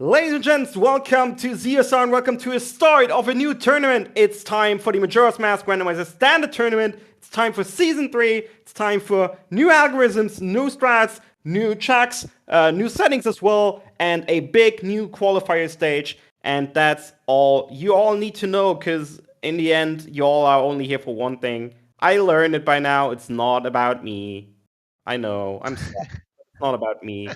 Ladies and gents, welcome to ZSR and welcome to a start of a new tournament. It's time for the Majora's Mask Randomizer Standard Tournament. It's time for Season 3. It's time for new algorithms, new strats, new checks, new settings as well, and a big new qualifier stage. And that's all you all need to know, because in the end, you all are only here for one thing. I learned it by now. It's not about me. I know. I'm sorry. It's not about me.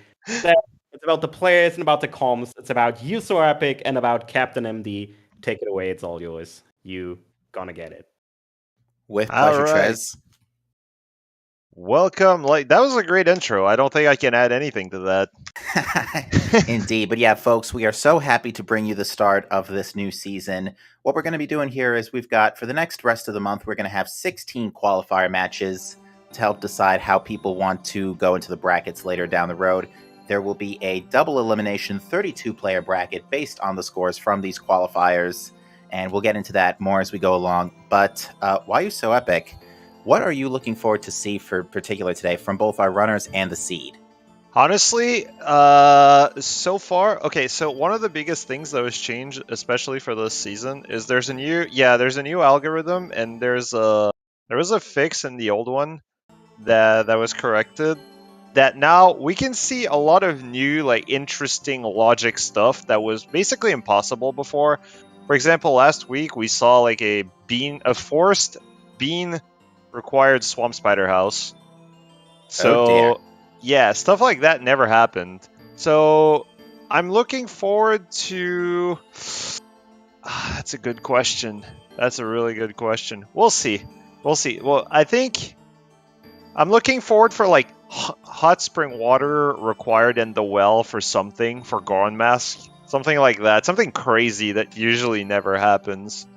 It's about the players and about the comms. It's about you, So Epic, and about Captain MD. Take it away. It's all yours. You gonna get it. With pleasure, Trez. Welcome. That was a great intro. I don't think I can add anything to that. Indeed. But yeah, folks, we are so happy to bring you the start of this new season. What we're going to be doing here is we've got, for the next rest of the month, we're going to have 16 qualifier matches to help decide how people want to go into the brackets later down the road. There will be a double elimination 32-player bracket based on the scores from these qualifiers, and we'll get into that more as we go along. But why are you so epic? What are you looking forward to see for particular today from both our runners and the seed? Honestly, so far, okay, so one of the biggest things that was changed, especially for this season, is there's a new algorithm, and there was a fix in the old one that was corrected, that now we can see a lot of new, interesting logic stuff that was basically impossible before. For example, last week we saw a forced bean required swamp spider house. So yeah, stuff like that never happened. So I'm looking forward to... that's a good question. That's a really good question. We'll see. Well, I think I'm looking forward for hot spring water required in the well for Goron Mask. Something like that. Something crazy that usually never happens.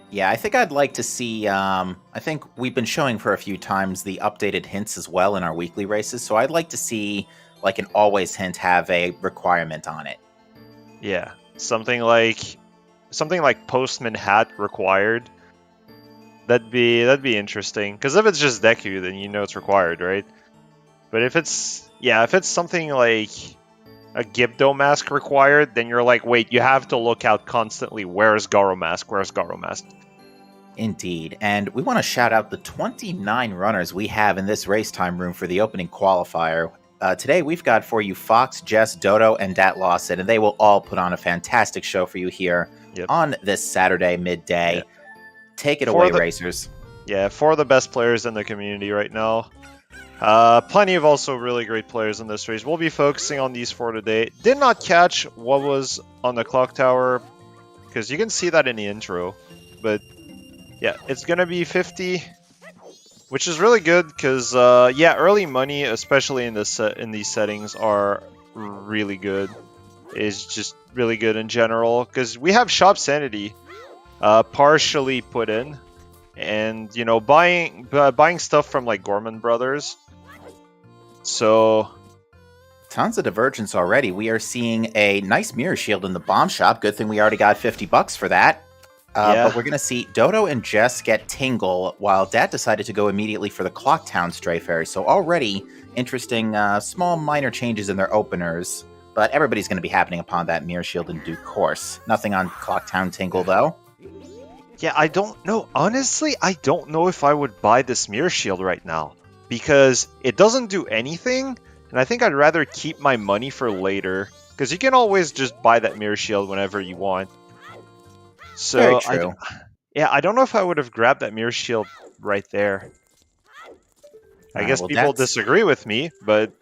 Yeah, I think I'd like to see, I think we've been showing for a few times the updated hints as well in our weekly races, so I'd like to see, an always hint have a requirement on it. Yeah, something like Postman hat required. That'd be interesting, because if it's just Deku, then you know it's required, right? But if it's something like a Gibdo mask required, then you're like, wait, you have to look out constantly. Where's Garo mask? Indeed, and we want to shout out the 29 runners we have in this race time room for the opening qualifier. Today we've got for you Fox, Jess, Dodo, and Dat Lawson, and they will all put on a fantastic show for you here on this Saturday midday. Yep. Take it away, racers. Yeah, 4 of the best players in the community right now. Plenty of also really great players in this race. We'll be focusing on these 4 today. Did not catch what was on the clock tower, because you can see that in the intro. But yeah, it's going to be 50, which is really good, because early money, especially in these settings, are really good. Is just really good in general, because we have Shop Sanity partially put in. And, buying stuff from, Gorman Brothers. So... tons of divergence already. We are seeing a nice mirror shield in the bomb shop. Good thing we already got $50 for that. But we're going to see Dodo and Jess get Tingle, while Dat decided to go immediately for the Clocktown Stray Fairy. So already interesting small minor changes in their openers. But everybody's going to be happening upon that mirror shield in due course. Nothing on Clocktown Tingle, though. Yeah, I don't know. Honestly, I don't know if I would buy this mirror shield right now, because it doesn't do anything, and I think I'd rather keep my money for later, because you can always just buy that mirror shield whenever you want. So very true. I don't know if I would have grabbed that mirror shield right there. I guess people disagree with me, but...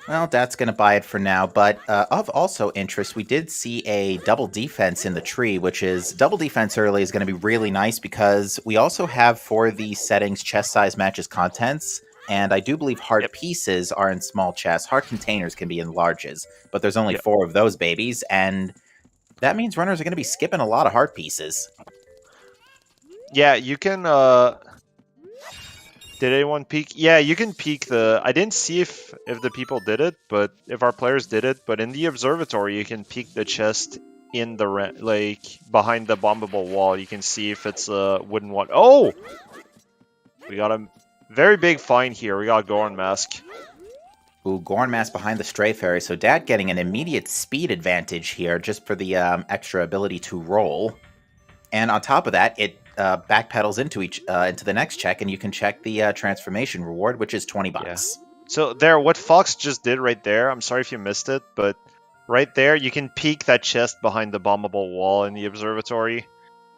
Well, that's going to buy it for now, but of also interest, we did see a double defense in the tree, which is double defense early is going to be really nice, because we also have for these settings chest size matches contents, and I do believe heart pieces are in small chests. Heart containers can be in larges, but there's only 4 of those babies, and that means runners are going to be skipping a lot of heart pieces. Yeah, you can... Did anyone peek? Yeah, you can peek the... I didn't see if the people did it, but if our players did it. But in the observatory, you can peek the chest in the behind the bombable wall. You can see if it's a wooden one. Oh, we got a very big find here. We got Goron Mask. Ooh, Gornmass behind the Stray Fairy, so Dad getting an immediate speed advantage here just for the extra ability to roll. And on top of that, it backpedals into the next check, and you can check the transformation reward, which is 20 bucks. So there, what Fox just did right there, I'm sorry if you missed it, but right there, you can peek that chest behind the bombable wall in the observatory.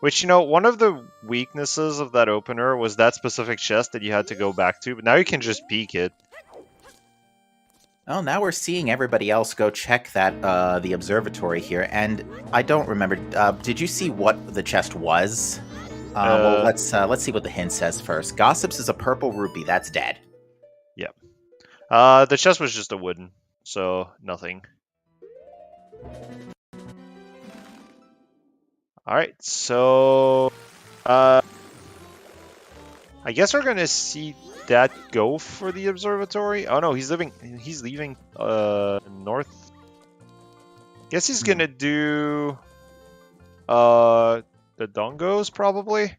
Which, one of the weaknesses of that opener was that specific chest that you had to go back to, but now you can just peek it. Well, now we're seeing everybody else go check that the observatory here, and I don't remember. Did you see what the chest was? Well, let's see what the hint says first. Gossips is a purple rupee. That's dead. Yep. The chest was just a wooden, so nothing. All right, so I guess we're gonna see that go for the observatory. Oh no, he's leaving north. Guess he's gonna do the Dongos probably.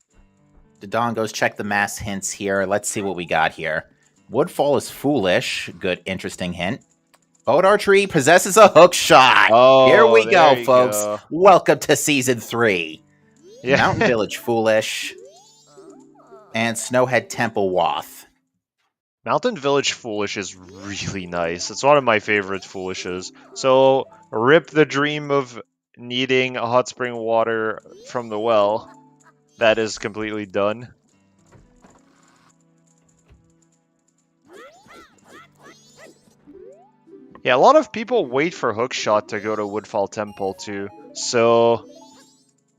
The Dongos, check the mass hints here. Let's see what we got here. Woodfall is foolish. Good, interesting hint. Boat archery possesses a hook shot. Oh, here we there go, you folks. go. Welcome to season 3. Yeah. Mountain Village foolish. And Snowhead Temple Wath. Mountain Village Foolish is really nice. It's one of my favorite Foolishes. So, rip the dream of needing a hot spring water from the well. That is completely done. Yeah, a lot of people wait for Hookshot to go to Woodfall Temple too. So,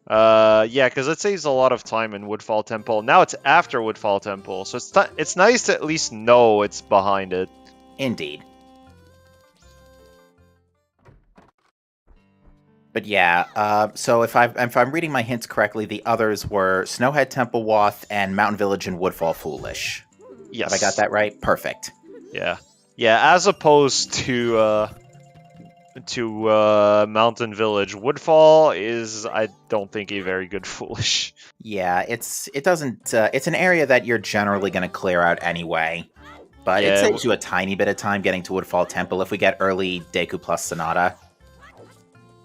yeah, because it saves a lot of time in Woodfall Temple. Now it's after Woodfall Temple, so it's nice to at least know it's behind it. Indeed. But yeah, so if I'm reading my hints correctly, the others were Snowhead Temple Wath and Mountain Village and Woodfall Foolish. Yes. Have I got that right? Perfect. Yeah. Yeah, as opposed to Mountain Village, Woodfall is, I don't think, a very good Foolish. Yeah, it's an area that you're generally going to clear out anyway. But Yeah, it saves you a tiny bit of time getting to Woodfall Temple if we get early Deku plus Sonata.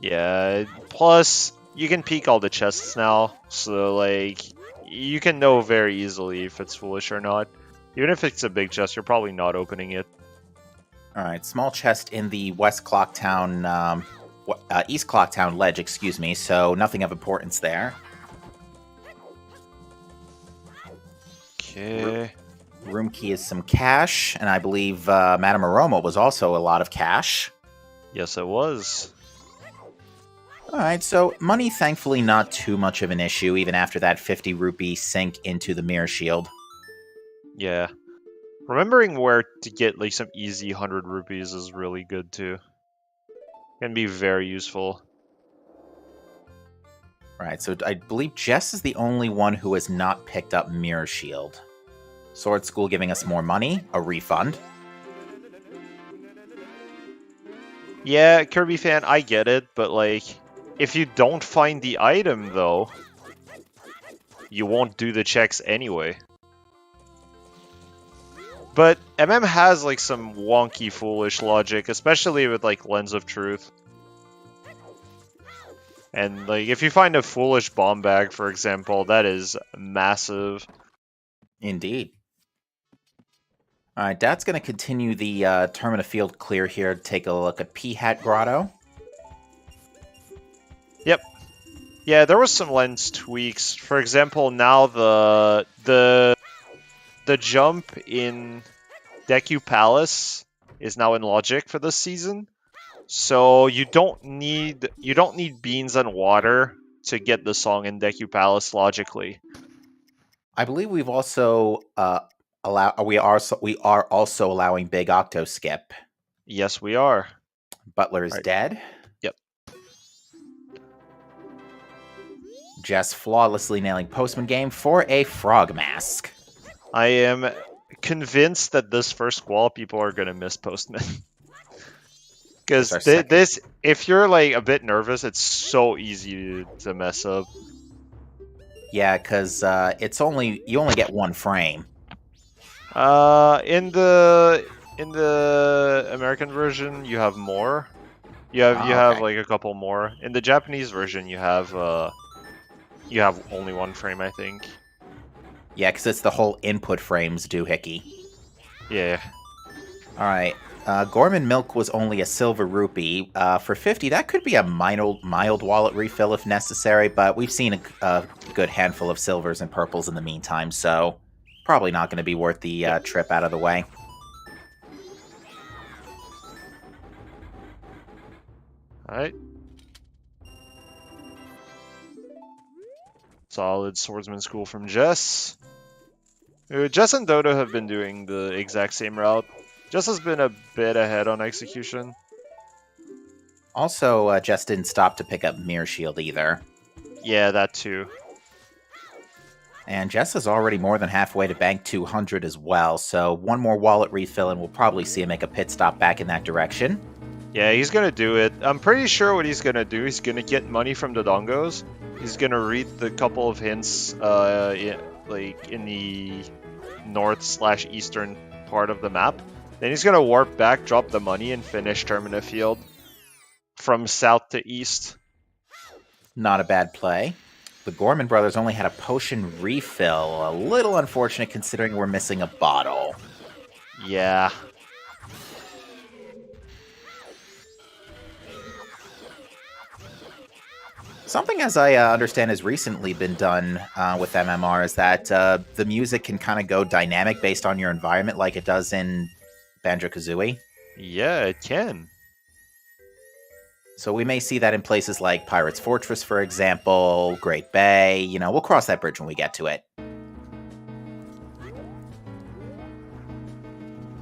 Yeah, plus, you can peek all the chests now, so, like, you can know very easily if it's Foolish or not. Even if it's a big chest, you're probably not opening it. Alright, small chest in the East Clocktown ledge, excuse me, so nothing of importance there. Okay. Room key is some cash, and I believe Madame Aroma was also a lot of cash. Yes, it was. Alright, so money thankfully not too much of an issue, even after that 50 rupee sink into the Mirror Shield. Yeah. Remembering where to get like some easy 100 rupees is really good too. Can be very useful. Right, so I believe Jess is the only one who has not picked up Mirror Shield. Sword School giving us more money, a refund. Yeah, Kirby fan, I get it, but like, if you don't find the item though, you won't do the checks anyway. But MM has like some wonky, foolish logic, especially with like Lens of Truth. And like, if you find a foolish bomb bag, for example, that is massive. Indeed. Alright, Dad's going to continue the Termina Field clear here to take a look at P-Hat Grotto. Yep. Yeah, there was some lens tweaks. For example, now the jump in Deku Palace is now in logic for this season. So you don't need beans and water to get the song in Deku Palace logically. I believe we've also we are also allowing Big Octo Skip. Yes, we are. Butler is dead. Yep. Jess flawlessly nailing Postman Game for a frog mask. I am convinced that this first squall people are gonna miss Postman. Because this, if you're like a bit nervous, it's so easy to mess up. Yeah, because you only get one frame. In the in the American version, you have more. You have okay. like a couple more. In the Japanese version, you have only one frame, I think. Yeah, because it's the whole input frames doohickey. Yeah. All right. Gorman Milk was only a silver rupee. For 50, that could be a mild wallet refill if necessary, but we've seen a good handful of silvers and purples in the meantime, so probably not going to be worth the trip out of the way. Alright. Solid swordsman school from Jess. Jess and Dodo have been doing the exact same route. Jess has been a bit ahead on execution. Also, Jess didn't stop to pick up Mirror Shield either. Yeah, that too. And Jess is already more than halfway to bank 200 as well, so one more wallet refill and we'll probably see him make a pit stop back in that direction. Yeah, he's gonna do it. I'm pretty sure what he's gonna do, he's gonna get money from the dongos. He's gonna read the couple of hints, like in the north/eastern part of the map. Then he's gonna warp back, drop the money, and finish Termina Field from south to east. Not a bad play. The Gorman brothers only had a potion refill. A little unfortunate considering we're missing a bottle. Yeah. Something, as I understand, has recently been done with MMR is that the music can kind of go dynamic based on your environment like it does in Banjo-Kazooie. Yeah, it can. So we may see that in places like Pirate's Fortress, for example, Great Bay. You know, we'll cross that bridge when we get to it.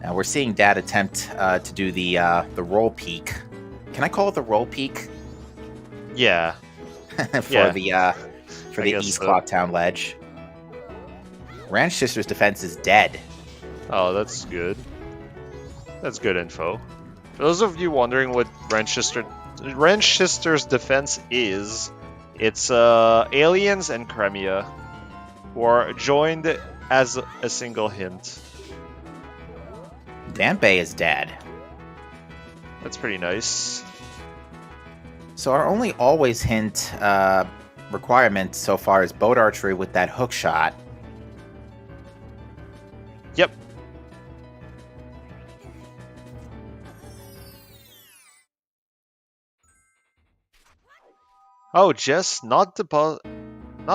Now we're seeing Dad attempt to do the roll peak. Can I call it the roll peak? Yeah. for the East so. Clocktown ledge. Ranch Sister's defense is dead. Oh, that's good. That's good info. For those of you wondering what Ranch Sister's defense is, it's aliens and Cremia, who are joined as a single hint. Dampe is dead. That's pretty nice. So our only always hint requirement so far is boat archery with that hook shot. Yep. Oh, Jess not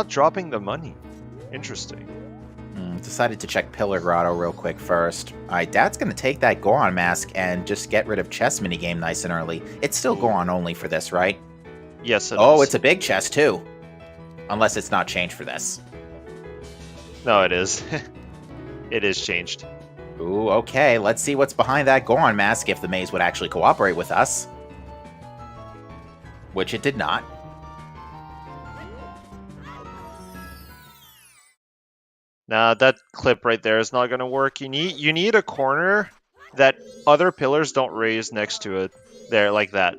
dropping the money. Interesting. Decided to check Pillar Grotto real quick first. Alright, Dad's gonna take that Goron mask and just get rid of chess minigame nice and early. It's still Goron only for this, right? Yes, it Oh, is. it's a big chest too. Unless it's not changed for this. No, it is. It is changed. Ooh, okay. Let's see what's behind that Goron mask if the maze would actually cooperate with us. Which it did not. Nah, that clip right there is not gonna work. You need a corner that other pillars don't raise next to it. There, like that.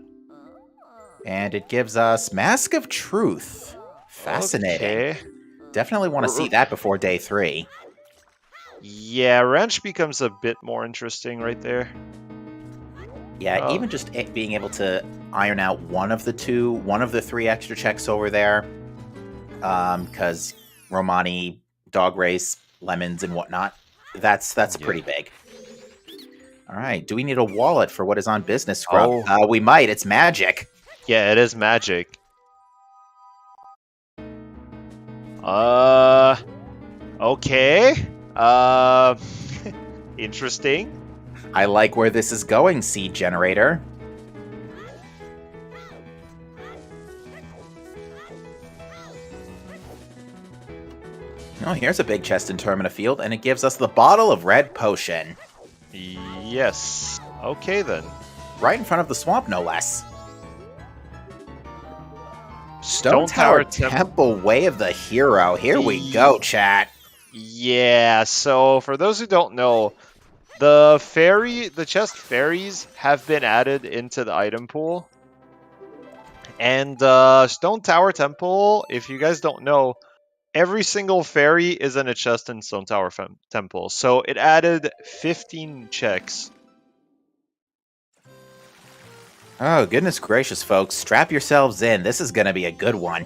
And it gives us Mask of Truth. Fascinating. Okay. Definitely want to see that before day 3. Yeah, Wrench becomes a bit more interesting right there. Yeah, even just being able to iron out one of the 3 extra checks over there. Because Romani, Dog Race, Lemons, and whatnot. That's pretty big. All right, do we need a wallet for what is on business, Scrub? Oh. We might. It's magic. Yeah, it is magic. Okay. Interesting. I like where this is going, Seed Generator. Oh, here's a big chest in Termina Field, and it gives us the bottle of red potion. Yes. Okay, then. Right in front of the swamp, no less. Stone Tower Temple, Way of the Hero. Here we go, chat. Yeah, so for those who don't know, the chest fairies have been added into the item pool. And Stone Tower Temple, if you guys don't know, every single fairy is in a chest in Stone Tower Temple. So it added 15 checks Oh, goodness gracious, folks. Strap yourselves in. This is going to be a good one.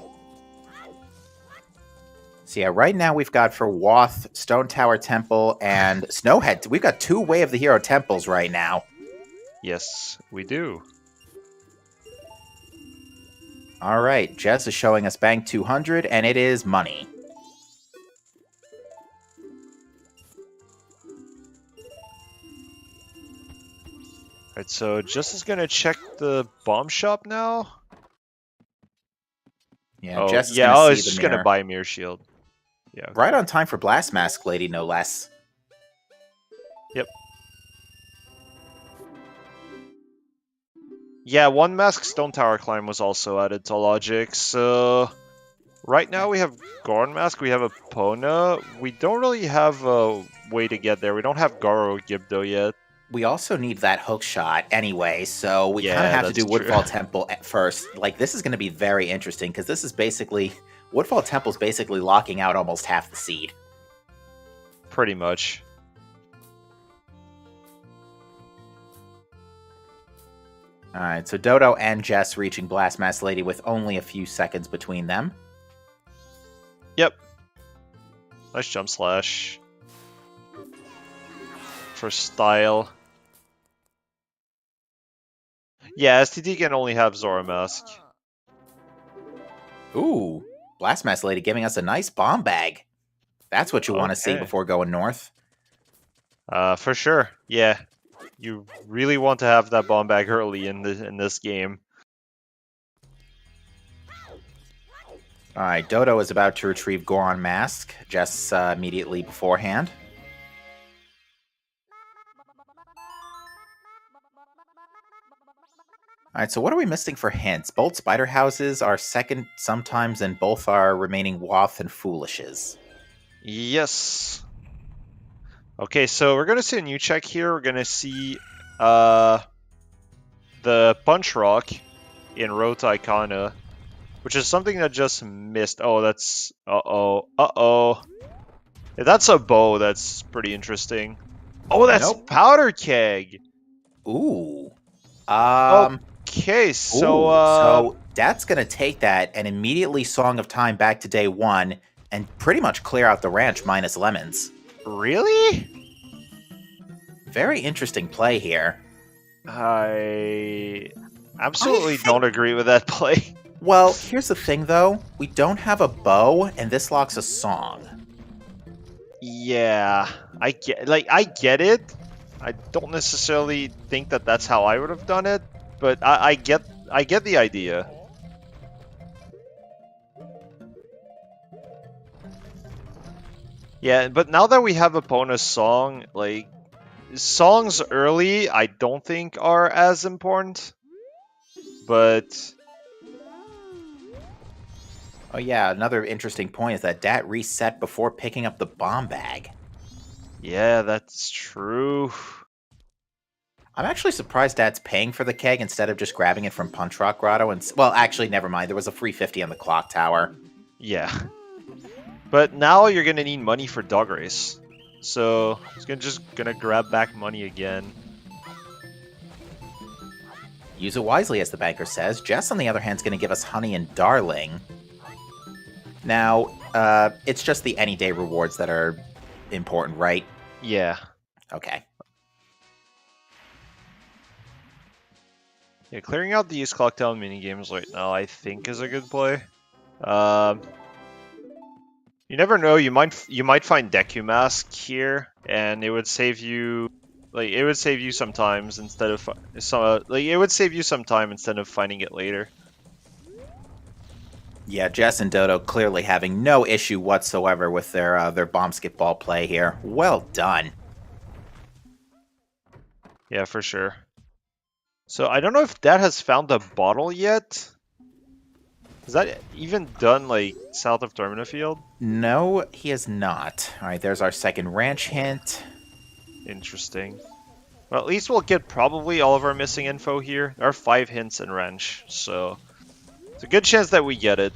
So yeah, right now we've got for Wath, Stone Tower Temple, and Snowhead. We've got 2 Way of the Hero temples right now. Yes, we do. All right, Jess is showing us bank 200, and it is money. Alright, so Jess is gonna check the bomb shop now. Yeah, Oh, Jess is yeah, going to see it's the just mirror. gonna buy Mirror Shield. Yeah. Okay. Right on time for Blast Mask Lady, no less. Yep. Yeah, 1 Mask Stone Tower Climb was also added to Logic, so... Right now we have Gorn Mask, we have Epona. We don't really have a way to get there. We don't have Garo Gibdo yet. We also need that hook shot anyway, so we kind of Yeah, have to do that's Woodfall true. Temple at first. Like, this is going to be very interesting, because this is basically... Woodfall Temple's basically locking out almost half the seed. Pretty much. Alright, so Dodo and Jess reaching Blast Mask Lady with only a few seconds between them. Yep. Nice jump slash. For style. Yeah, STD can only have Zora Mask. Ooh, Blast Mask Lady giving us a nice bomb bag. That's what you want to see Okay. before going north. For sure. Yeah. You really want to have that bomb bag early in this game. Alright, Dodo is about to retrieve Goron Mask, Jess immediately beforehand. Alright, so what are we missing for hints? Both Spider Houses are second sometimes, and both are remaining Wath and Foolishes. Yes. Okay, so we're gonna see a new check here. We're gonna see the Punch Rock in Road to Icona, which is something that just missed. Oh, that's uh-oh. If that's a bow, that's pretty interesting. Oh, that's Nope. Powder Keg. Ooh. Okay, so So that's gonna take that and immediately Song of Time back to day 1 and pretty much clear out the ranch minus lemons. really? Very interesting play here. I absolutely don't agree with that play. Well, here's the thing though. We don't have a bow, and this locks a song. Yeah, I get it. I don't necessarily think that that's how I would have done it, but I get the idea. Yeah, but now that we have Epona's song, like songs early, I don't think are as important. But Oh yeah, another interesting point is that Dat reset before picking up the bomb bag. yeah, that's true. I'm actually surprised Dad's paying for the keg instead of just grabbing it from Punch Rock Grotto. And well, actually, never mind. There was a free 50 on the clock tower. Yeah. But now you're gonna need money for Dog Race. So he's just gonna grab back money again. Use it wisely, as the banker says. Jess, on the other hand, is going to give us Honey and Darling. Now, it's just the any day rewards that are important, right? Yeah. Okay. Yeah, clearing out these Clocktown minigames right now, I think, is a good play. You never know. You might find Deku Mask here, and it would save you. Like, it would save you sometimes instead of it would save you some time instead of finding it later. Yeah, Jess and Dodo clearly having no issue whatsoever with their bomb skip ball play here. Well done. Yeah, for sure. So I don't know if Dad has found a bottle yet. Is that even done, like, south of Termina Field? No, he is not. All right, there's our second ranch hint. Interesting. Well, at least we'll get probably all of our missing info here. There are 5 hints in Wrench, so it's a good chance that we get it.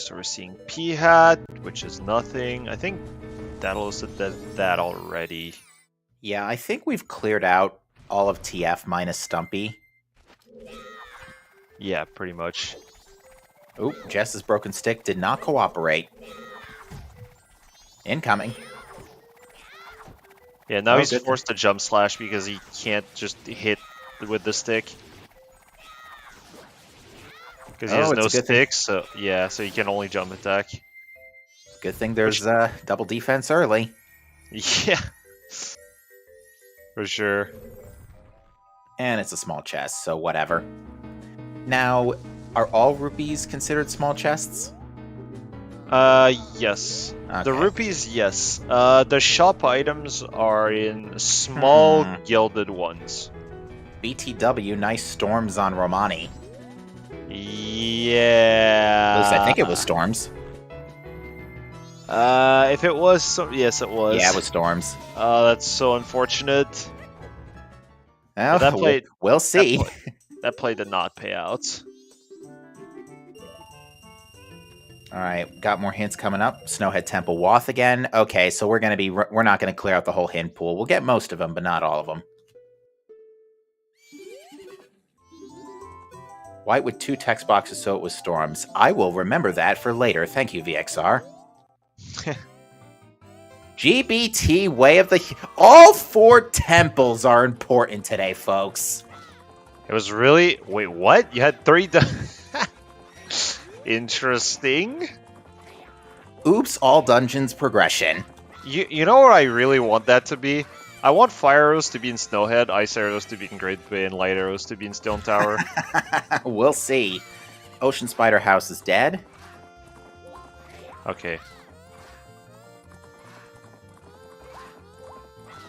So we're seeing P-Hat, which is nothing. I think Daedalus did that already. Yeah, I think we've cleared out all of TF minus Stumpy. Yeah, pretty much. Oop, Jess's broken stick did not cooperate. Incoming. Yeah, now Oh, he's good. forced to jump slash because he can't just hit with the stick. Because he has Oh, it's no a good thing. sticks, so yeah, so he can only jump attack. Good thing there's double defense early. Yeah. For sure. And it's a small chest, so whatever. Now, are all rupees considered small chests? Yes. Okay. The rupees, yes. The shop items are in small gilded ones. BTW, nice storms on Romani. Yeah. At least I think it was storms. If it was, yes, it was. Yeah, it was storms. That's so unfortunate. Well, that play- we'll see. That play did not pay out. All right, got more hints coming up. Snowhead Temple Wath again. Okay, so we're not gonna clear out the whole hint pool. We'll get most of them, but not all of them. White with 2 text boxes, so it was storms. I will remember that for later. Thank you, VXR. GBT Way of the... All 4 temples are important today, folks. It was really... Wait, what? You had 3... Interesting. Oops, all dungeons progression. You know what I really want that to be? I want Fire Arrows to be in Snowhead, Ice Arrows to be in Great Bay, and Light Arrows to be in Stone Tower. We'll see. Ocean Spider House is dead. Okay.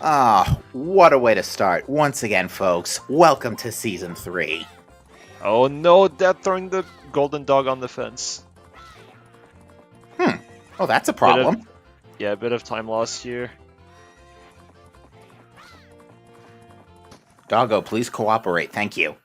Ah, what a way to start. Once again, folks, welcome to Season 3. Oh no, Death throwing the golden dog on the fence. Oh, that's a problem. Yeah, a bit of time loss here. Doggo, please cooperate. Thank you.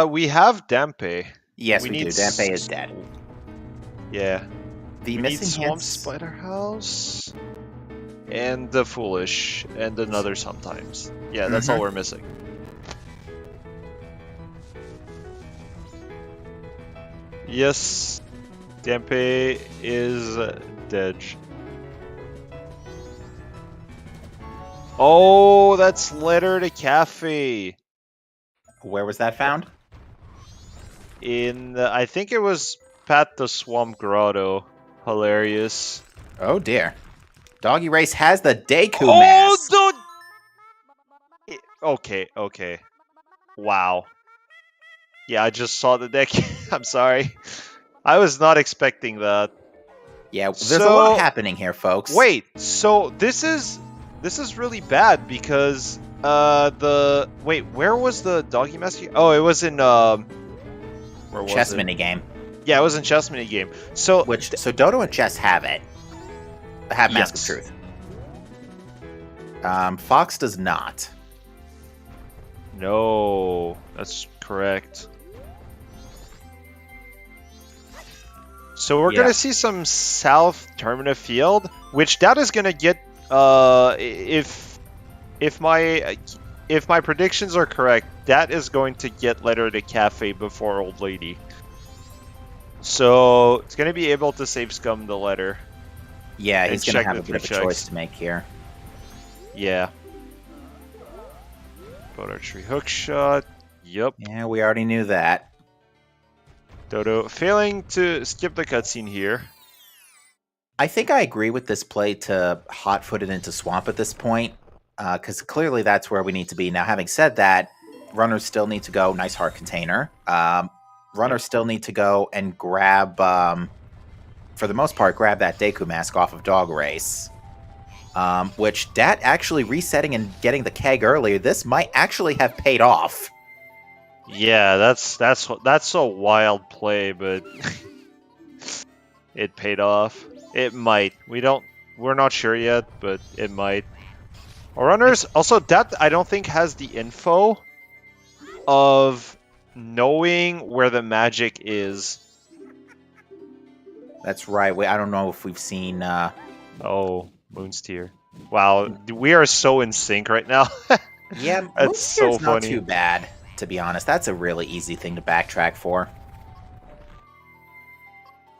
We have Dampe. Yes, we do. need Dampe is dead. Yeah. The We need missing Swamp hints... Spider House. And the Foolish. And another sometimes. Yeah, that's all we're missing. Yes. Dampe is dead. Oh, that's Letter to Cafe. Where was that found? I think it was Pat the Swamp Grotto. Hilarious. Oh dear. Doggy Race has the Deku mask. Dude! Okay. Wow. Yeah, I just saw the deck. I'm sorry. I was not expecting that. Yeah, there's a lot happening here, folks. Wait, so this is really bad because where was the doggy mask? Oh, it was in where was Chess it? minigame. Yeah, it was in chess minigame. So So Dodo and Chess have it. Have Mask of Yes. Truth. Fox does not. no, that's correct. So we're gonna see some South Termina Field, which that is gonna get if my predictions are correct, that is going to get Letter to Cafe before Old Lady. So it's gonna be able to save scum the letter. Yeah, And he's going to check have the a bit of a 3 choice checks. to make here. Yeah. Boat archery hook shot. Yep. Yeah, we already knew that. Dodo failing to skip the cutscene here. I think I agree with this play to hot-foot it into Swamp at this point, because clearly that's where we need to be. Now, having said that, runners still need to go, nice heart container. Runners still need to go and grab, for the most part, grab that Deku mask off of Dog Race. Which, that actually resetting and getting the keg earlier, this might actually have paid off. Yeah, that's a wild play, but it paid off. It might. We're not sure yet, but it might. Our runners also that I don't think has the info of knowing where the magic is. That's right. I don't know if we've seen. Oh, Moon's Tear. Wow, we are so in sync right now. Yeah, That's so Moon's not funny. too bad, to be honest. That's a really easy thing to backtrack for.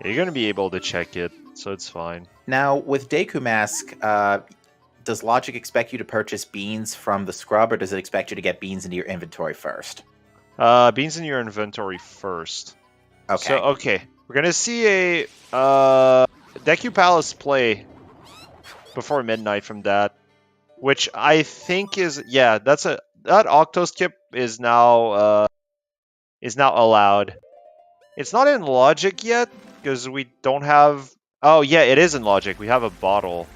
You're gonna be able to check it, so it's fine. Now, with Deku Mask, does Logic expect you to purchase beans from the scrub, or does it expect you to get beans into your inventory first? Beans in your inventory first. Okay. So, okay. We're gonna see a Deku Palace play before midnight from that. Which I think is that Octoskip is now allowed. It's not in Logic yet, because we don't have oh yeah, it is in Logic. We have a bottle.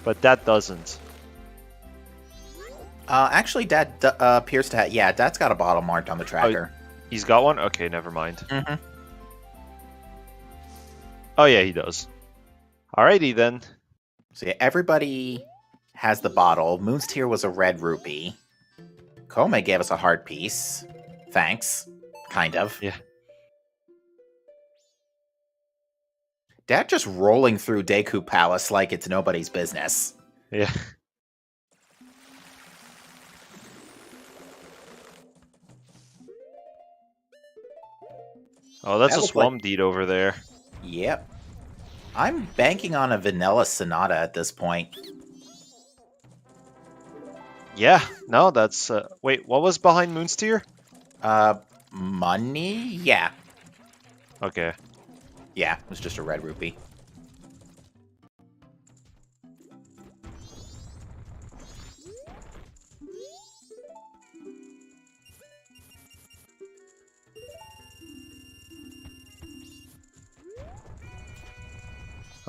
But that doesn't. Actually, Dad appears to have... Yeah, Dad's got a bottle marked on the tracker. He's got one? Okay, never mind. Mm-hmm. Oh yeah, he does. Alrighty then. So yeah, everybody has the bottle. Moon's Tear was a red rupee. Kome gave us a heart piece. Thanks. Kind of. Yeah. Dad just rolling through Deku Palace like it's nobody's business. Yeah. Oh, that's a Swamp Deed over there. Yep. I'm banking on a vanilla Sonata at this point. Yeah, no, that's... wait, what was behind Moon's Tear? Money? Yeah. Okay. Yeah, it was just a red rupee.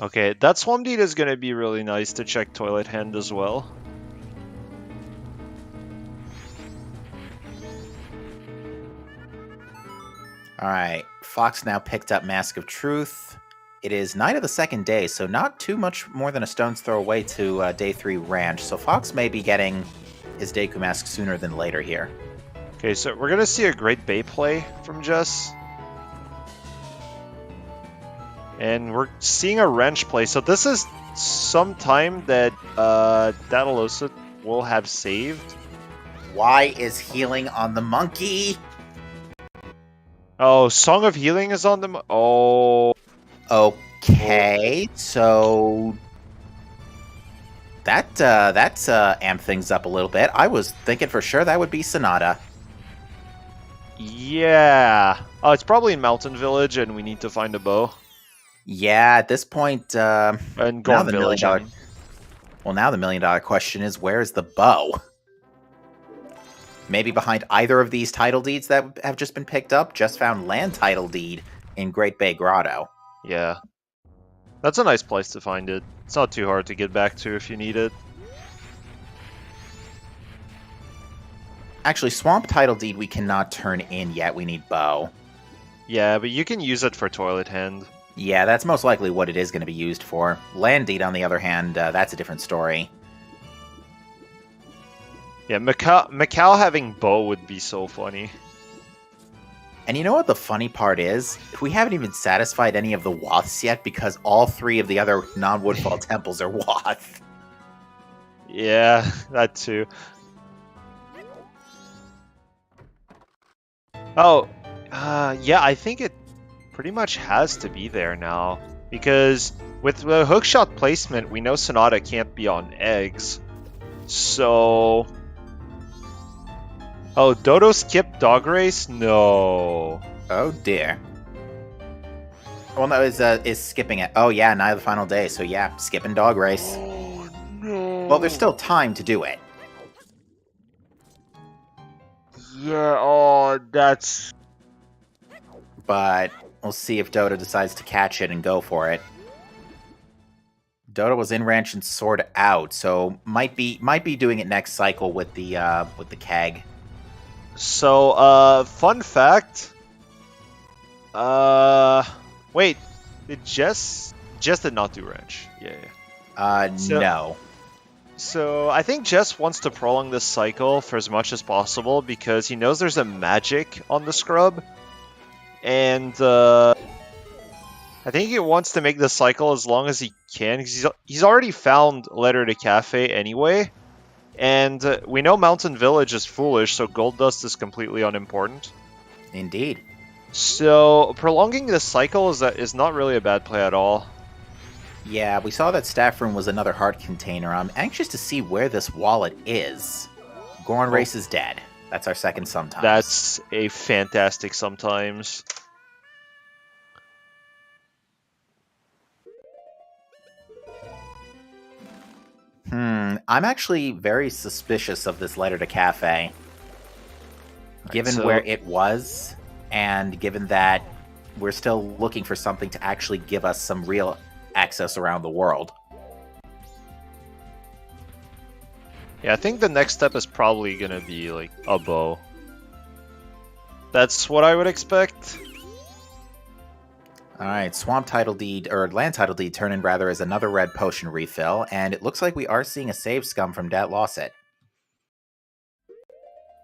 Okay, that Swamp Deed is gonna be really nice to check Toilet Hand as well. Alright, Fox now picked up Mask of Truth. It is night of the second day, so not too much more than a stone's throw away to Day 3 Ranch, so Fox may be getting his Deku Mask sooner than later here. Okay, so we're gonna see a Great Bay play from Jess. And we're seeing a Wrench play, so this is some time that Datalosa will have saved. Why is healing on the monkey? Oh, Song of Healing is on the... Oh. Okay, so... That's amped things up a little bit. I was thinking for sure that would be Sonata. Yeah. Oh, it's probably in Mountain Village, and we need to find a bow. Yeah, at this point, And Gorm Village. Well, now the $1 million question is, where's the bow? Maybe behind either of these title deeds that have just been picked up. Just found land title deed in Great Bay Grotto. Yeah. That's a nice place to find it. It's not too hard to get back to if you need it. Actually, Swamp title deed we cannot turn in yet. We need bow. Yeah, but you can use it for Toilet Hand. Yeah, that's most likely what it is going to be used for. Land deed, on the other hand, that's a different story. Yeah, Macau having bow would be so funny. And you know what the funny part is? We haven't even satisfied any of the Woths yet because all 3 of the other non-Woodfall temples are Woth. Yeah, that too. Oh, yeah, I think it pretty much has to be there now. Because with the hookshot placement, we know Sonata can't be on eggs. So... Oh, Dodo skip dog race? No. Oh dear. Well, no, is skipping it. Oh yeah, night of the final day, so yeah, skipping dog race. Oh, no. Well, there's still time to do it. Yeah, oh, that's... But we'll see if Dodo decides to catch it and go for it. Dodo was in ranch and sword out, so might be doing it next cycle with the keg. So, fun fact. Wait, did Jess Jess did not do ranch. Yeah. No. So I think Jess wants to prolong this cycle for as much as possible because he knows there's a magic on the scrub, and I think he wants to make the cycle as long as he can. He's already found Letter to Cafe anyway, and we know Mountain Village is foolish, so Gold Dust is completely unimportant. Indeed. So prolonging this cycle is not really a bad play at all. Yeah, we saw that staff room was another heart container. I'm anxious to see where this wallet is. Goron Race is dead. That's our second sometimes. That's a fantastic sometimes. I'm actually very suspicious of this Letter to Cafe. Given so- where it was, and given that we're still looking for something to actually give us some real access around the world. Yeah, I think the next step is probably gonna be like a bow. That's what I would expect. Alright, Swamp Title Deed, or Land Title Deed turn in rather as another red potion refill, and it looks like we are seeing a save scum from Dat Losset.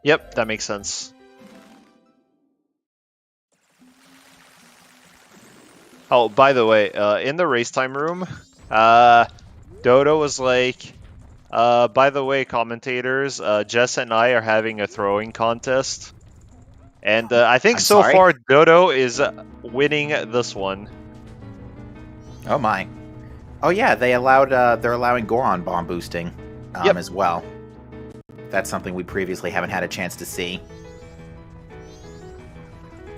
Yep, that makes sense. Oh, by the way, in the race time room, Dodo was like, by the way, commentators, Jess and I are having a throwing contest. And I think I'm so sorry? far Dodo is winning this one. Oh my. Oh yeah, they're allowing Goron bomb boosting Yep. as well. That's something we previously haven't had a chance to see.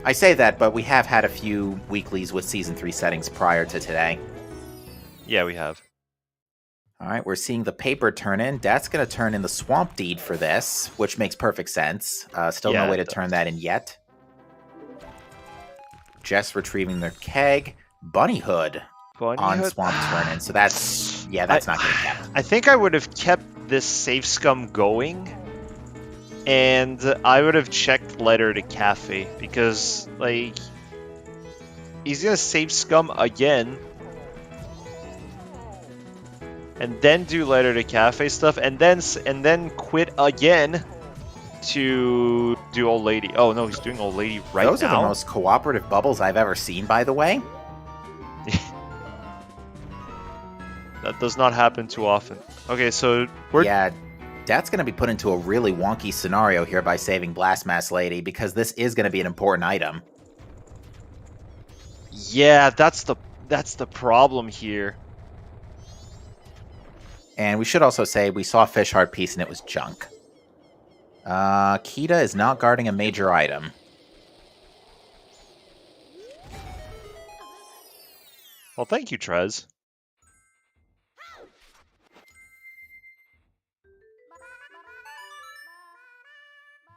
I say that, but we have had a few weeklies with Season 3 settings prior to today. Yeah, we have. Alright, we're seeing the paper turn in. That's going to turn in the Swamp Deed for this, which makes perfect sense. Still Yeah, no way to it turn that in yet. Jess retrieving their keg. Bunny Hood on Swamp turn in. So that's not getting kept. I think I would have kept this save scum going, and I would have checked Letter to Cafe, because, like, he's gonna save scum again, and then do Letter to Cafe stuff, and then quit again to do Old Lady. Oh no, he's doing Old Lady right now. Those are the most cooperative bubbles I've ever seen, by the way. That does not happen too often. Okay, so we're... Yeah, Dat's going to be put into a really wonky scenario here by saving Blastmass Lady, because this is going to be an important item. Yeah, that's the problem here. And we should also say we saw Fish Heart Piece and it was junk. Kita is not guarding a major item. Well, thank you, Trez.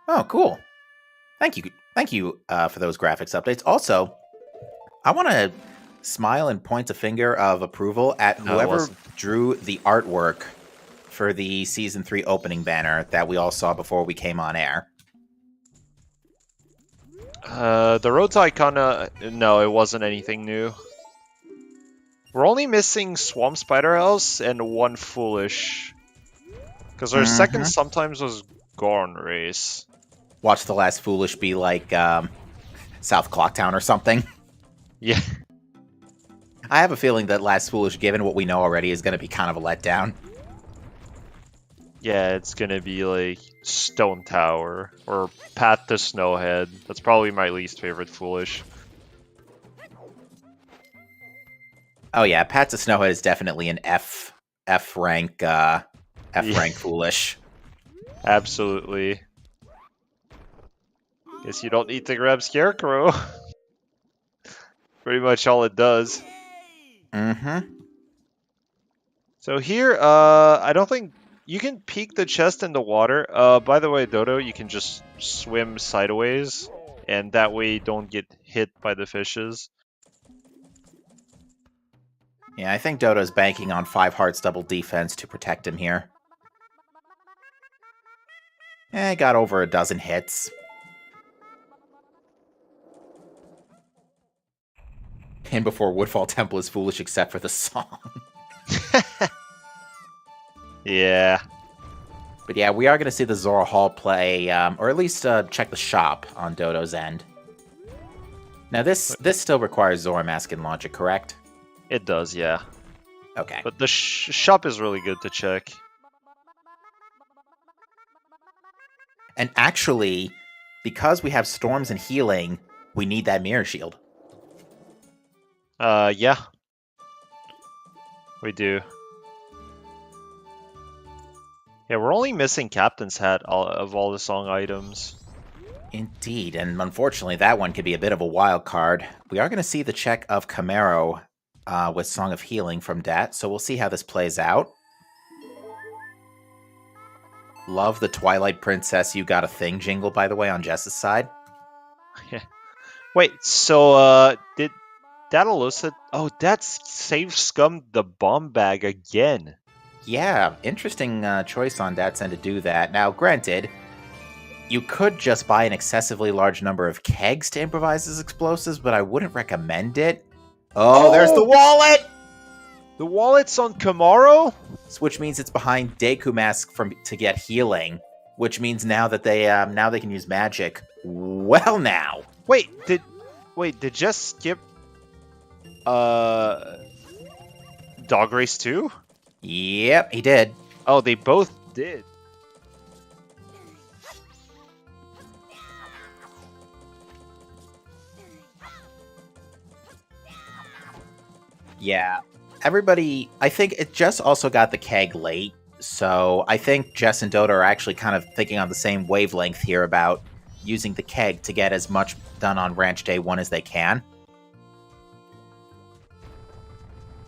Oh, cool. Thank you for those graphics updates. Also, I want to smile and point a finger of approval at whoever drew the artwork for the Season 3 opening banner that we all saw before we came on air. The road to Icona... No, it wasn't anything new. We're only missing Swamp Spider House and one Foolish. Because our second sometimes was Gorn Race. Watch the last Foolish be like South Clocktown or something. Yeah. I have a feeling that last Foolish, given what we know already, is going to be kind of a letdown. Yeah, it's gonna be like Stone Tower or Path to Snowhead. That's probably my least favorite Foolish. Oh yeah, Pat to Snowhead is definitely an F rank Foolish. Absolutely. Guess you don't need to grab Scarecrow. Pretty much all it does. So here, I don't think you can peek the chest in the water. By the way, Dodo, you can just swim sideways, and that way you don't get hit by the fishes. Yeah, I think Dodo's banking on 5 hearts double defense to protect him here. Got over a dozen hits. in before Woodfall Temple is foolish except for the song. Yeah. But yeah, we are going to see the Zora Hall play, or at least check the shop on Dodo's end. Now this still requires Zora Mask and Logic, correct? It does, yeah. Okay. But the shop is really good to check. And actually, because we have Storms and Healing, we need that Mirror Shield. Yeah. We do. Yeah, we're only missing Captain's Hat of all the song items. Indeed, and unfortunately that one could be a bit of a wild card. We are going to see the check of Camaro with Song of Healing from Dat, so we'll see how this plays out. Love the Twilight Princess You Got a Thing jingle, by the way, on Jess's side. Wait, so did that elicit? Oh, that's Save Scum the bomb bag again. Yeah, interesting choice on Dat's end to do that. Now, granted, you could just buy an excessively large number of kegs to improvise as explosives, but I wouldn't recommend it. Oh, there's the wallet! The wallet's on Camaro? Which means it's behind Deku Mask to get healing, which means now that they can use magic. Well, now. Wait, did Jess skip Dog Race 2? Yep, he did. Oh, they both did. Yeah. Everybody, I think it just also got the keg late, so I think Jess and Dodo are actually kind of thinking on the same wavelength here about using the keg to get as much done on Ranch Day 1 as they can.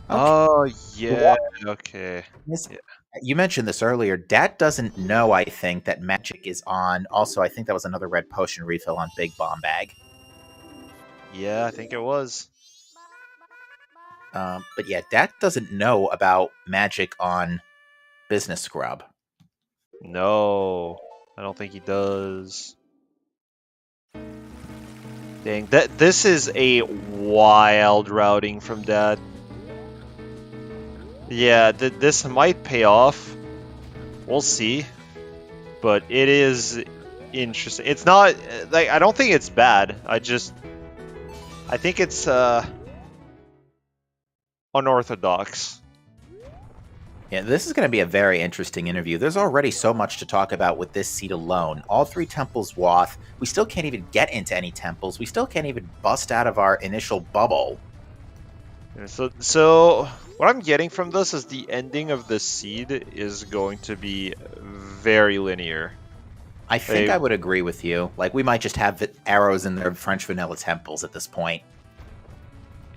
Okay. Oh, yeah, okay. Yeah. You mentioned this earlier. Dat doesn't know, I think, that magic is on. Also, I think that was another red potion refill on Big Bomb Bag. Yeah, I think it was. But yeah, Dat doesn't know about magic on Business Scrub. No, I don't think he does. Dang, this is a wild routing from Dat. Yeah, this might pay off. We'll see. But it is interesting. It's not, like, I don't think it's bad. I think it's, unorthodox. Yeah, this is going to be a very interesting interview. There's already so much to talk about with this seed alone. All 3 temples Wath. We still can't even get into any temples. We still can't even bust out of our initial bubble. So what I'm getting from this is the ending of the seed is going to be very linear. I think I would agree with you. Like, we might just have arrows in their French vanilla temples at this point.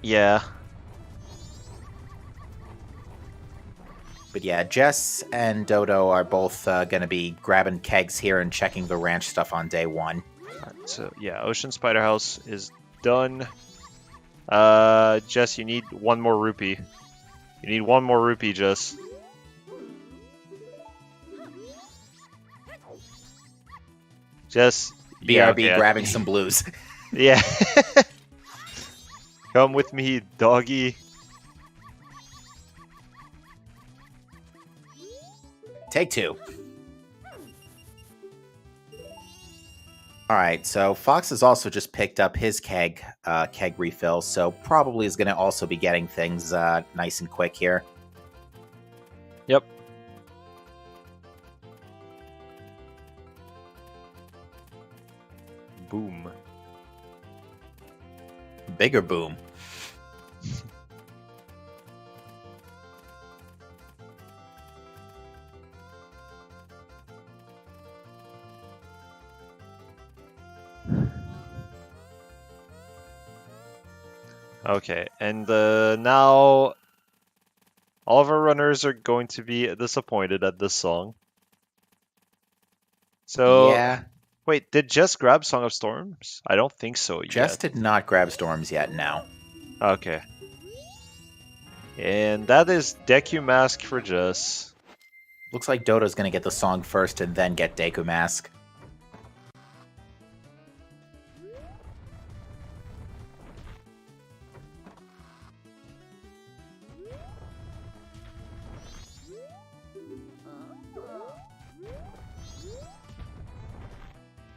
Yeah. But yeah, Jess and Dodo are both going to be grabbing kegs here and checking the ranch stuff on day 1. Right, so yeah, Ocean Spider House is done. Jess, you need 1 more rupee. You need 1 more rupee, Jess. Jess. BRB grabbing some blues. Yeah. Come with me, doggy. Take 2. Alright, so Fox has also just picked up his keg refill, so probably is going to also be getting things nice and quick here. Yep. Boom. Bigger boom. Okay, and now all of our runners are going to be disappointed at this song. So, yeah. Wait, did Jess grab Song of Storms? I don't think so yet. Jess did not grab Storms yet, no. Okay. And that is Deku Mask for Jess. Looks like Dodo's going to get the song first and then get Deku Mask.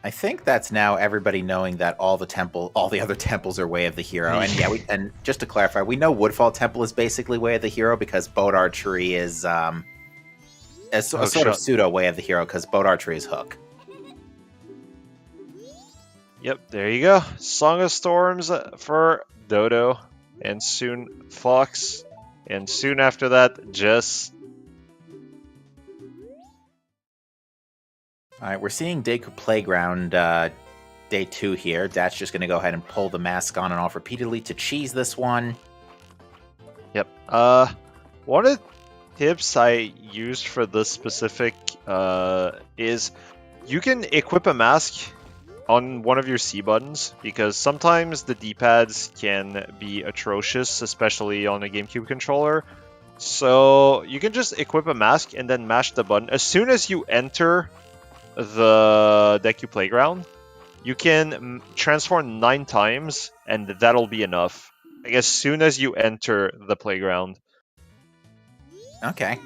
I think that's now everybody knowing that all the other temples are Way of the Hero. And yeah, and just to clarify, we know Woodfall Temple is basically Way of the Hero because boat archery is a sort of pseudo Way of the Hero because boat archery is Hook. Yep, there you go. Song of Storms for Dodo, and soon Fox, and soon after that, Jess. All right, we're seeing Deku Playground day 2 here. That's just going to go ahead and pull the mask on and off repeatedly to cheese this one. Yep. One of the tips I used for this specific is you can equip a mask on one of your C buttons, because sometimes the D-pads can be atrocious, especially on a GameCube controller. So you can just equip a mask and then mash the button. As soon as you enter the Deku Playground, you can transform 9 times, and that'll be enough. Like, as soon as you enter the playground. Okay.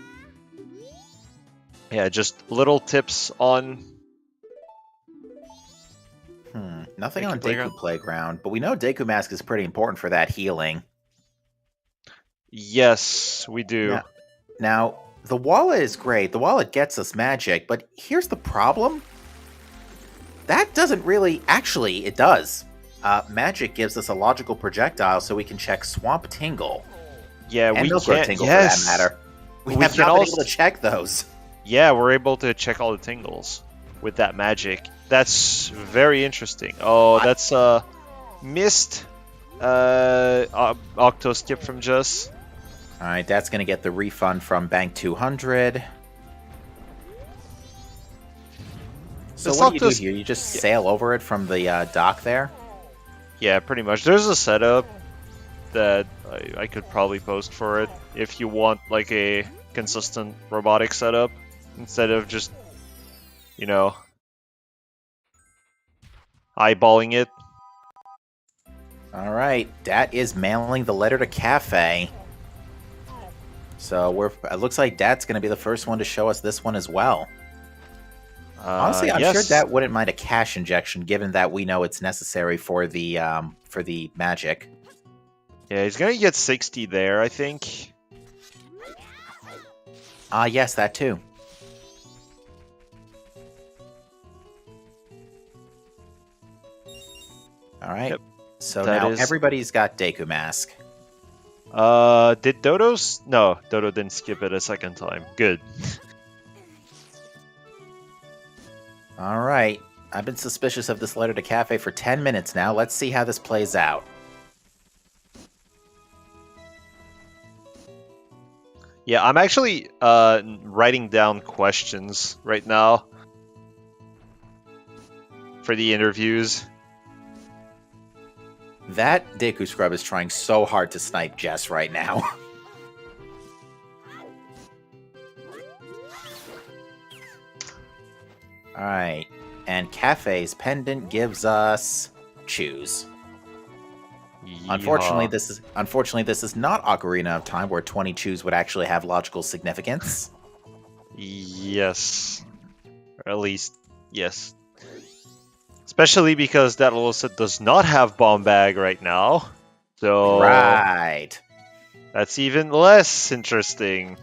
Yeah, just little tips on... Nothing Deku on Playground. Deku Playground, but we know Deku Mask is pretty important for that healing. Yes, we do. Now, the wallet is great. The wallet gets us magic, but here's the problem. That doesn't really... Actually, it does. Magic gives us a logical projectile so we can check Swamp Tingle. Yeah, And we Milk Road can. Tingle, Yes. for that matter. We We have can not been also- able to check those. Yeah, we're able to check all the tingles with that magic. That's very interesting. Oh, that's missed Octo skip from Just. Alright, that's going to get the refund from Bank 200. So This what do you do Octo's- here? You just sail over it from the dock there? Yeah, pretty much. There's a setup that I could probably post for it if you want like a consistent robotic setup instead of just, you know, eyeballing it. Alright, Dat is mailing the letter to Cafe. So it looks like Dat's going to be the first one to show us this one as well. Honestly, I'm sure Dat wouldn't mind a cash injection, given that we know it's necessary for the magic. Yeah, he's gonna get 60 there, I think. Yes, that too. Alright, Yep, so that now is- everybody's got Deku Mask. Did Dodo's? No, Dodo didn't skip it a second time. Good. Alright, I've been suspicious of this letter to Cafe for 10 minutes now. Let's see how this plays out. Yeah, I'm actually writing down questions right now for the interviews. That Deku Scrub is trying so hard to snipe Jess right now. Alright, and Cafe's pendant gives us choose. Unfortunately, this is not Ocarina of Time, where 20 choose would actually have logical significance. Yes. Or at least, yes. Especially because that also does not have Bomb Bag right now. So Right. that's even less interesting.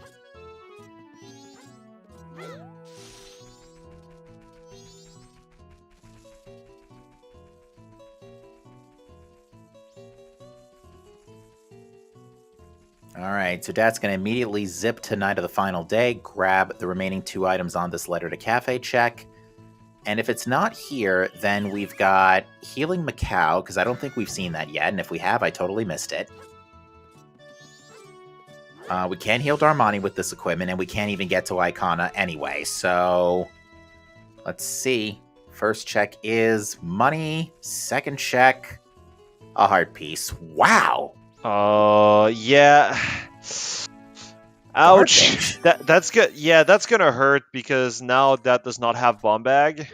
Alright, so Dad's going to immediately zip to Night of the Final Day, grab the remaining 2 items on this letter to Cafe check. And if it's not here, then we've got Healing Macau, because I don't think we've seen that yet, and if we have, I totally missed it. We can't heal Darmani with this equipment, and we can't even get to Icona anyway, so... Let's see. First check is money. Second check, a heart piece. Wow! Yeah. Ouch. That's good. Yeah, that's gonna hurt because now that does not have Bomb Bag.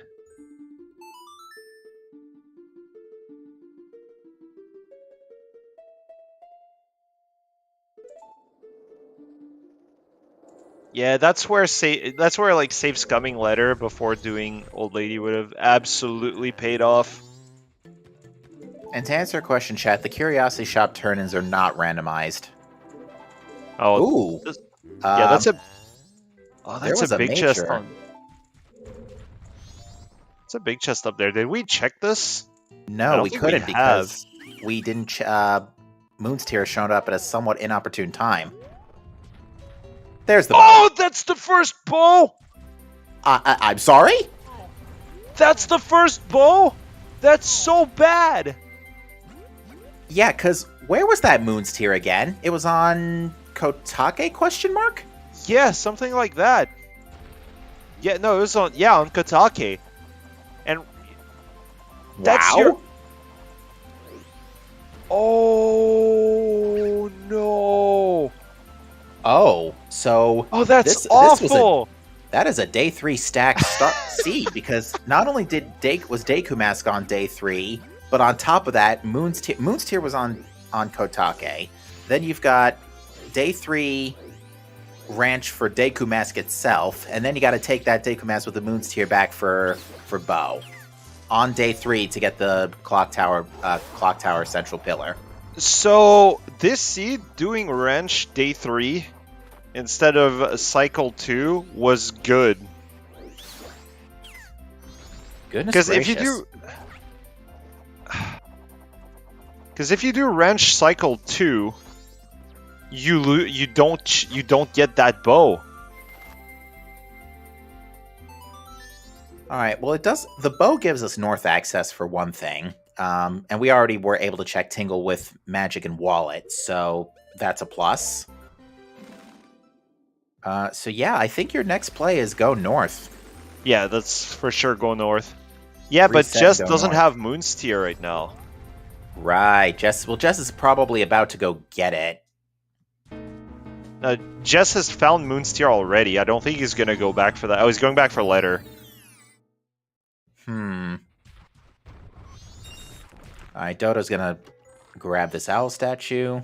Yeah, that's where like Safe's coming letter before doing Old Lady would have absolutely paid off. And to answer your question, chat, the Curiosity Shop turn-ins are not randomized. Oh, Ooh. yeah, that's Um, a oh, there that's a was a big chest major. on. It's a big chest up there. Did we check this? I No, don't we think we couldn't have. because we didn't. Moon's Tear showed up at a somewhat inopportune time. There's the bow. Oh, that's the first bow. I'm sorry? That's the first bow. That's so bad. Yeah, because where was that Moon's Tear again? It was on Kotake, question mark? Yeah, something like that. Yeah, no, it was on Kotake. And that's Wow. your... Oh no. Oh, so Oh, that's this awful. that is a day 3 stack start seed because not only was Deku Mask on day 3, but on top of that, Moon's Tear was on Kotake. Then you've got day 3 ranch for Deku Mask itself, and then you got to take that Deku Mask with the Moon's Tear back for Bow on day 3 to get the Clock Tower Central Pillar. So this seed doing wrench day 3 instead of cycle 2 was good. Goodness Because gracious. if you do wrench cycle 2, you don't get that bow. All right. Well, it does. The bow gives us north access for one thing, and we already were able to check Tingle with Magic and Wallet, so that's a plus. So yeah, I think your next play is go north. Yeah, that's for sure go north. Yeah, but Reset, Jess go doesn't north. have Moon's Tear right now. Right. Jess is probably about to go get it. Jess has found Moon's Tear already. I don't think he's gonna go back for that. Oh, he's going back for letter. All right, Dodo's gonna grab this owl statue.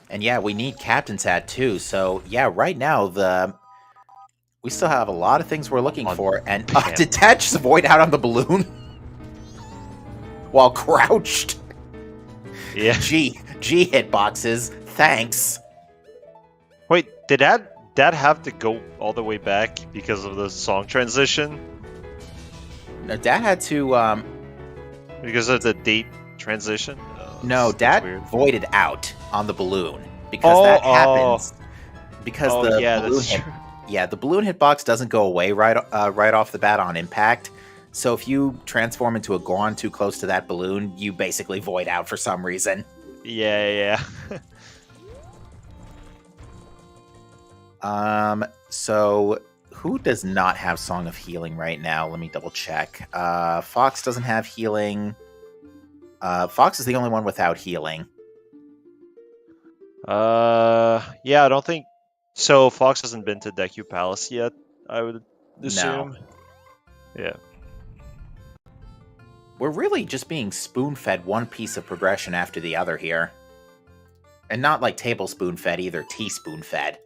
And yeah, we need Captain's Hat too. So yeah, right now we still have a lot of things we're looking for. And did Dad just void out on the balloon while crouched? Yeah. G hitboxes. Thanks. Wait, did Dad have to go all the way back because of the song transition? No, Dad had to. Because of the date transition? No, that's Dad weird. voided out on the balloon because that happens. Because the balloon that's hit, true. yeah, the balloon hitbox doesn't go away right off the bat on impact. So if you transform into a Goron too close to that balloon, you basically void out for some reason. Yeah. So who does not have Song of Healing right now? Let me double check. Fox doesn't have healing. Fox is the only one without healing. Yeah, I don't think so. Fox hasn't been to Deku Palace yet, I would assume. No. Yeah. We're really just being spoon-fed one piece of progression after the other here. And not like tablespoon-fed either, teaspoon-fed.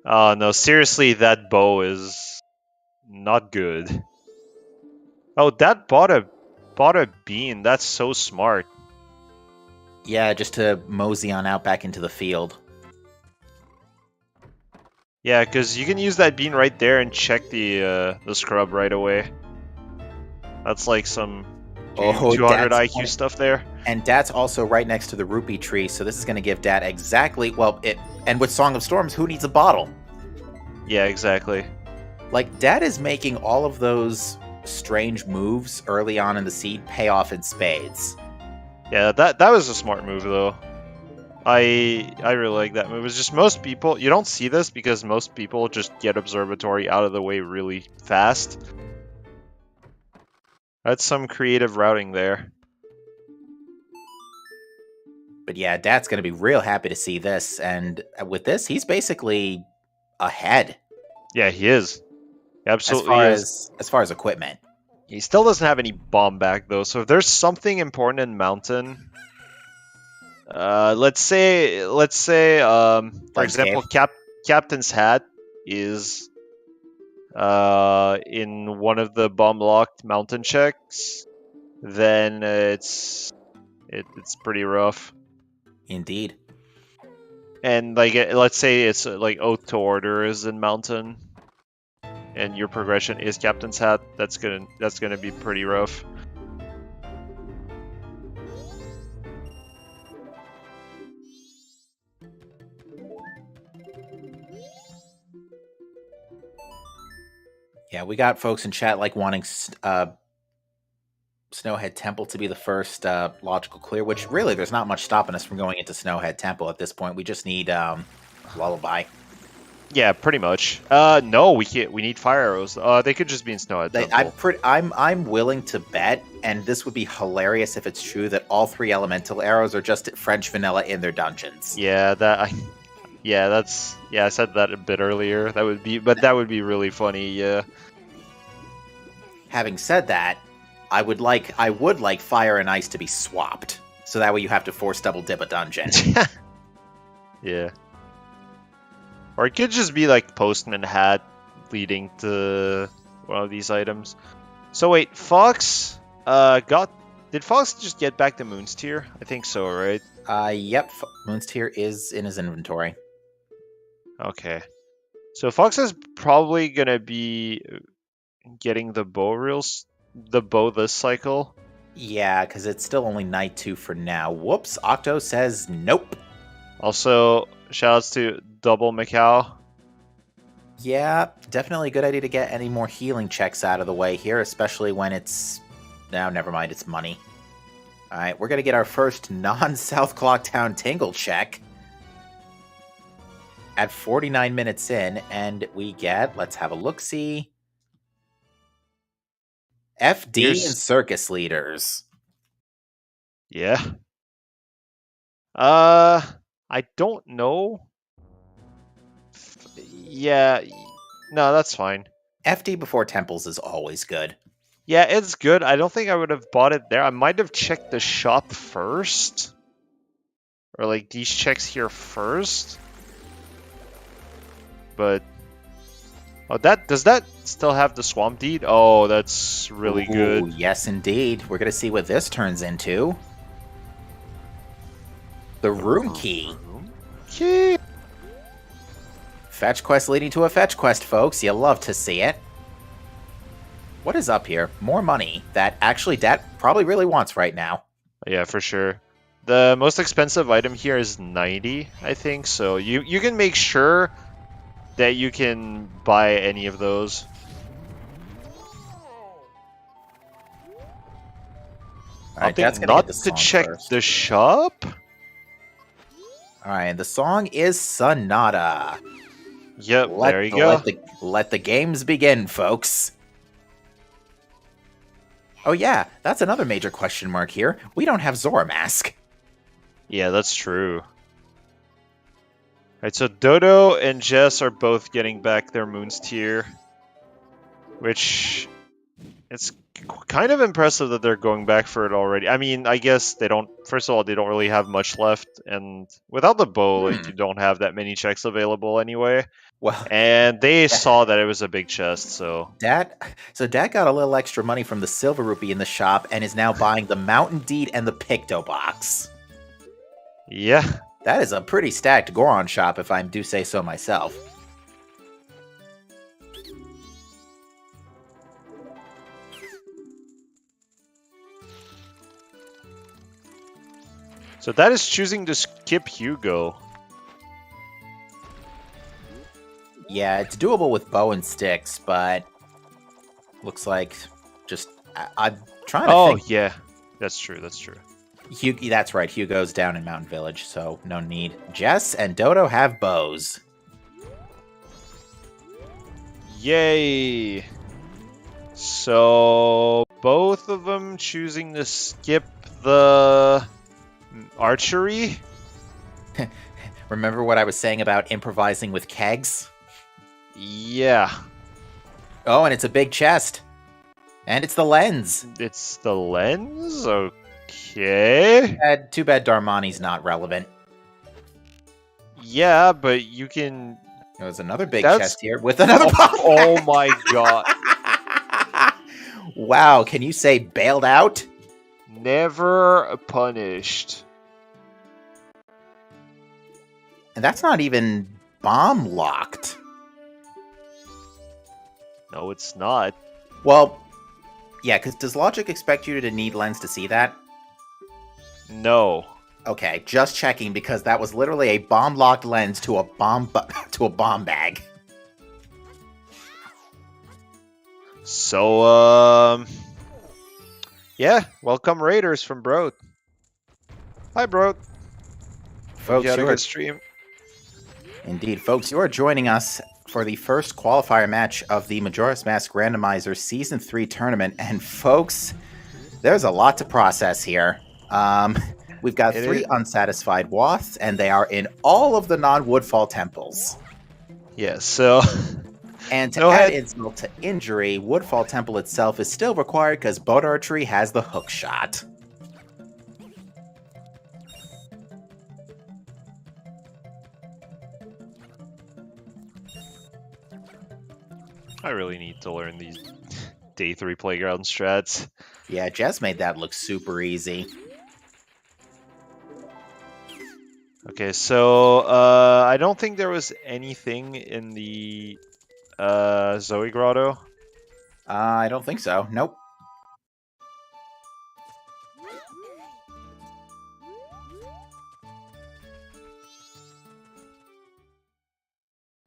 Oh no, seriously, that bow is not good. Oh, Dad bought a bean. That's so smart. Yeah, just to mosey on out back into the field. Yeah, because you can use that bean right there and check the scrub right away. That's like some 200 IQ stuff there. And Dad's also right next to the rupee tree, so this is going to give Dad exactly... Well, and with Song of Storms, who needs a bottle? Yeah, exactly. Like, Dad is making all of those strange moves early on in the seed pay off in spades. Yeah, that was a smart move, though. I really like that move. It's just most people... You don't see this because most people just get Observatory out of the way really fast. That's some creative routing there. But yeah, Dad's going to be real happy to see this, and with this, he's basically ahead. Yeah, he is. Absolutely as far as equipment. He still doesn't have any bomb back, though, so if there's something important in Mountain... let's say, for example, Captain's Hat is in one of the bomb locked mountain checks, then it's pretty rough. Indeed. And like, let's say it's like Oath to Order is in mountain, and your progression is Captain's Hat. That's gonna be pretty rough. Yeah, we got folks in chat like wanting Snowhead Temple to be the first logical clear, which really there's not much stopping us from going into Snowhead Temple at this point. We just need Lullaby. Yeah, pretty much. No, we can't. We need fire arrows. They could just be in Snowhead Temple. I'm willing to bet, and this would be hilarious if it's true, that all 3 elemental arrows are just French vanilla in their dungeons. Yeah, I said that a bit earlier. That would be really funny. Yeah. Having said that, I would like fire and ice to be swapped, so that way you have to force double dip a dungeon. Yeah. Or it could just be like Postman Hat leading to one of these items. So wait, Fox did Fox just get back the Moon's Tier? I think so, right? Yep, Moon's Tier is in his inventory. Okay. So Fox is probably gonna be getting the bow this cycle. Yeah, because it's still only night 2 for now. Whoops, Octo says nope. Also, shoutouts to Double Macau. Yeah, definitely a good idea to get any more healing checks out of the way here, especially when it's... No, never mind, it's money. Alright, we're going to get our first non-South Clocktown Tingle check at 49 minutes in, and we get, let's have a look-see, FD and Circus Leaders. Yeah. I don't know. Yeah, no, that's fine. FD before Temples is always good. Yeah, it's good. I don't think I would have bought it there. I might have checked the shop first. Or like these checks here first. But... Oh, does that still have the Swamp Deed? Oh, that's really good. Yes, indeed. We're going to see what this turns into. The Room Key. Key. Fetch quest leading to a fetch quest, folks. You love to see it. What is up here? More money that actually Dad probably really wants right now. Yeah, for sure. The most expensive item here is 90, I think. So you can make sure that you can buy any of those. Alright, that's not to check first. The shop. Alright, the song is Sonata. Yep, there you go. Let the games begin, folks. Oh yeah, that's another major question mark here. We don't have Zora Mask. Yeah, that's true. Alright, so Dodo and Jess are both getting back their Moon's Tier. Which... It's kind of impressive that they're going back for it already. I mean, I guess they don't... First of all, they don't really have much left. And without the bow, like, you don't have that many checks available anyway. Well, and they saw that it was a big chest, so... Dad got a little extra money from the Silver Rupee in the shop and is now buying the Mountain Deed and the Picto Box. Yeah. That is a pretty stacked Goron shop, if I do say so myself. So that is choosing to skip Hugo. Yeah, it's doable with bow and sticks, but looks like just I'm trying to think. Oh, yeah. That's true, that's true. That's right, Hugo's down in Mountain Village, so no need. Jess and Dodo have bows. Yay! So, both of them choosing to skip the archery? Remember what I was saying about improvising with kegs? Yeah. Oh, and it's a big chest. And it's the lens. It's the lens? Okay. Too bad Darmani's not relevant. Yeah, but you can. There's another big That's- chest here with another bomb. Oh my god. Wow, can you say bailed out? Never punished. And that's not even bomb locked. No, it's not. Well, yeah, because does logic expect you to need lens to see that? No. Okay, just checking because that was literally a bomb locked lens to a bomb bag. So, yeah, welcome Raiders from Broad. Hi, Broad. Folks, You had a you're good stream. indeed, folks, you are joining us for the first qualifier match of the Majora's Mask Randomizer Season 3 tournament. And folks, there's a lot to process here. We've got 3 unsatisfied Woths, and they are in all of the non-Woodfall temples. Yeah, so... And to add insult to injury, Woodfall Temple itself is still required because bow archery has the hook shot. I really need to learn these Day 3 playground strats. Yeah, Jess made that look super easy. Okay, so I don't think there was anything in the Zoe Grotto. I don't think so. Nope.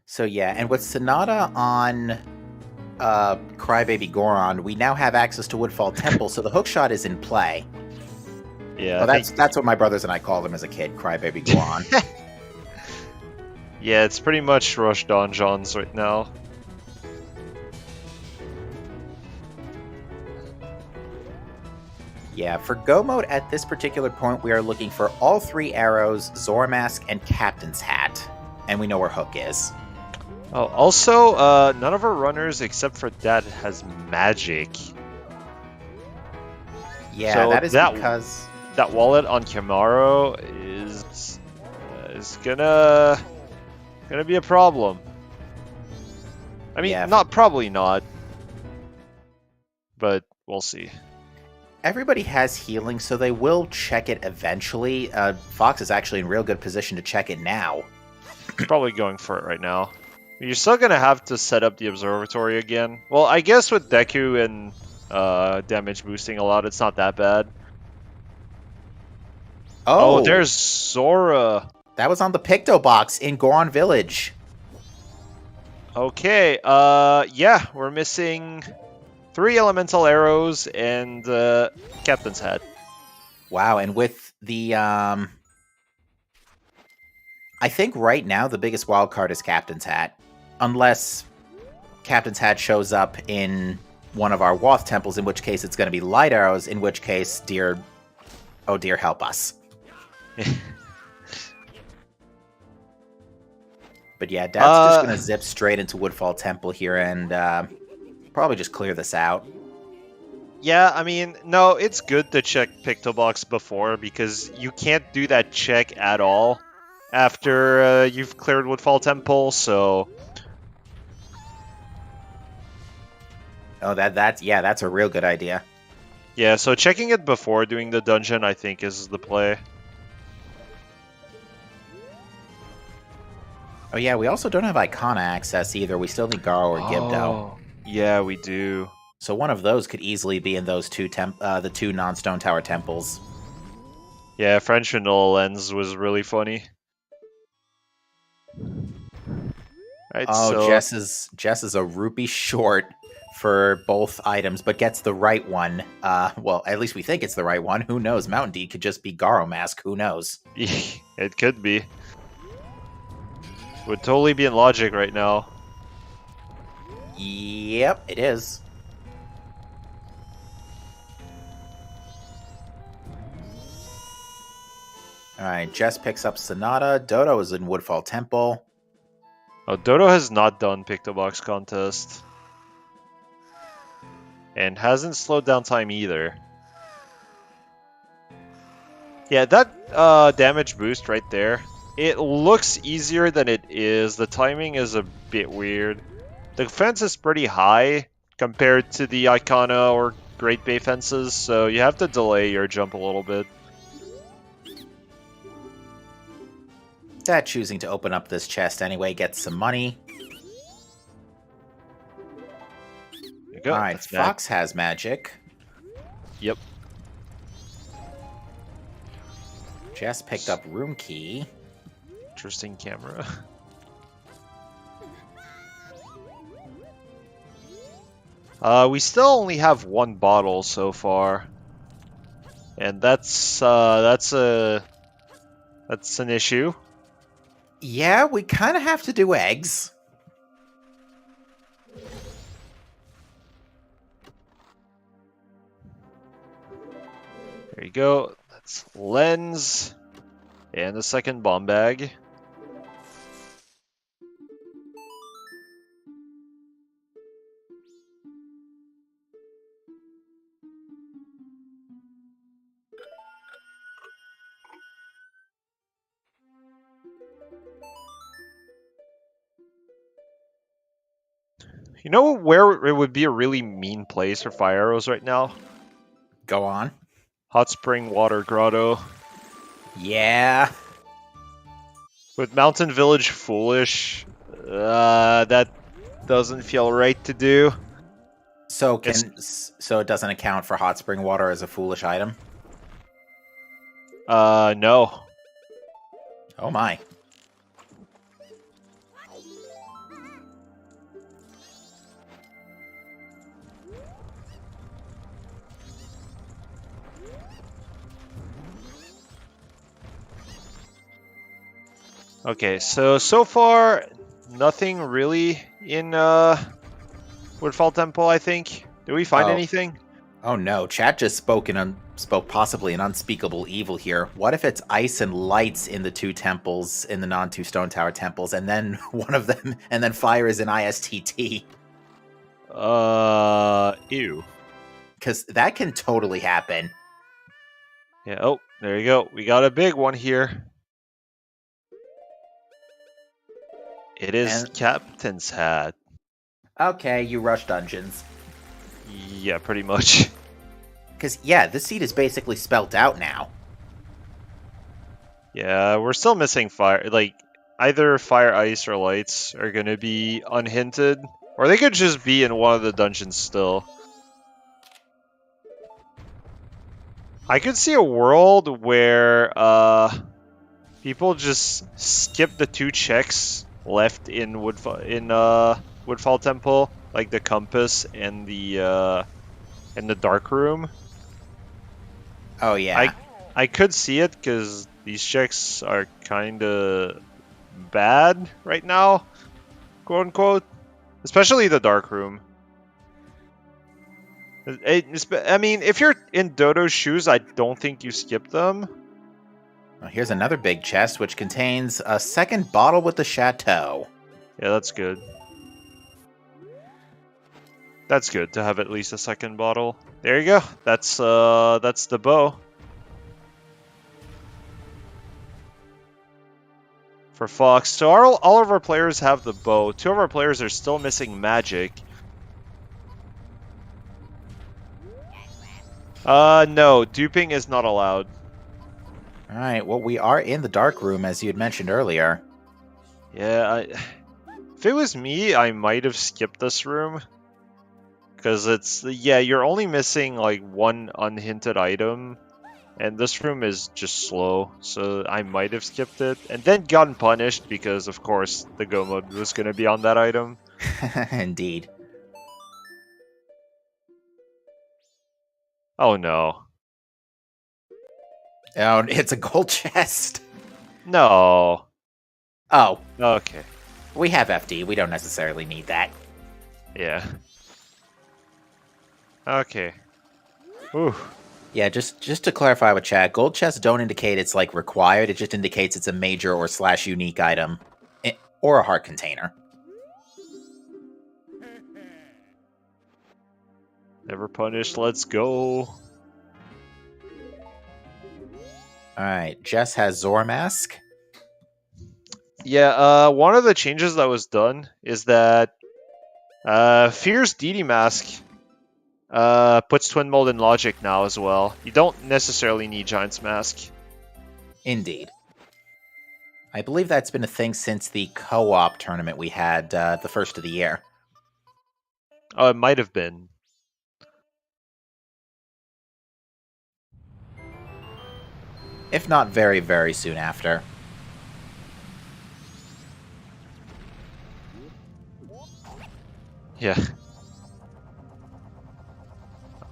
So yeah, and with Sonata on Crybaby Goron, we now have access to Woodfall Temple, so the hookshot is in play. Yeah, well, that's what my brothers and I called him as a kid, Crybaby Goron. Yeah, it's pretty much Rush Donjons right now. Yeah, for Go mode at this particular point, we are looking for all 3 arrows, Zora Mask, and Captain's Hat. And we know where Hook is. Oh, also, none of our runners except for that has magic. Yeah, so that is because... That wallet on Camaro is gonna be a problem. I mean, yeah, probably not. But we'll see. Everybody has healing, so they will check it eventually. Fox is actually in real good position to check it now. Probably going for it right now. You're still going to have to set up the observatory again. Well, I guess with Deku and damage boosting a lot, it's not that bad. Oh, there's Zora. That was on the Picto box in Goron Village. Okay, yeah, we're missing 3 elemental arrows and Captain's Hat. Wow, and with the I think right now the biggest wild card is Captain's Hat. Unless Captain's Hat shows up in one of our Woth temples, in which case it's going to be light arrows, in which case, oh dear, help us. But yeah, Dad's just going to zip straight into Woodfall Temple here and probably just clear this out. Yeah, I mean, no, it's good to check Pictobox before, because you can't do that check at all after you've cleared Woodfall Temple, so... Oh, that's a real good idea. Yeah, so checking it before doing the dungeon, I think, is the play. Oh yeah, we also don't have Icona access either. We still need Garo or Gibdo. Oh, yeah, we do. So one of those could easily be in those the 2 non-Stone Tower temples. Yeah, French Vanilla Lens was really funny. Right, oh, so... Jess is a rupee short for both items, but gets the right one. Well, at least we think it's the right one. Who knows? Mountain D could just be Garo Mask. Who knows? It could be. Would totally be in logic right now. Yep, it is. Alright, Jess picks up Sonata. Dodo is in Woodfall Temple. Oh, Dodo has not done Pictobox contest. And hasn't slowed down time either. Yeah, that damage boost right there. It looks easier than it is. The timing is a bit weird. The fence is pretty high compared to the Icona or Great Bay fences, so you have to delay your jump a little bit. Dad choosing to open up this chest anyway gets some money. There you go. Alright, That's mag. Fox has magic. Yep. Jess picked up room key. Interesting camera. We still only have one bottle so far, and that's an issue. Yeah, we kind of have to do eggs. There you go. That's lens and the second bomb bag. You know where it would be a really mean place for fire arrows right now? Go on. Hot Spring Water Grotto. Yeah. With Mountain Village Foolish, that doesn't feel right to do. So so it doesn't account for hot spring water as a foolish item? No. Oh my. Okay, so far, nothing really in Woodfall Temple, I think. Did we find anything? Oh no, chat just spoke spoke possibly an unspeakable evil here. What if it's ice and lights in the two temples, in the non-two stone tower temples, and then one of them, and then fire is in ISTT? Ew. Because that can totally happen. Yeah, oh, there you go. We got a big one here. It is Captain's Hat. Okay, you rush dungeons. Yeah, pretty much. Because, yeah, this seed is basically spelt out now. Yeah, we're still missing fire. Like, either fire, ice, or lights are gonna be unhinted. Or they could just be in one of the dungeons still. I could see a world where people just skip the two checks left in Woodfall Temple, like the compass and the dark room. Oh yeah. I could see it because these checks are kind of bad right now, quote unquote. Especially the dark room. I mean, if you're in Dodo's shoes, I don't think you skip them. Well, here's another big chest, which contains a second bottle with the chateau. Yeah, that's good. That's good to have at least a second bottle. There you go. That's the bow. For Fox. So all of our players have the bow. Two of our players are still missing magic. No, duping is not allowed. Alright, well, we are in the dark room, as you had mentioned earlier. Yeah, if it was me, I might have skipped this room. Because you're only missing, like, one unhinted item. And this room is just slow, so I might have skipped it. And then gotten punished, because, of course, the go mode was going to be on that item. Indeed. Oh, no. Oh, it's a gold chest. No. Oh. Okay. We have FD. We don't necessarily need that. Yeah. Okay. Ooh. Yeah, just to clarify with chat, gold chests don't indicate it's, like, required. It just indicates it's a major or / unique item. Or a heart container. Never punished, let's go. All right, Jess has Zora Mask. Yeah, one of the changes that was done is that Fierce DD Mask puts Twin Mold in Logic now as well. You don't necessarily need Giant's Mask. Indeed. I believe that's been a thing since the co-op tournament we had the first of the year. Oh, it might have been. If not very, very soon after. Yeah.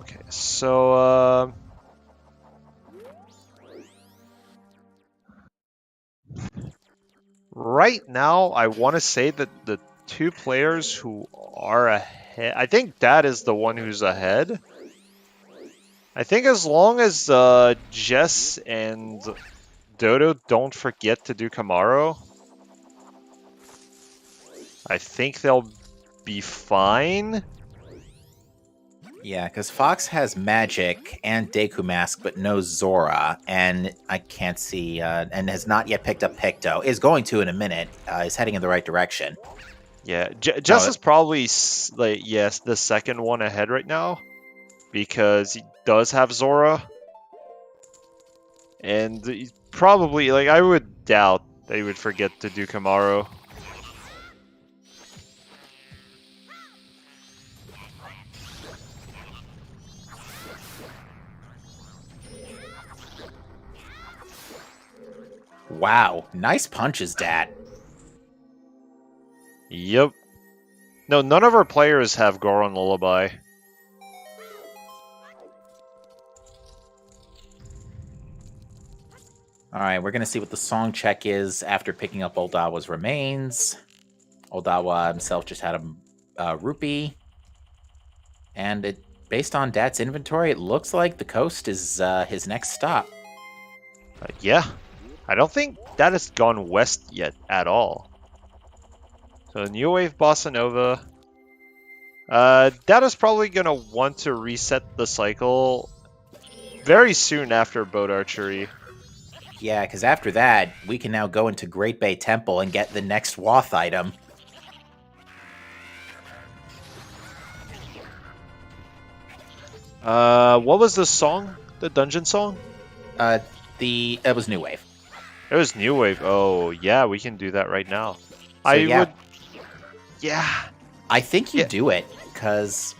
Okay, so right now I want to say that the two players who are ahead, I think Dad is the one who's ahead. I think as long as Jess and Dodo don't forget to do Kamaro, I think they'll be fine. Yeah, because Fox has Magic and Deku Mask, but no Zora, and I can't see, and has not yet picked up Picto. Is going to in a minute. Is heading in the right direction. Yeah, Jess is probably like the second one ahead right now because he does have Zora, and he's probably like I would doubt they would forget to do Kamaro. Wow, nice punches, Dad. Yep. No, none of our players have Goron Lullaby. Alright, we're going to see what the song check is after picking up Oldawa's remains. Oldawa himself just had a rupee. And based on Dad's inventory, it looks like the coast is his next stop. Yeah. I don't think that has gone west yet at all. So New Wave Bossa Nova. That is probably going to want to reset the cycle very soon after Boat Archery. Yeah, because after that, we can now go into Great Bay Temple and get the next Wath item. What was the song? The dungeon song? It was New Wave. It was New Wave. Oh, yeah, we can do that right now. So, yeah. Yeah. I think you do it, because...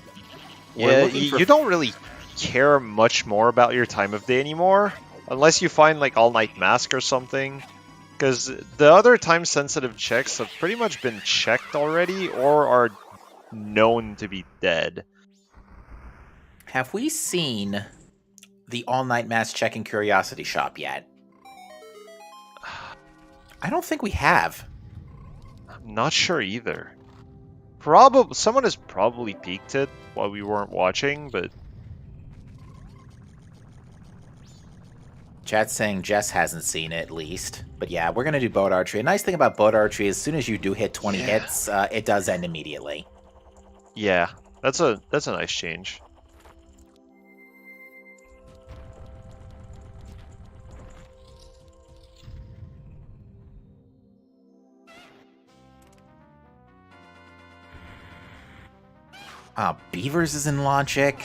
Yeah, you don't really care much more about your time of day anymore, unless you find, like, All-Night Mask or something. Because the other time-sensitive checks have pretty much been checked already, or are known to be dead. Have we seen the All-Night Mask check in Curiosity Shop yet? I don't think we have. I'm not sure either. Someone has probably peeked it while we weren't watching, but... Chat's saying Jess hasn't seen it, at least. But yeah, we're going to do Boat Archery. A nice thing about Boat Archery, as soon as you do hit 20 hits, it does end immediately. Yeah, that's a nice change. Beavers is in Logic.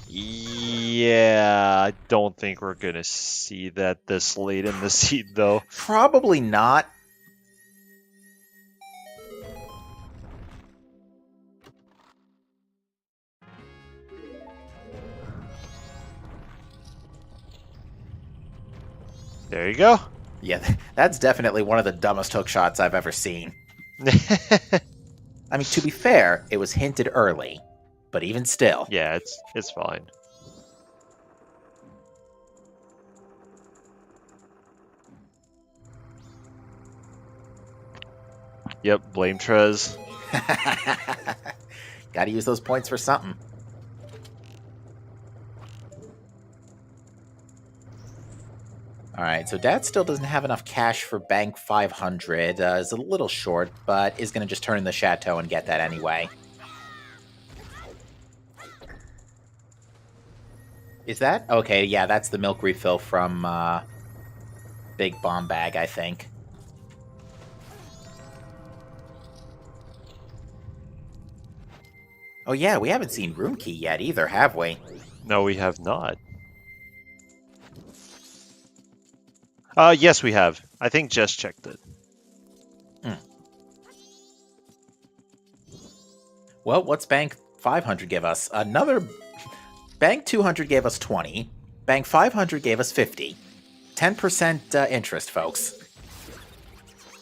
Yeah, I don't think we're gonna see that this late in the seed, though. Probably not. There you go. Yeah, that's definitely one of the dumbest hook shots I've ever seen. I mean, to be fair, it was hinted early, but even still. Yeah, it's fine. Yep, blame Trez. Gotta use those points for something. Alright, so Dad still doesn't have enough cash for Bank 500. Is a little short, but is going to just turn in the Chateau and get that anyway. Is that? Okay, yeah, that's the milk refill from Big Bomb Bag, I think. Oh yeah, we haven't seen Room Key yet either, have we? No, we have not. Yes, we have. I think Jess checked it. Well, what's Bank 500 give us? Another... Bank 200 gave us 20. Bank 500 gave us 50. 10% interest, folks.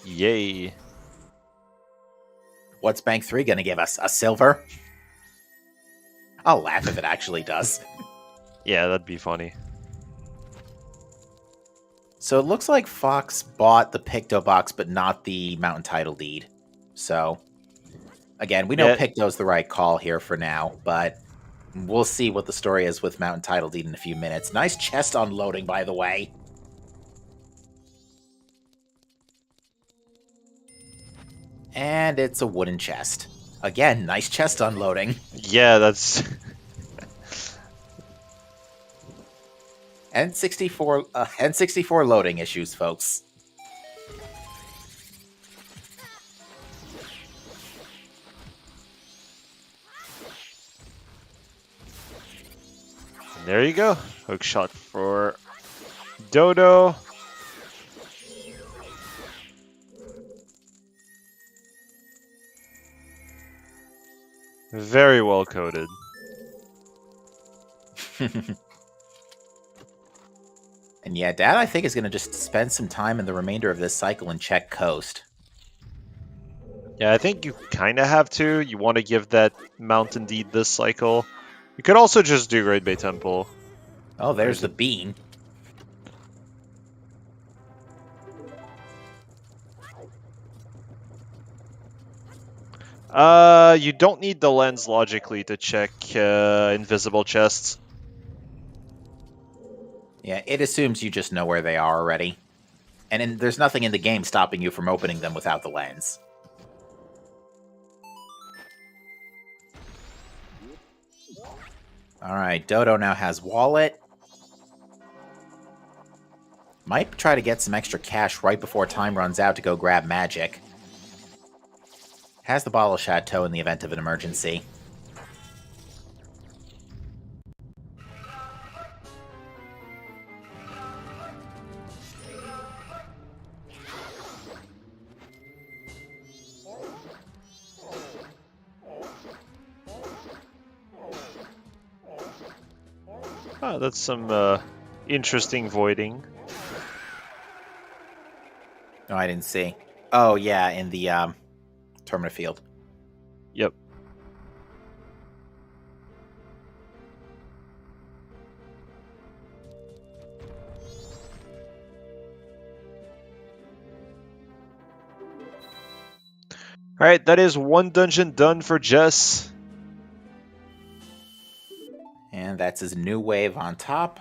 Yay. What's Bank 3 gonna give us? A silver? I'll laugh if it actually does. Yeah, that'd be funny. So it looks like Fox bought the Picto box, but not the Mountain Title deed. So, again, we know Picto's the right call here for now, but we'll see what the story is with Mountain Title deed in a few minutes. Nice chest unloading, by the way. And it's a wooden chest. Again, nice chest unloading. Yeah, that's... N64 loading issues, folks. And there you go. Hook shot for Dodo. Very well coded. And yeah, Dad, I think, is going to just spend some time in the remainder of this cycle and check Coast. Yeah, I think you kind of have to. You want to give that Mountain Deed this cycle. You could also just do Great Bay Temple. Oh, there's the bean. You don't need the lens logically to check invisible chests. Yeah, it assumes you just know where they are already. And there's nothing in the game stopping you from opening them without the lens. Alright, Dodo now has wallet. Might try to get some extra cash right before time runs out to go grab magic. Has the bottle of Chateau in the event of an emergency. Oh, that's some interesting voiding. No, I didn't see. Oh, yeah, in the Termina field. Yep. Alright, that is one dungeon done for Jess. And that's his new wave on top.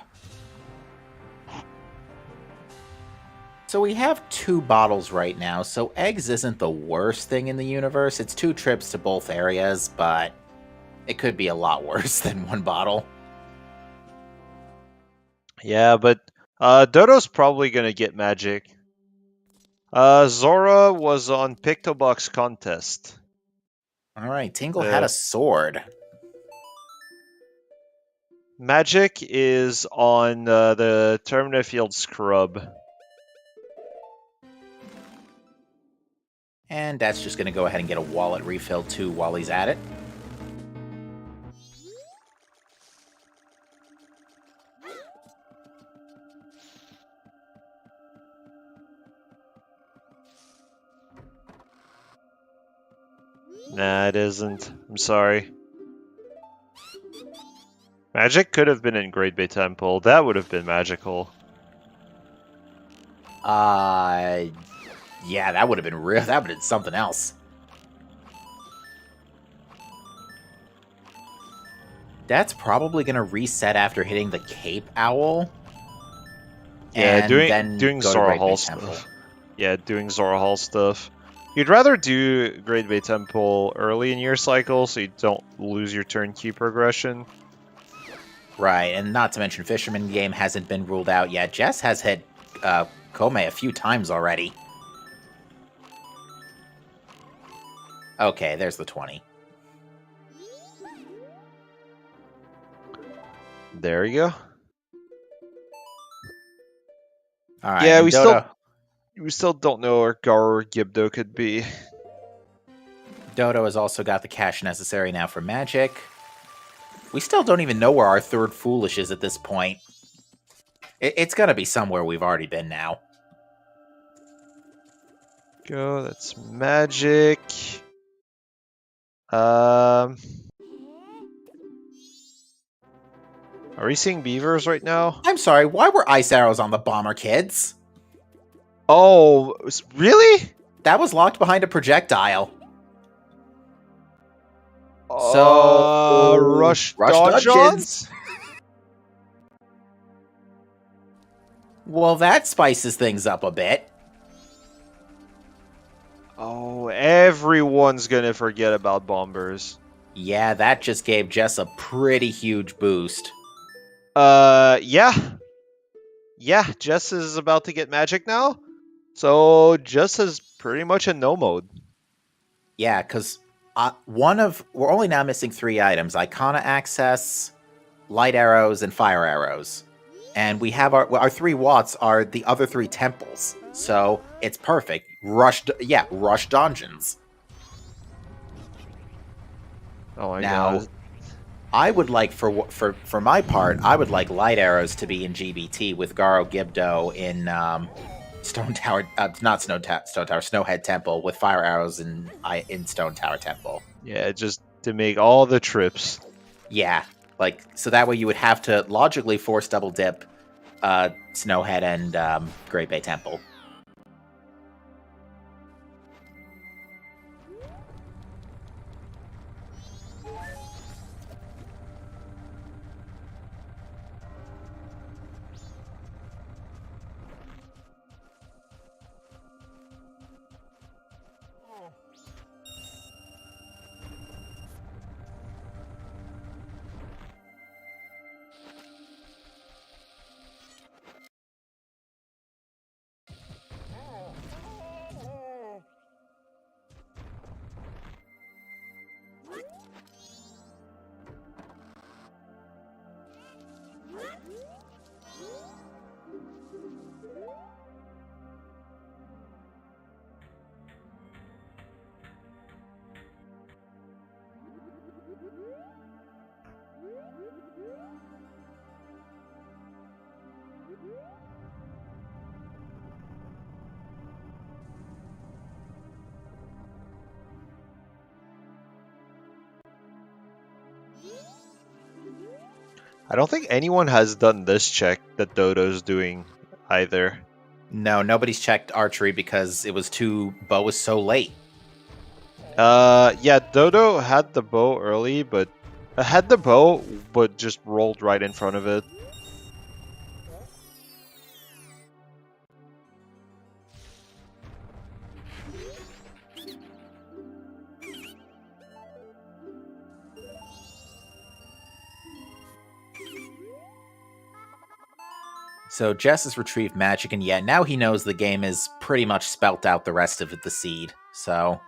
So we have 2 bottles right now, so eggs isn't the worst thing in the universe. It's 2 trips to both areas, but it could be a lot worse than 1 bottle. Yeah, but Dodo's probably gonna get magic. Zora was on Pictobox contest. Alright, Tingle had a sword. Magic is on the Termina Field Scrub. And that's just going to go ahead and get a wallet refill too while he's at it. Nah, it isn't. I'm sorry. Magic could have been in Great Bay Temple. That would have been magical. Yeah, that would have been real. That would have been something else. That's probably going to reset after hitting the Cape Owl. Yeah, doing Zora Hall stuff. Yeah, doing Zora Hall stuff. You'd rather do Great Bay Temple early in your cycle so you don't lose your turn key progression. Right, and not to mention Fisherman game hasn't been ruled out yet. Jess has hit Kome a few times already. Okay, there's the 20. There you go. All right, Yeah, and we Dodo, still don't know where Gar or Gibdo could be. Dodo has also got the cash necessary now for Magic. We still don't even know where our third Foolish is at this point. It's gonna be somewhere we've already been now. Go, that's Magic. Are we seeing beavers right now? I'm sorry, why were ice arrows on the bomber, kids? Oh, really? That was locked behind a projectile. Rush Dungeons? Well, that spices things up a bit. Oh, everyone's gonna forget about bombers. Yeah, that just gave Jess a pretty huge boost. Yeah. Yeah, Jess is about to get magic now. So Jess is pretty much in no mode. Yeah, because we're only now missing 3 items: Icona Access, Light Arrows, and Fire Arrows. And we have our 3 Watts are the other 3 temples. So it's perfect. Rush Dungeons. Oh my Now, god. I would like, for my part, I would like Light Arrows to be in GBT with Garo Gibdo in Stone Tower, not Stone Tower, Snowhead Temple, with Fire Arrows in Stone Tower Temple. Yeah, just to make all the trips. Yeah, like, so that way you would have to logically force double dip Snowhead and Great Bay Temple. I don't think anyone has done this check that Dodo's doing either. No, nobody's checked archery because bow was so late. Yeah, Dodo had the bow early, but just rolled right in front of it. So Jess has retrieved magic, and yet now he knows the game is pretty much spelt out the rest of the seed. So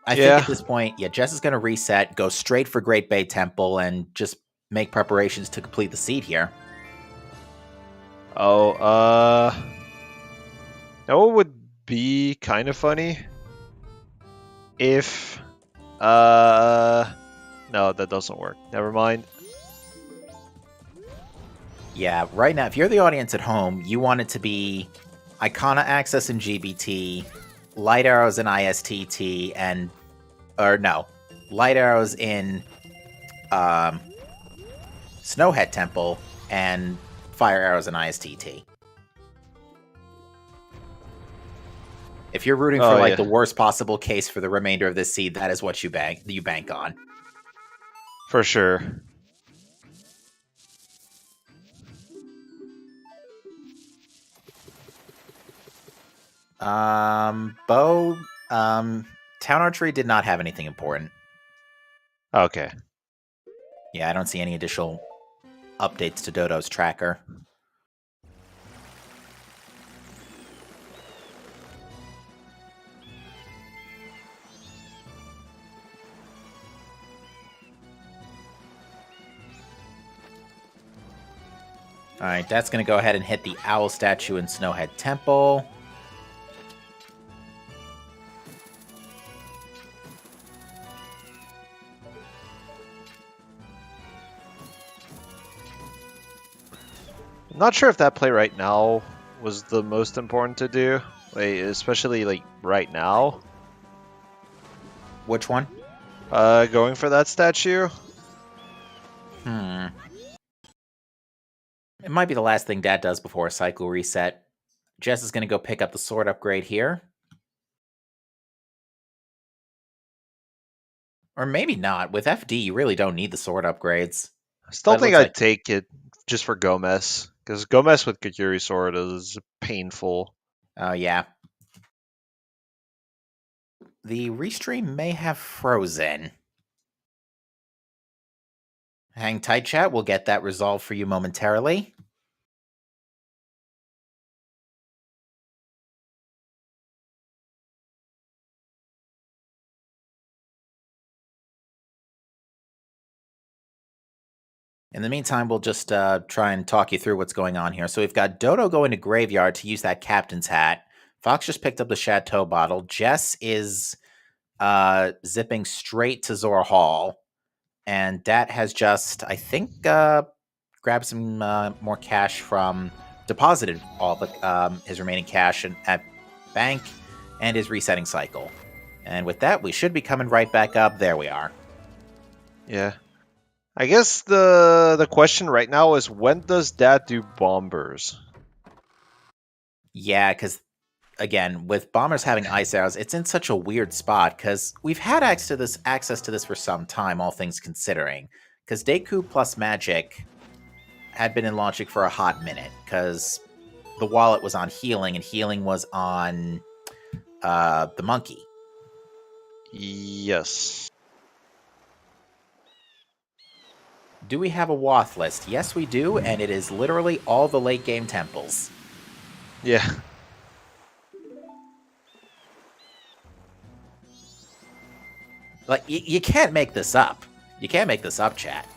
I think at this point, Jess is going to reset, go straight for Great Bay Temple, and just make preparations to complete the seed here. Oh, that would be kind of funny if, no, that doesn't work. Never mind. Yeah, right now, if you're the audience at home, you want it to be Icona Access in GBT, Light Arrows in ISTT, Light Arrows in Snowhead Temple, and Fire Arrows in ISTT. If you're rooting for the worst possible case for the remainder of this seed, that is what you bank on. For sure. Bow, Town Archery did not have anything important. Okay. Yeah, I don't see any additional updates to Dodo's tracker. Alright, that's going to go ahead and hit the owl statue in Snowhead Temple. I'm not sure if that play right now was the most important to do, like, especially like right now. Which one? Going for that statue. It might be the last thing Dad does before a cycle reset. Jess is going to go pick up the sword upgrade here. Or maybe not. With FD, you really don't need the sword upgrades. I still But it think looks I'd like- take it just for Gomez, because Gomez with Kakiri sword is painful. Oh, yeah. The restream may have frozen. Hang tight, chat. We'll get that resolved for you momentarily. In the meantime, we'll just try and talk you through what's going on here. So we've got Dodo going to Graveyard to use that captain's hat. Fox just picked up the Chateau bottle. Jess is zipping straight to Zora Hall. And Dat has just, I think, grabbed some more cash from, deposited all the his remaining cash at bank and is resetting cycle. And with that, we should be coming right back up. There we are. Yeah. I guess the question right now is, when does Dad do bombers? Yeah, because again, with bombers having ice arrows, it's in such a weird spot because we've had access to this for some time, all things considering. Because Deku plus Magic had been in Logic for a hot minute because the wallet was on healing and healing was on the monkey. Yes. Do we have a Wath list? Yes, we do, and it is literally all the late game temples. Yeah. Like, you can't make this up. You can't make this up, chat.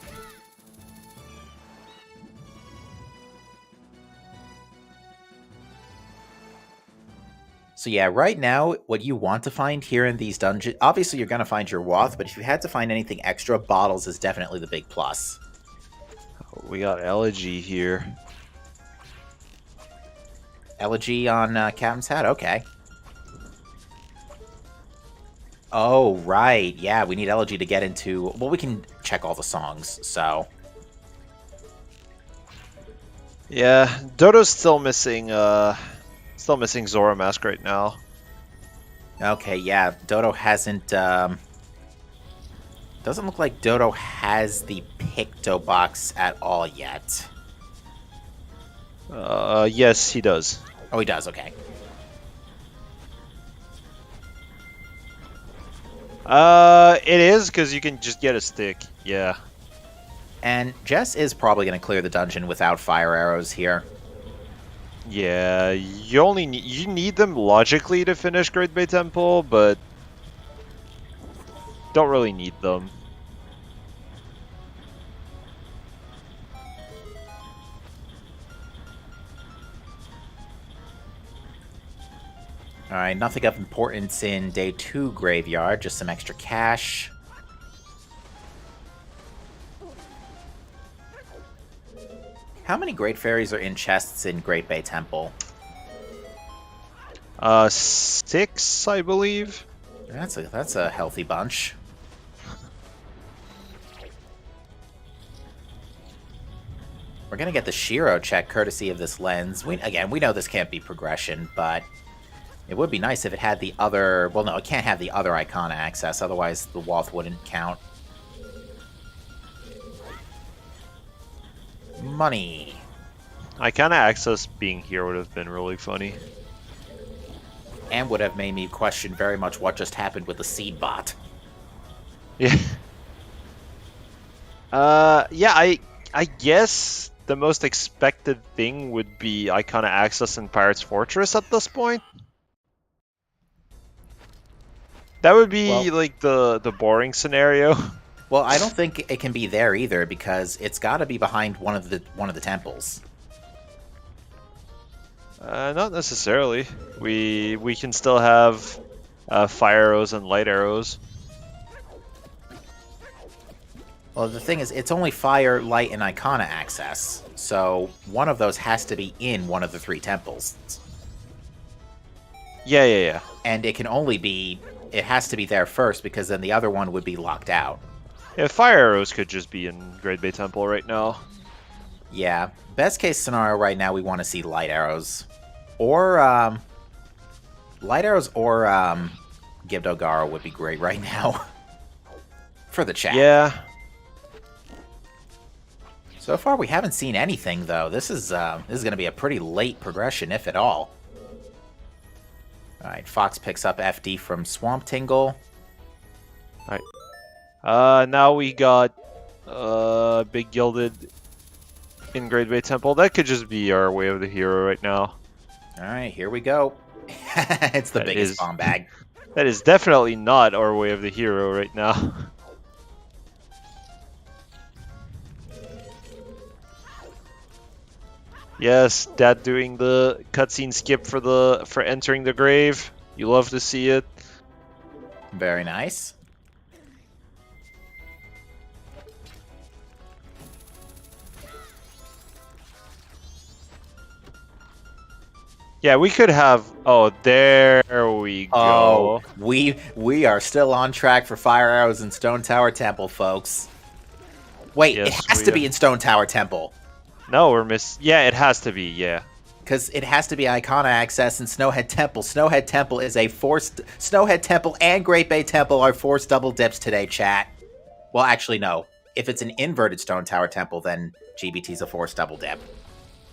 So yeah, right now, what you want to find here in these dungeons, obviously you're going to find your Wath, but if you had to find anything extra, bottles is definitely the big plus. We got Elegy here. Elegy on Captain's Hat? Okay. Oh, right. Yeah, we need Elegy to get into... Well, we can check all the songs, so... Yeah, Dodo's still missing Zora Mask right now. Okay, yeah, Dodo hasn't... Doesn't look like Dodo has the Picto box at all yet. Yes, he does. Oh, he does, okay. It is, because you can just get a stick. Yeah. And Jess is probably going to clear the dungeon without fire arrows here. Yeah, you need them logically to finish Great Bay Temple, but don't really need them. Alright, nothing of importance in Day 2 Graveyard, just some extra cash. How many Great Fairies are in chests in Great Bay Temple? 6, I believe. That's a healthy bunch. We're gonna get the Shiro check courtesy of this lens. We know this can't be progression, but it would be nice if it had the other... Well, no, it can't have the other icon access, otherwise the Wath wouldn't count. Money. Icona access being here would have been really funny. And would have made me question very much what just happened with the seed bot. Yeah. Yeah, I guess the most expected thing would be Icona Access and Pirate's Fortress at this point. That would be Well- like the boring scenario. Well, I don't think it can be there either because it's got to be behind one of the temples. Not necessarily. We can still have fire arrows and light arrows. Well, the thing is, it's only fire, light, and Icona access, so one of those has to be in one of the 3 temples. Yeah. And it can only be... It has to be there first because then the other one would be locked out. Yeah, fire arrows could just be in Great Bay Temple right now. Yeah, best case scenario right now, we want to see light arrows. Or, light arrows or, Gibdogaro would be great right now. For the chat. Yeah. So far, we haven't seen anything, though. This is going to be a pretty late progression, if at all. Alright, Fox picks up FD from Swamp Tingle. Now we got Big Gilded in Great Bay Temple. That could just be our Way of the Hero right now. Alright, here we go. It's the biggest bomb bag. That is definitely not our Way of the Hero right now. Yes, Dad doing the cutscene skip for entering the grave. You love to see it. Very nice. Yeah, we could have... Oh, there we go. Oh, we are still on track for Fire Arrows in Stone Tower Temple, folks. Wait, Yes, it has to be in Stone Tower Temple. No, we're Yeah, it has to be, yeah. Because it has to be Icona Access and Snowhead Temple. Snowhead Temple is a forced... Snowhead Temple and Great Bay Temple are forced double dips today, chat. Well, actually, no. If it's an inverted Stone Tower Temple, then GBT's a forced double dip.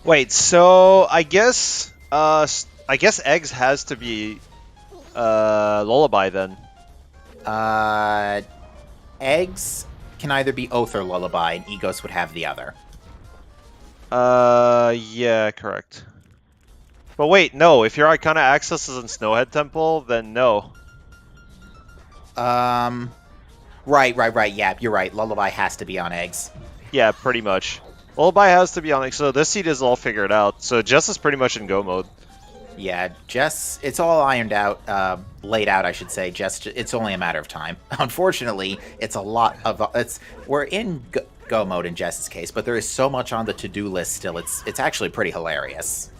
Wait, so I guess Eggs has to be Lullaby then. Eggs can either be Oath or Lullaby, and Egos would have the other. Yeah, correct. But wait, no, if your Icona Access is in Snowhead Temple, then no. Right, yeah, you're right. Lullaby has to be on Eggs. Yeah, pretty much. Lullaby has to be on Eggs, so this seed is all figured out. So Jess is pretty much in go mode. Yeah, Jess, it's all ironed out, laid out, I should say. Jess, it's only a matter of time. Unfortunately, it's a lot of, we're in go mode in Jess's case, but there is so much on the to-do list still. It's actually pretty hilarious.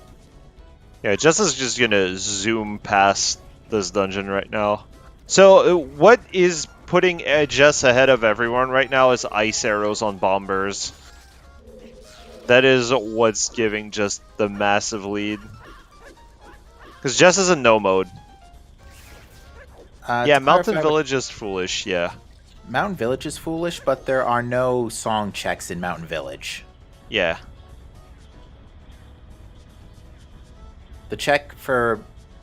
Yeah, Jess is just gonna zoom past this dungeon right now. So what is putting Jess ahead of everyone right now is ice arrows on bombers. That is what's giving just the massive lead. Because Jess is in no mode. Yeah, Mountain Village is foolish, yeah. Mountain Village is foolish, but there are no song checks in Mountain Village. Yeah. The check for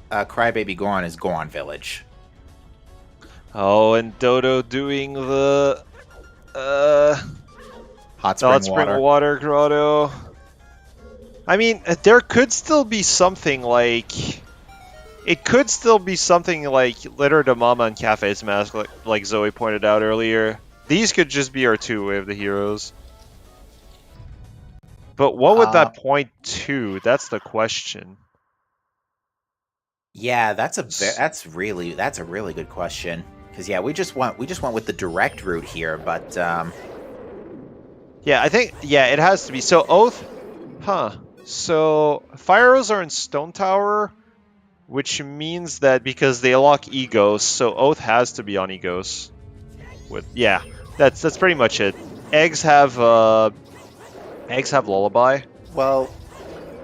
Crybaby Goron is Goron Village. Oh, and Dodo doing the Hot Spring Water Grotto. I mean, there could still be something like... It could still be something like Litter to Mama and Cafe's Mask, like Zoe pointed out earlier. These could just be our 2 Way of the Heroes. But what would that point to? That's the question. Yeah, that's a really good question. Because yeah, we just went with the direct route here, but yeah, I think it has to be. So Oath, So Fire Arrows are in Stone Tower, which means that because they lock Egos, so Oath has to be on Egos. That's pretty much it. Eggs have Lullaby. Well,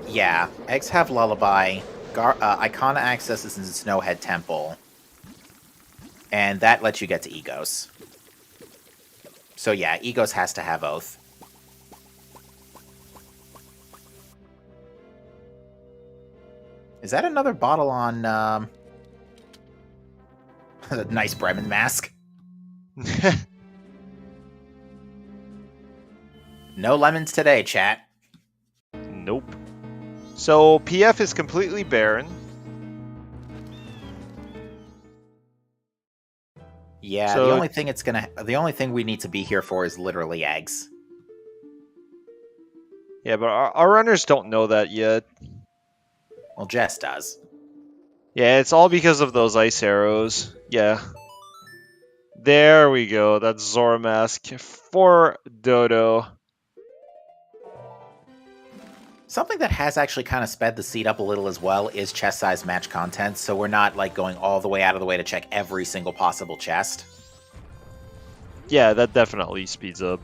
yeah, Eggs have Lullaby. Icona Access is in Snowhead Temple, and that lets you get to Egos. So yeah, Egos has to have Oath. Is that another bottle on a nice Bremen mask? No lemons today, chat. Nope. So PF is completely barren. Yeah, So- the only thing we need to be here for is literally eggs. Yeah, but our runners don't know that yet. Well, Jess does. Yeah, it's all because of those ice arrows. Yeah. There we go. That's Zoramask for Dodo. Something that has actually kind of sped the seed up a little as well is chest size match content, so we're not like going all the way out of the way to check every single possible chest. Yeah, that definitely speeds up.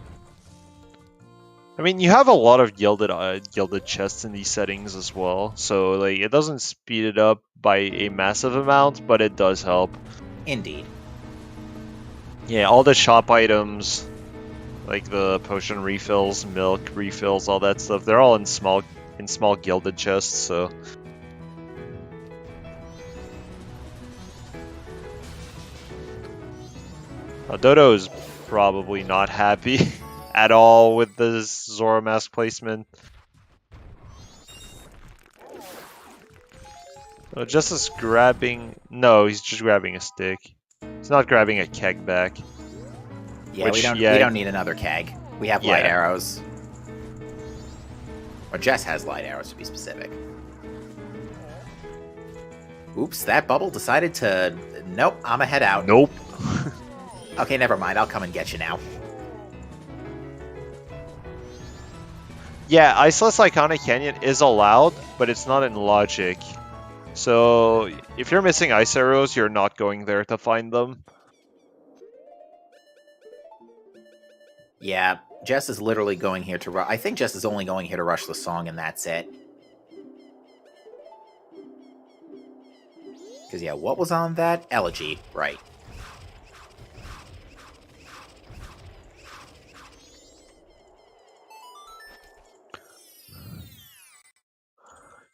I mean, you have a lot of gilded chests in these settings as well, so like it doesn't speed it up by a massive amount, but it does help. Indeed. Yeah, all the shop items, like the potion refills, milk refills, all that stuff, they're all in small gilded chests, so Dodo is probably not happy at all with this Zoramask placement. Just as grabbing... No, he's just grabbing a stick. He's not grabbing a keg back. Yeah, Which, we don't yeah. need another keg. We have light arrows. Or Jess has light arrows, to be specific. Oops, that bubble decided to... Nope, I'ma head out. Nope. Okay, never mind. I'll come and get you now. Yeah, Iceless Iconic Canyon is allowed, but it's not in logic. So, if you're missing ice arrows, you're not going there to find them. Yeah, Jess is literally going here to rush. I think Jess is only going here to rush the song, and that's it. Because, yeah, what was on that? Elegy, right.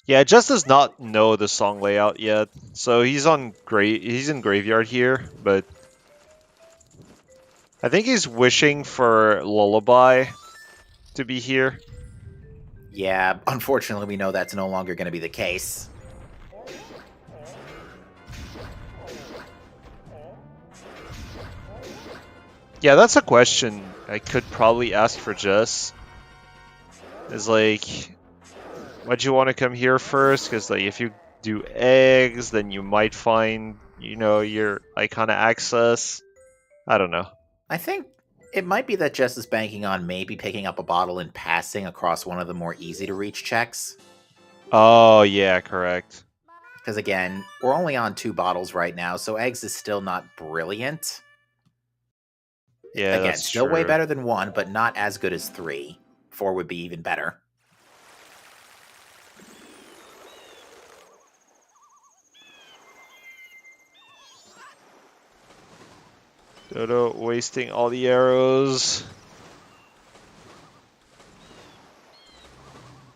Yeah, Jess does not know the song layout yet, so he's in graveyard here, but I think he's wishing for Lullaby to be here. Yeah, unfortunately we know that's no longer going to be the case. Yeah, that's a question I could probably ask for Jess. Is like, why'd you want to come here first? Because like, if you do eggs, then you might find, your icon access. I don't know. I think it might be that Jess is banking on maybe picking up a bottle and passing across one of the more easy-to-reach checks. Oh, yeah, correct. Because again, we're only on 2 bottles right now, so eggs is still not brilliant. Yeah, again, that's still true. way better than 1, but not as good as 3. 4 would be even better. Dodo wasting all the arrows.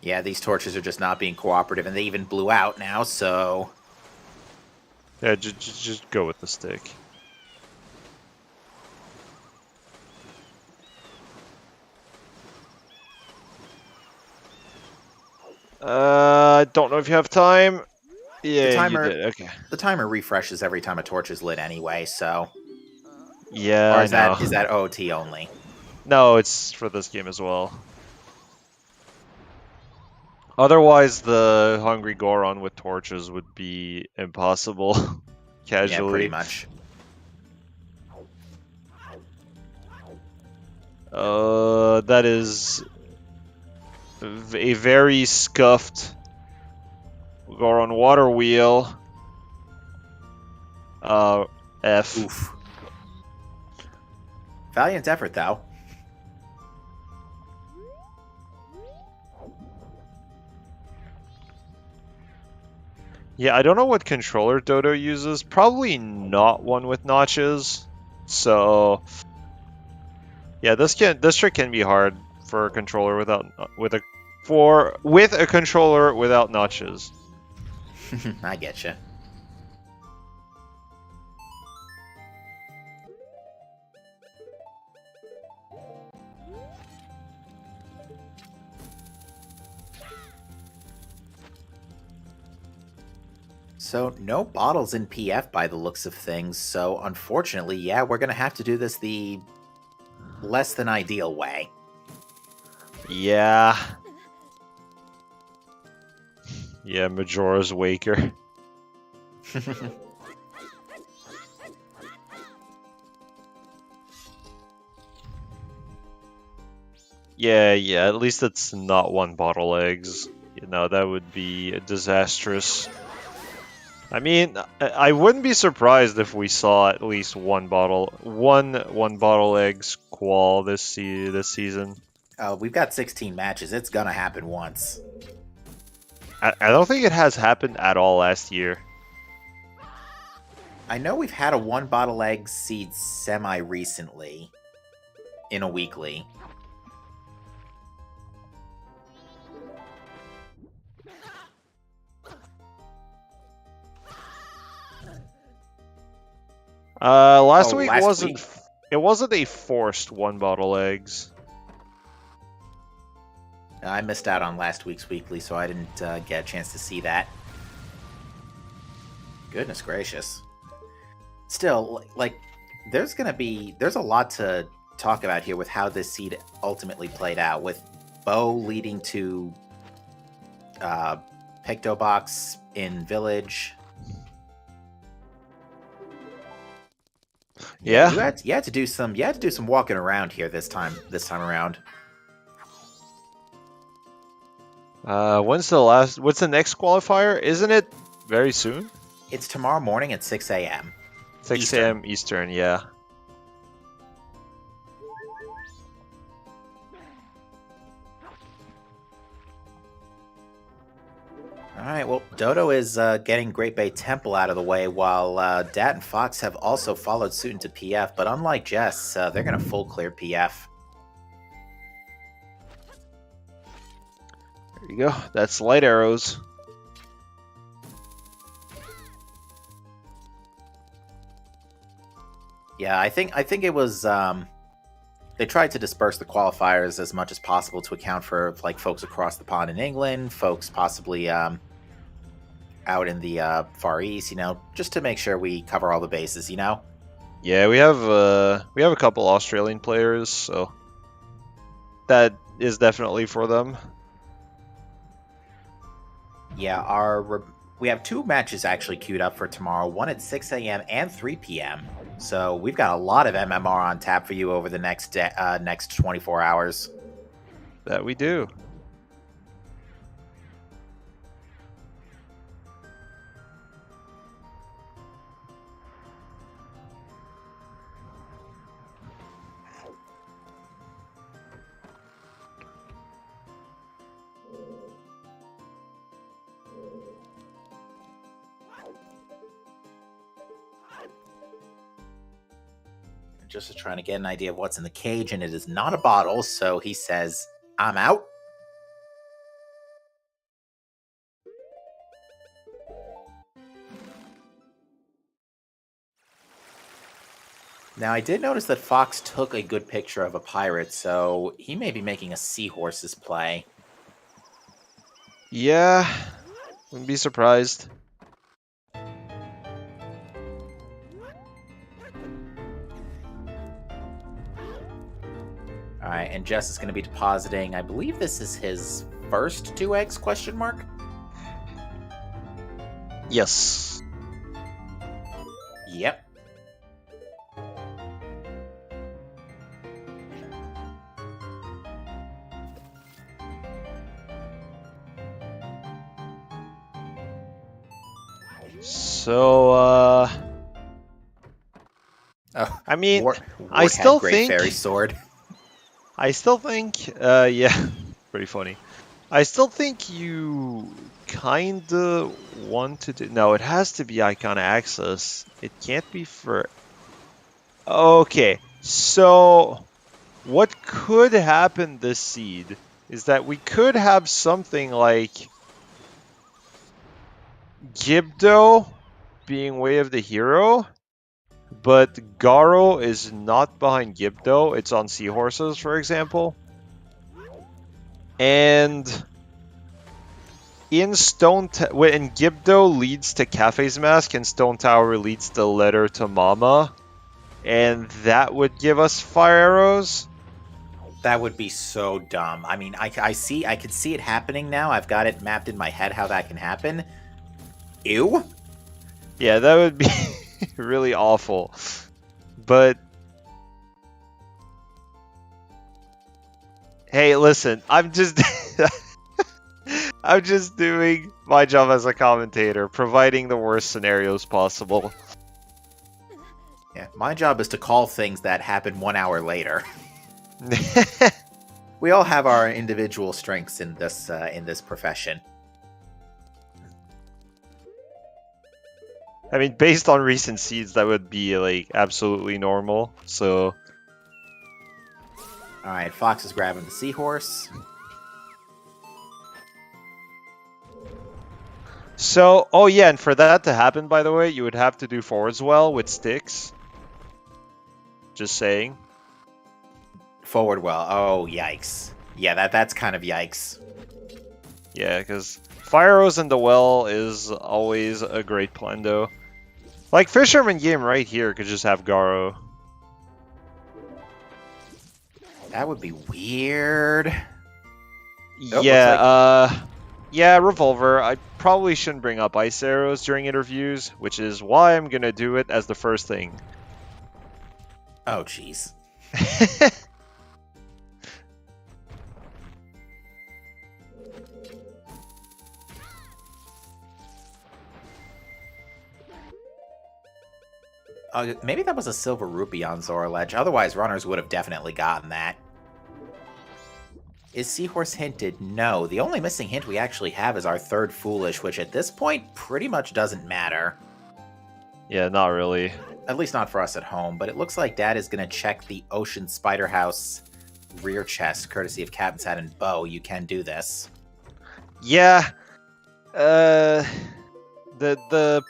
Yeah, these torches are just not being cooperative, and they even blew out now, so... Yeah, just go with the stick. I don't know if you have time. Yeah, you did. Okay. The timer refreshes every time a torch is lit anyway, so... Yeah, or is I know. is that OT only? No, it's for this game as well. Otherwise, the Hungry Goron with torches would be impossible. Casually. Yeah, pretty much. That is a very scuffed Goron water wheel. F. Oof. Valiant effort, though. Yeah, I don't know what controller Dodo uses. Probably not one with notches. So, yeah, this trick can be hard for a controller with a controller without notches. I getcha. So no bottles in PF by the looks of things. So unfortunately, yeah, we're gonna have to do this the less than ideal way. Yeah. Yeah, Majora's Waker. Yeah, at least it's not 1 bottle eggs. You know, that would be disastrous. I mean, I wouldn't be surprised if we saw at least one bottle eggs qual this season. We've got 16 matches. It's gonna happen once. I don't think it has happened at all last year. I know we've had a 1 bottle egg seed semi recently in a weekly. Last Oh, week last wasn't. week? It wasn't a forced 1 bottle eggs. I missed out on last week's weekly, so I didn't get a chance to see that. Goodness gracious. Still, like, there's a lot to talk about here with how this seed ultimately played out, with Bo leading to Pictobox in Village. Yeah. You had to do some walking around here this time around. What's the next qualifier? Isn't it very soon? It's tomorrow morning at 6 a.m. 6 a.m. Eastern, yeah. Alright, well, Dodo is getting Great Bay Temple out of the way, while Dat and Fox have also followed suit into PF, but unlike Jess, they're going to full clear PF. There you go. That's light arrows. Yeah, I think it was they tried to disperse the qualifiers as much as possible to account for like folks across the pond in England, folks possibly out in the Far East, you know, just to make sure we cover all the bases, you know. Yeah, we have a couple Australian players, so that is definitely for them. Yeah, we have 2 matches actually queued up for tomorrow, one at 6 a.m. and 3 p.m. So we've got a lot of MMR on tap for you over the next 24 hours. That we do. Just trying to get an idea of what's in the cage, and it is not a bottle, so he says, "I'm out." Now, I did notice that Fox took a good picture of a pirate, so he may be making a seahorses play. Yeah, wouldn't be surprised. Alright, and Jess is going to be depositing, I believe this is his first 2 eggs, question mark? Yes. Yep. So, Oh, I mean, Ward I had still Great think Fairy Sword. I still think, yeah, pretty funny. I still think you kinda want to do. No, it has to be Icon Access. It can't be for. Okay, so what could happen this seed is that we could have something like Gibdo being Way of the Hero, but Garo is not behind Gibdo. It's on Seahorses, for example. And in when Gibdo leads to Cafe's Mask and Stone Tower leads the letter to Mama, and that would give us fire arrows. That would be so dumb. I mean, I could see it happening now. I've got it mapped in my head how that can happen. Ew. Yeah, that would be really awful. But hey, listen, I'm just I'm just doing my job as a commentator, providing the worst scenarios possible. Yeah, my job is to call things that happen 1 hour later. We all have our individual strengths in this profession. I mean, based on recent seeds, that would be like absolutely normal. So, all right, Fox is grabbing the seahorse. So, oh yeah, and for that to happen, by the way, you would have to do forwards well with sticks. Just saying. Forward well. Oh, yikes. Yeah, that's kind of yikes. Yeah, because fire arrows in the well is always a great plan, though. Like, Fisherman game right here could just have Garo. That would be weird. Yeah, yeah, Revolver. I probably shouldn't bring up ice arrows during interviews, which is why I'm gonna do it as the first thing. Oh, jeez. Maybe that was a silver rupee on Zora Ledge. Otherwise, runners would have definitely gotten that. Is Seahorse hinted? No. The only missing hint we actually have is our third Foolish, which at this point pretty much doesn't matter. Yeah, not really. At least not for us at home, but it looks like Dad is going to check the Ocean Spider House rear chest, courtesy of Captain's Hat and Bow. You can do this. Yeah. The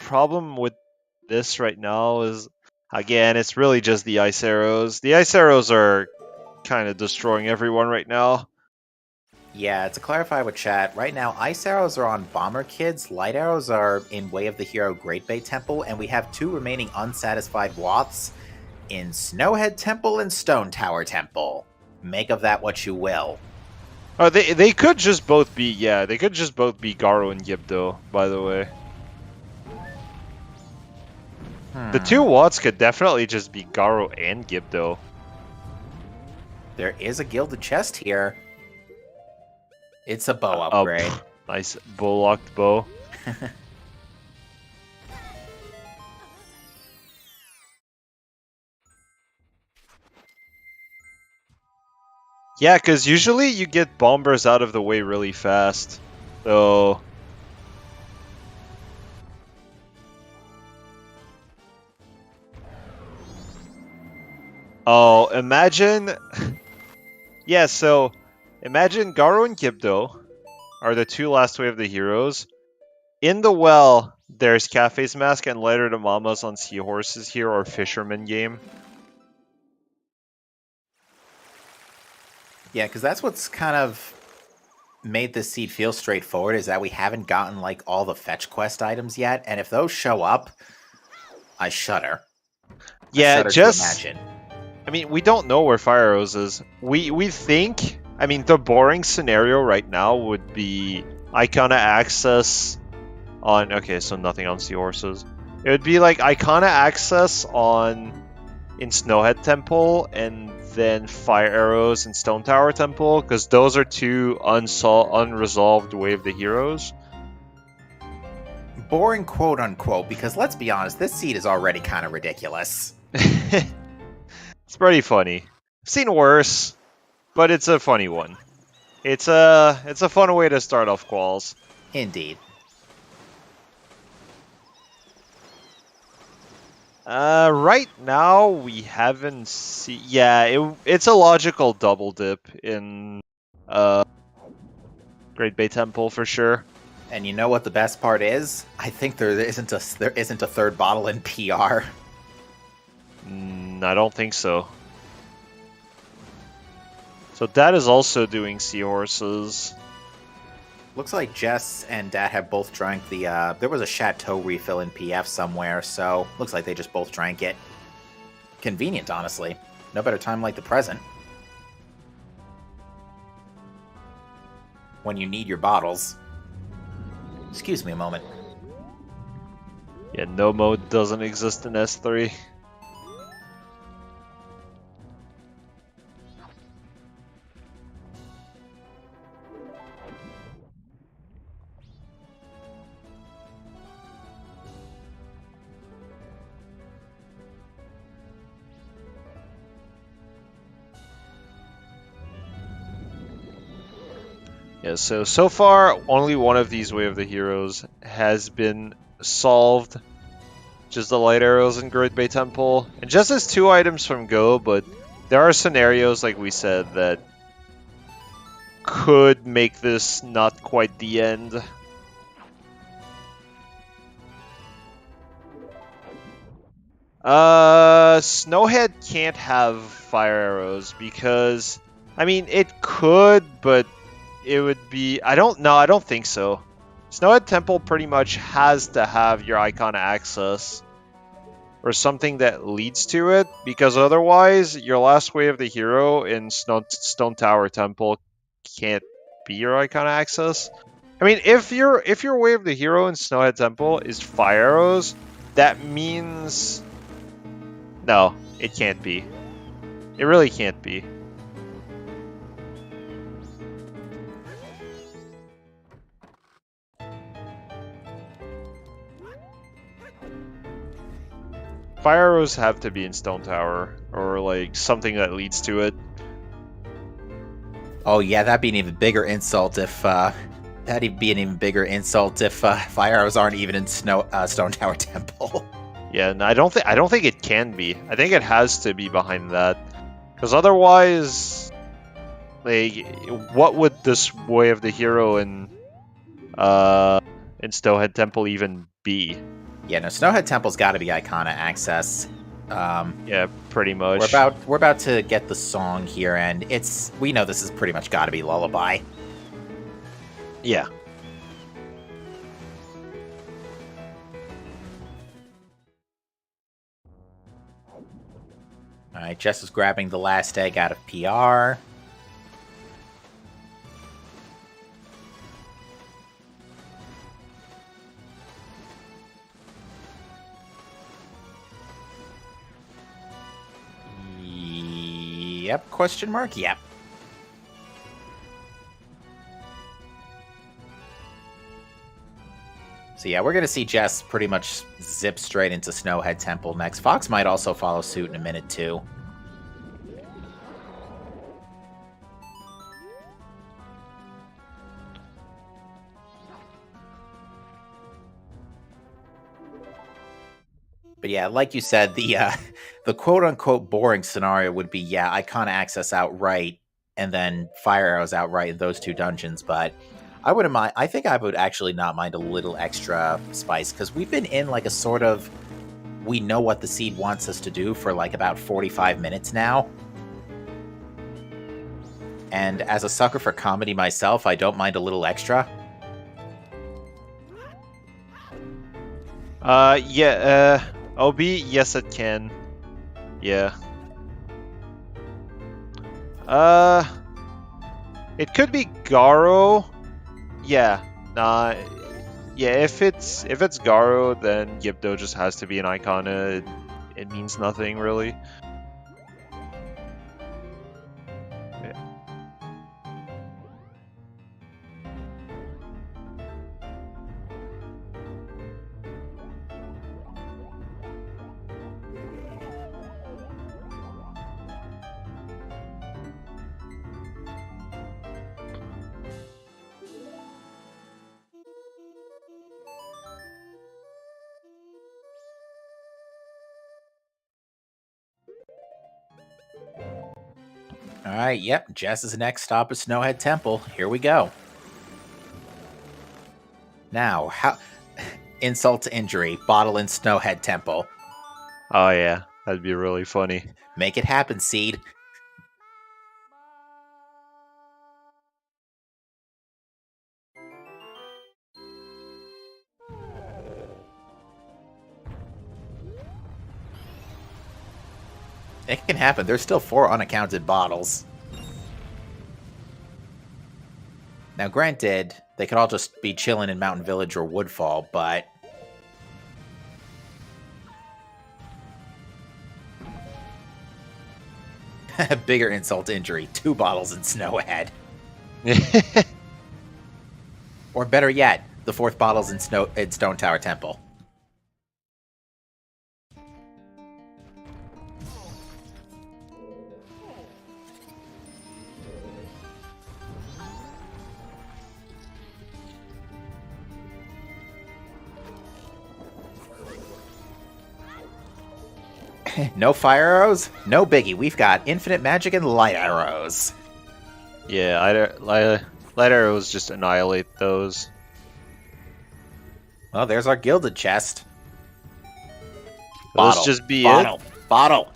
problem with this right now is, again, it's really just the ice arrows. The ice arrows are kind of destroying everyone right now. Yeah, to clarify with chat, right now ice arrows are on Bomber Kids, light arrows are in Way of the Hero Great Bay Temple, and we have 2 remaining unsatisfied Waths in Snowhead Temple and Stone Tower Temple. Make of that what you will. Oh, they could just both be, yeah, they could just both be Garo and Gibdo, by the way. The 2 Watts could definitely just be Garo and Gibdo. There is a gilded chest here. It's a bow upgrade. Nice bow-locked bow. Yeah, because usually you get bombers out of the way really fast. So... Oh, imagine... Yeah, so... Imagine Garo and Gibdo are the 2 last Way of the Heroes. In the well, there's Cafe's Mask and Letter to Mamas on Seahorses here, or Fisherman game. Yeah, because that's what's kind of made this seed feel straightforward, is that we haven't gotten, like, all the fetch quest items yet, and if those show up, I shudder. Yeah, I shudder just... to imagine. I mean, we don't know where Fire Arrows is. We think... I mean, the boring scenario right now would be Icona Access on... Okay, so nothing on Seahorses. It would be like Icona Access in Snowhead Temple, and then Fire Arrows in Stone Tower Temple, because those are 2 unresolved Way of the Heroes. Boring quote-unquote, because let's be honest, this seed is already kind of ridiculous. It's pretty funny. I've seen worse. But it's a funny one. It's a fun way to start off quals. Indeed. Right now we haven't seen. Yeah, it's a logical double dip in Great Bay Temple for sure. And you know what the best part is? I think there isn't a third bottle in PR. I don't think so. So that is also doing Seahorses. Looks like Jess and Dad have both drank the, there was a Chateau refill in PF somewhere, so looks like they just both drank it. Convenient, honestly. No better time like the present. When you need your bottles. Excuse me a moment. Yeah, no mode doesn't exist in S3. Yeah, so far, only one of these Way of the Heroes has been solved. Just the Light Arrows and Great Bay Temple. And just as 2 items from Go, but there are scenarios, like we said, that could make this not quite the end. Snowhead can't have fire arrows because, I mean, it could, but it would be, I don't think so. Snowhead Temple pretty much has to have your icon access or something that leads to it, because otherwise your last Way of the Hero in Stone Tower Temple can't be your icon access. I mean, if your Way of the Hero in Snowhead Temple is fire arrows, that means no, it can't be. It really can't be. Fire arrows have to be in Stone Tower, or like something that leads to it. Oh yeah, that'd be an even bigger insult if, fire arrows aren't even in Stone Tower Temple. Yeah, and I don't think it can be. I think it has to be behind that, because otherwise, like, what would this Way of the Hero in Snowhead Temple even be? Yeah, no, Snowhead Temple's got to be Icona access. Yeah, pretty much. We're about to get the song here, and we know this is pretty much got to be Lullaby. Yeah. All right, Jess is grabbing the last egg out of PR. Yep, question mark? Yep. So yeah, we're going to see Jess pretty much zip straight into Snowhead Temple next. Fox might also follow suit in a minute, too. But yeah, like you said, the quote-unquote boring scenario would be, yeah, Icona access outright, and then Fire Arrows outright in those 2 dungeons, but I wouldn't mind. I think I would actually not mind a little extra spice, because we've been in like a sort of, we know what the seed wants us to do for like about 45 minutes now. And as a sucker for comedy myself, I don't mind a little extra. OB, yes it can. Yeah. It could be Garo. Yeah. Nah. Yeah, if it's Garo, then Gibdo just has to be an Icona. It means nothing really. All right, yep, Jess's next stop is Snowhead Temple. Here we go. Now, how insult to injury, bottle in Snowhead Temple. Oh yeah, that'd be really funny. Make it happen, Seed. It can happen. There's still 4 unaccounted bottles. Now, granted, they could all just be chilling in Mountain Village or Woodfall, but... Bigger insult to injury. 2 bottles in snow ahead. Or better yet, the 4th bottle's in Stone Tower Temple. No fire arrows? No biggie. We've got infinite magic and light arrows. Yeah, light arrows just annihilate those. Well, there's our gilded chest. Could this just be bottle, it? Bottle.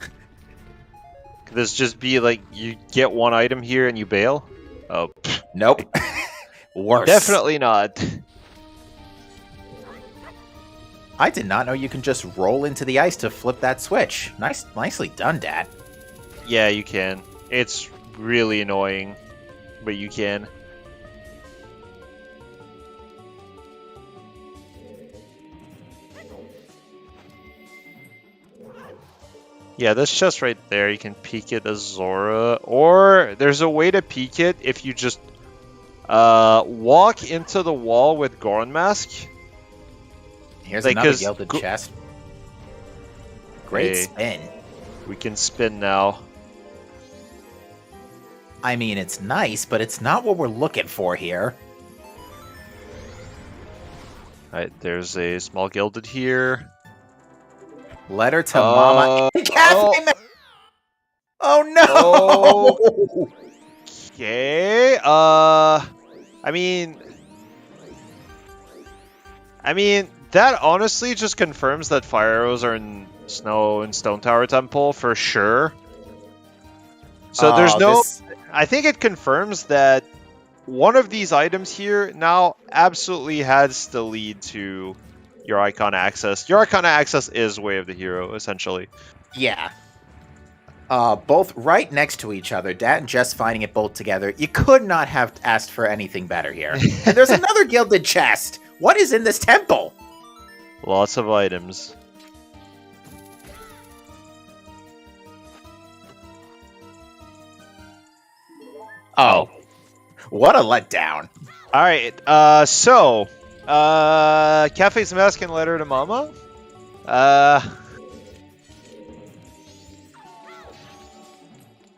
Could this just be like you get 1 item here and you bail? Oh, nope. Worse. Definitely not. I did not know you can just roll into the ice to flip that switch. Nicely done, Dad. Yeah, you can. It's really annoying, but you can. Yeah, this chest right there, you can peek it as Zora. Or there's a way to peek it if you just walk into the wall with Goron Mask. Here's another gilded chest. Great spin. We can spin now. I mean, it's nice, but it's not what we're looking for here. Alright, there's a small gilded here. Letter to Mama. Oh no! Okay. I mean, that honestly just confirms that fire arrows are in Snow and Stone Tower Temple for sure. So there's no... I think it confirms that one of these items here now absolutely has to lead to your Icon Access. Your Icon Access is Way of the Hero, essentially. Yeah. Both right next to each other, Dad and Jess finding it both together. You could not have asked for anything better here. And there's another gilded chest! What is in this temple? Lots of items. Oh. What a letdown. Alright, Cafe's Mask and Letter to Mama?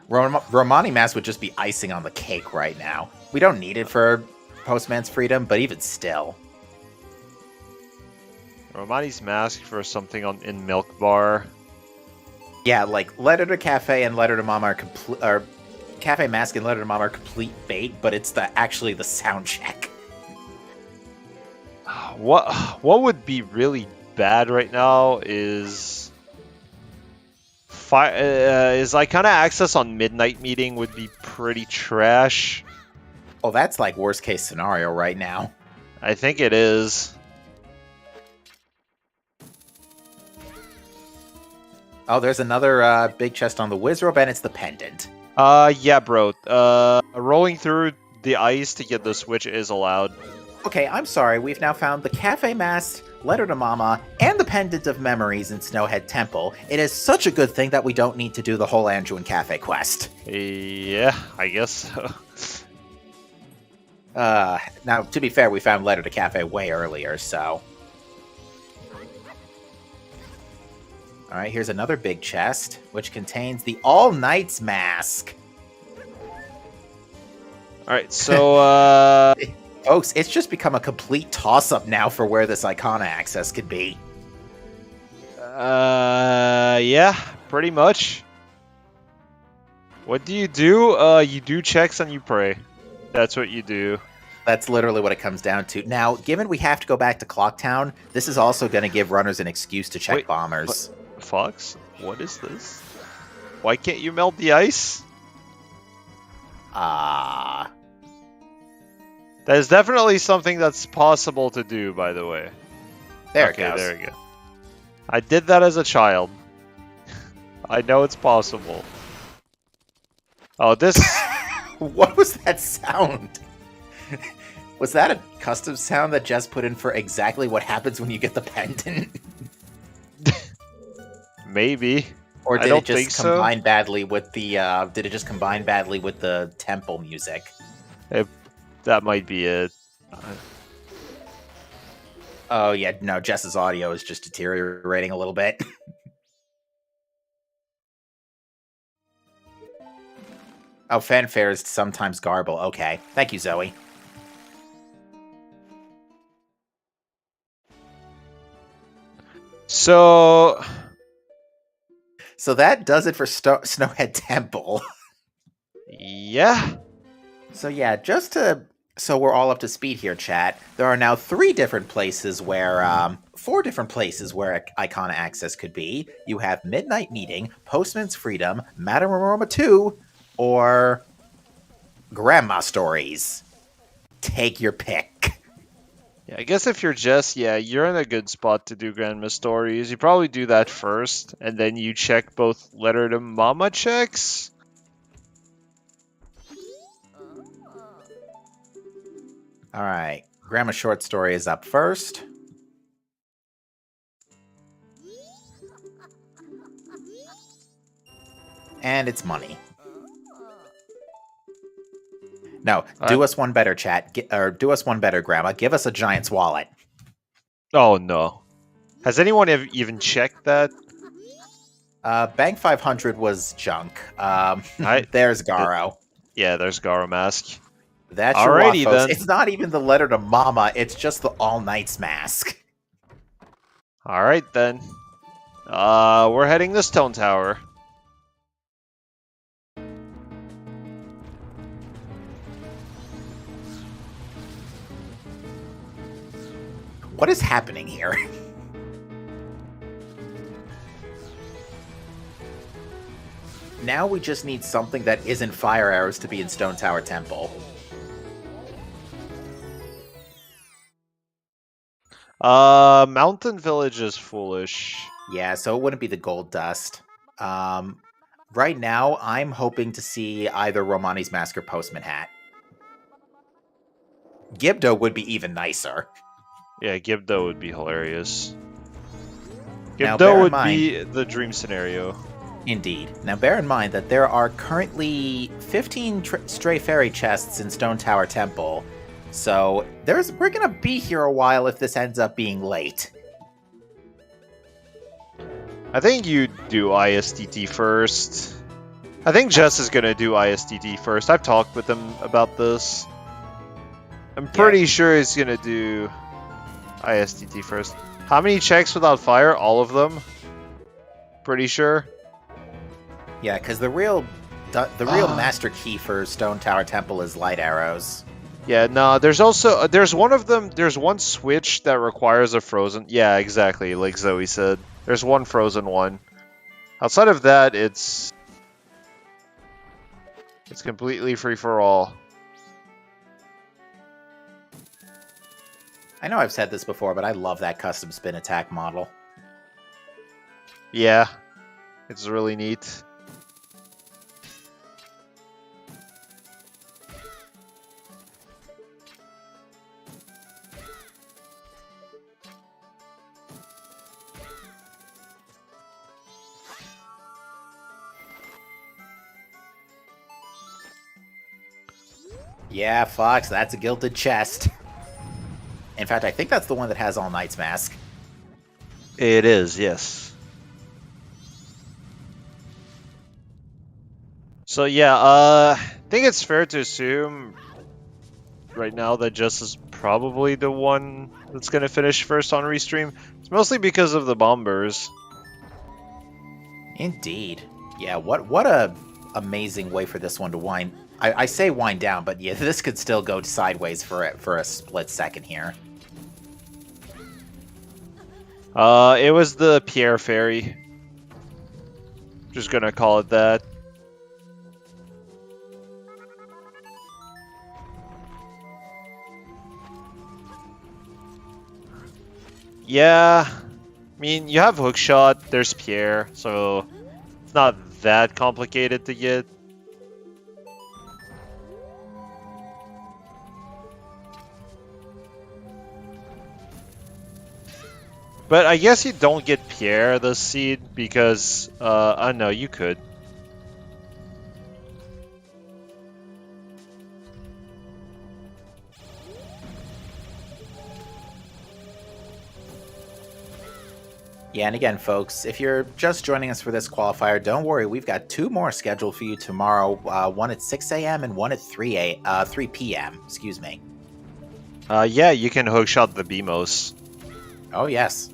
Romani Mask would just be icing on the cake right now. We don't need it for Postman's Freedom, but even still. Romani's Mask for something in Milk Bar. Yeah, like Letter to Cafe and Letter to Mama are Cafe Mask and Letter to Mama are complete bait, but it's actually the sound check. What would be really bad right now is Icona Access on Midnight Meeting would be pretty trash. Oh, that's like worst case scenario right now. I think it is. Oh, there's another big chest on the Wizrobe, and it's the pendant. Yeah, bro. Rolling through the ice to get the switch is allowed. Okay, I'm sorry. We've now found the Cafe Mask, Letter to Mama, and the Pendant of Memories in Snowhead Temple. It is such a good thing that we don't need to do the whole Andrew and Cafe quest. Yeah, I guess so. Now, to be fair, we found Letter to Cafe way earlier, so... Alright, here's another big chest, which contains the All Knights Mask. Alright, so, Folks, it's just become a complete toss-up now for where this Icona access could be. Yeah, pretty much. What do? You do checks and you pray. That's what you do. That's literally what it comes down to. Now, given we have to go back to Clocktown, this is also going to give runners an excuse to check bombers. Fox, what is this? Why can't you melt the ice? That is definitely something that's possible to do, by the way. There it goes. There we go. I did that as a child. I know it's possible. Oh, this... What was that sound? Was that a custom sound that Jess put in for exactly what happens when you get the pendant? Maybe. Or I did don't it just think so. combine badly with the did it just combine badly with the temple music? That might be it. Oh yeah, no, Jess's audio is just deteriorating a little bit. Oh, fanfare is sometimes garble. Okay. Thank you, Zoe. So that does it for Snowhead Temple. yeah. So yeah, so we're all up to speed here, chat. There are now 4 different places where Icona access could be. You have Midnight Meeting, Postman's Freedom, Madame Aroma 2, or Grandma Stories. Take your pick. Yeah, I guess if you're Jess, yeah, you're in a good spot to do Grandma Stories. You probably do that first, and then you check both Letter to Mama checks. All right, Grandma Short Story is up first. And it's money. No, do us one better, chat. Do us one better, Grandma. Give us a Giant's wallet. Oh no. Has anyone even checked that? Bank 500 was junk. There's Garo. Yeah, there's Garo Mask. That's your Alrighty, Waffos. then. It's not even the Letter to Mama, it's just the All Nights mask. Alright then. We're heading to Stone Tower. What is happening here? Now we just need something that isn't fire arrows to be in Stone Tower Temple. Mountain Village is foolish. Yeah, so it wouldn't be the gold dust. Right now, I'm hoping to see either Romani's Mask or Postman Hat. Gibdo would be even nicer. Yeah, Gibdo would be hilarious. Now, bear Gibdo in would mind- be the dream scenario. Indeed. Now bear in mind that there are currently 15 stray fairy chests in Stone Tower Temple, so we're gonna be here a while if this ends up being late. I think you do ISTT first. I think Jess is gonna do ISTT first. I've talked with him about this. I'm pretty sure he's gonna do ISTT first. How many checks without fire? All of them? Pretty sure. Yeah, because the real master key for Stone Tower Temple is light arrows. Yeah, no, there's also, there's one of them, there's one switch that requires a frozen, yeah, exactly, like Zoe said. There's one frozen one. Outside of that, it's completely free for all. I know I've said this before, but I love that custom spin attack model. Yeah, it's really neat. Yeah, Fox, that's a gilded chest. In fact, I think that's the one that has All Night's Mask. It is, yes. So yeah, I think it's fair to assume right now that Jess is probably the one that's gonna finish first on Restream. It's mostly because of the bombers. Indeed. Yeah, what a amazing way for this one to wind. I say wind down, but yeah, this could still go sideways for a split second here. It was the Pierre Fairy. Just gonna call it that. Yeah, I mean, you have Hookshot, there's Pierre, so It's not that complicated to get. But I guess you don't get Pierre the seed because, I know you could. Yeah, and again, folks, if you're just joining us for this qualifier, don't worry. We've got 2 more scheduled for you tomorrow. One at 6 a.m. and one at 3 p.m. Excuse me. Yeah, you can hookshot the BMOS. Oh, yes.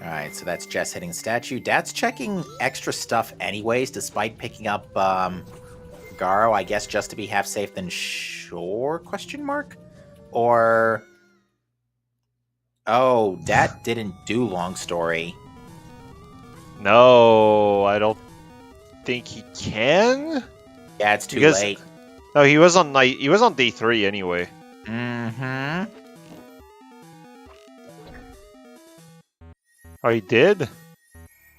Alright, so that's Jess hitting statue. Dad's checking extra stuff anyways, despite picking up Garo, I guess just to be half safe than sure, question mark? Or... Oh, Dad didn't do long story. No, I don't think he can. Yeah, it's too Because- late. No, he was on day 3 anyway. Mm-hmm. Oh, he did?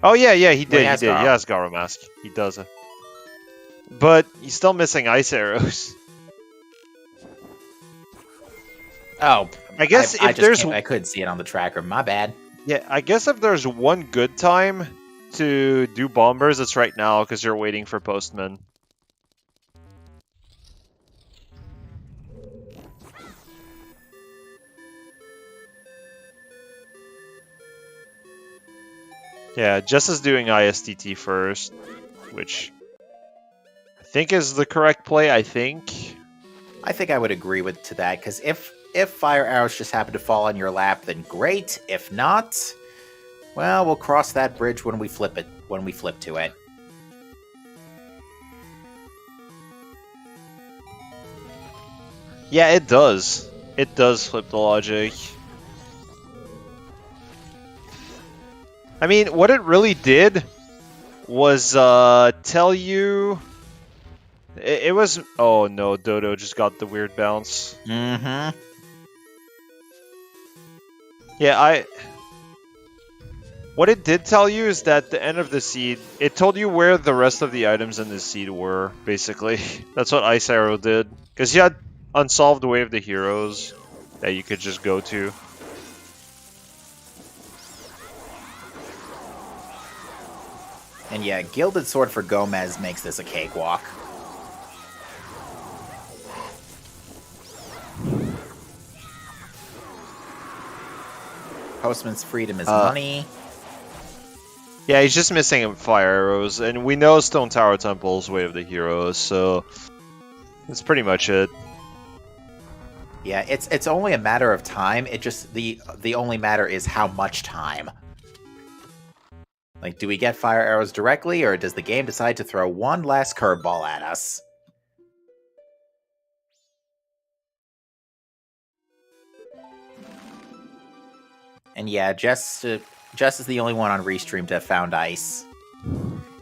Oh yeah, he did. Well, He has did. Garo. He has Garo Mask. He does it. But he's still missing ice arrows. Oh, I guess I if just there's I couldn't see it on the tracker. My bad. yeah, I guess if there's one good time to do bombers, it's right now because you're waiting for Postman. Yeah, Jess is doing ISTT first, which I think is the correct play. I think. I think I would agree to that, because if fire arrows just happen to fall on your lap, then great. If not, well, we'll cross that bridge when we flip to it. Yeah, it does. It does flip the logic. I mean, what it really did was tell you... It was... Oh no, Dodo just got the weird bounce. Mm-hmm. Yeah, what it did tell you is that the end of the seed, it told you where the rest of the items in the seed were, basically. That's what Ice Arrow did. Because you had Unsolved Way of the Heroes that you could just go to. And yeah, Gilded Sword for Gomez makes this a cakewalk. Postman's freedom is money. Yeah, he's just missing Fire Arrows, and we know Stone Tower Temple's Way of the Heroes, so that's pretty much it. Yeah, it's only a matter of time. It just the only matter is how much time. Like, do we get fire arrows directly, or does the game decide to throw one last curveball at us? And yeah, Jess is the only one on Restream to have found ice.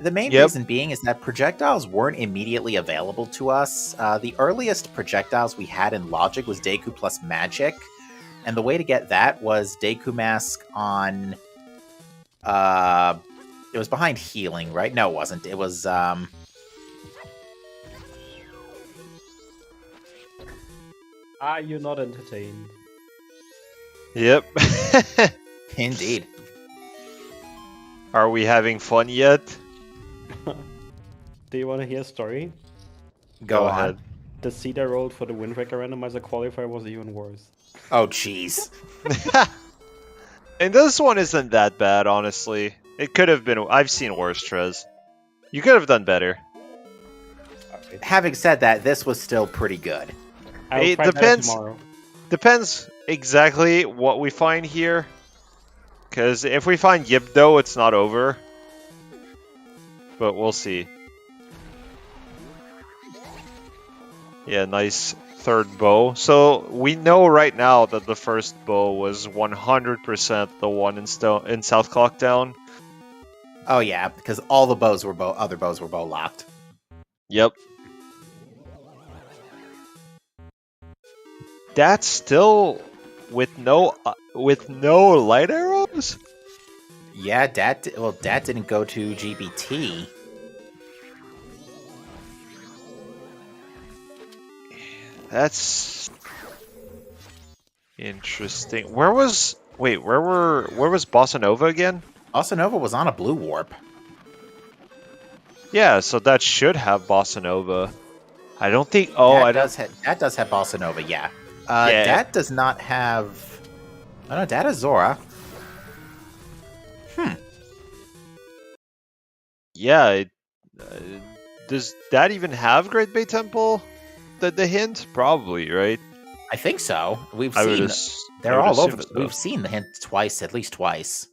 The main reason being is that projectiles weren't immediately available to us. The earliest projectiles we had in Logic was Deku plus Magic, and the way to get that was Deku Mask on... it was behind Healing, right? No, it wasn't. It was... Are you not entertained? Yep. Indeed. Are we having fun yet? Do you want to hear a story? Go ahead. on. The seed I rolled for the Wind Waker Randomizer qualifier was even worse. Oh, jeez. And this one isn't that bad, honestly. It could have been... I've seen worse, Trez. You could have done better. Having said that, this was still pretty good. I'll try better tomorrow. Depends exactly what we find here. Because if we find Yibdo, it's not over. But we'll see. Yeah, nice third bow. So we know right now that the first bow was 100% the one in South Clock Town. Oh yeah, because all the bows were other bows were bow locked. Yep. That's still with no light arrows. Yeah, Dat didn't go to GBT. That's interesting. Where was Bossa Nova again? Bossa Nova was on a blue warp. Yeah, so that should have Bossa Nova. I don't think. Oh, Dat I don't. does have Bossa Nova. Yeah. Yeah. Dat does not have. Oh no, Dat has Zora. Yeah. Does that even have Great Bay Temple? The hint, probably, right? I think so. We've I would seen. ass- I They're would all over. assume so. We've seen the hint twice, at least twice.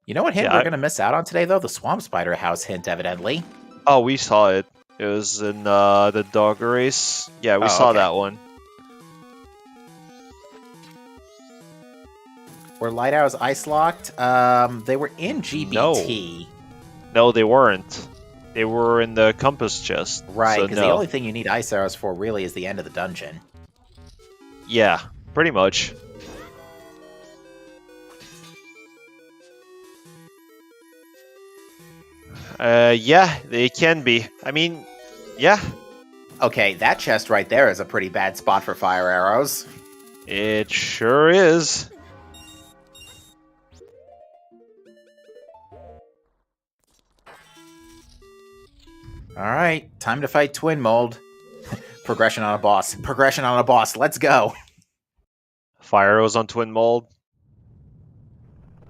You know what hint Yeah, we're gonna miss out on today, though? The Swamp Spider House hint, evidently. Oh, we saw it. It was in the dog race. Yeah, we saw okay. that one. Were Light Arrows ice locked? They were in GBT. No, they weren't. They were in the compass chest. Right, so because no. the only thing you need ice arrows for really is the end of the dungeon. Yeah, pretty much. Yeah, they can be. I mean, yeah, Okay, that chest right there is a pretty bad spot for fire arrows. it sure is. Alright, time to fight Twin Mold. Progression on a boss. Progression on a boss. Let's go. Fire arrows on Twin Mold.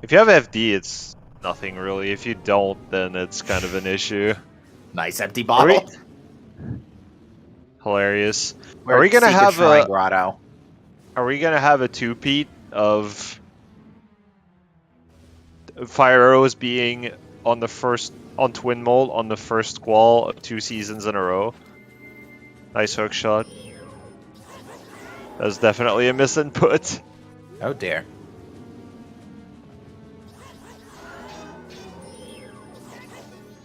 If you have FD, it's nothing really. If you don't, then it's kind of an issue. Nice empty bottle. Hilarious. We're Are we at gonna Secret have Shrine a? Grotto. Are we gonna have a two-peat of fire arrows being on Twin Mold on the first qual of 2 seasons in a row? Nice hook shot. That's definitely a misinput. Oh dear.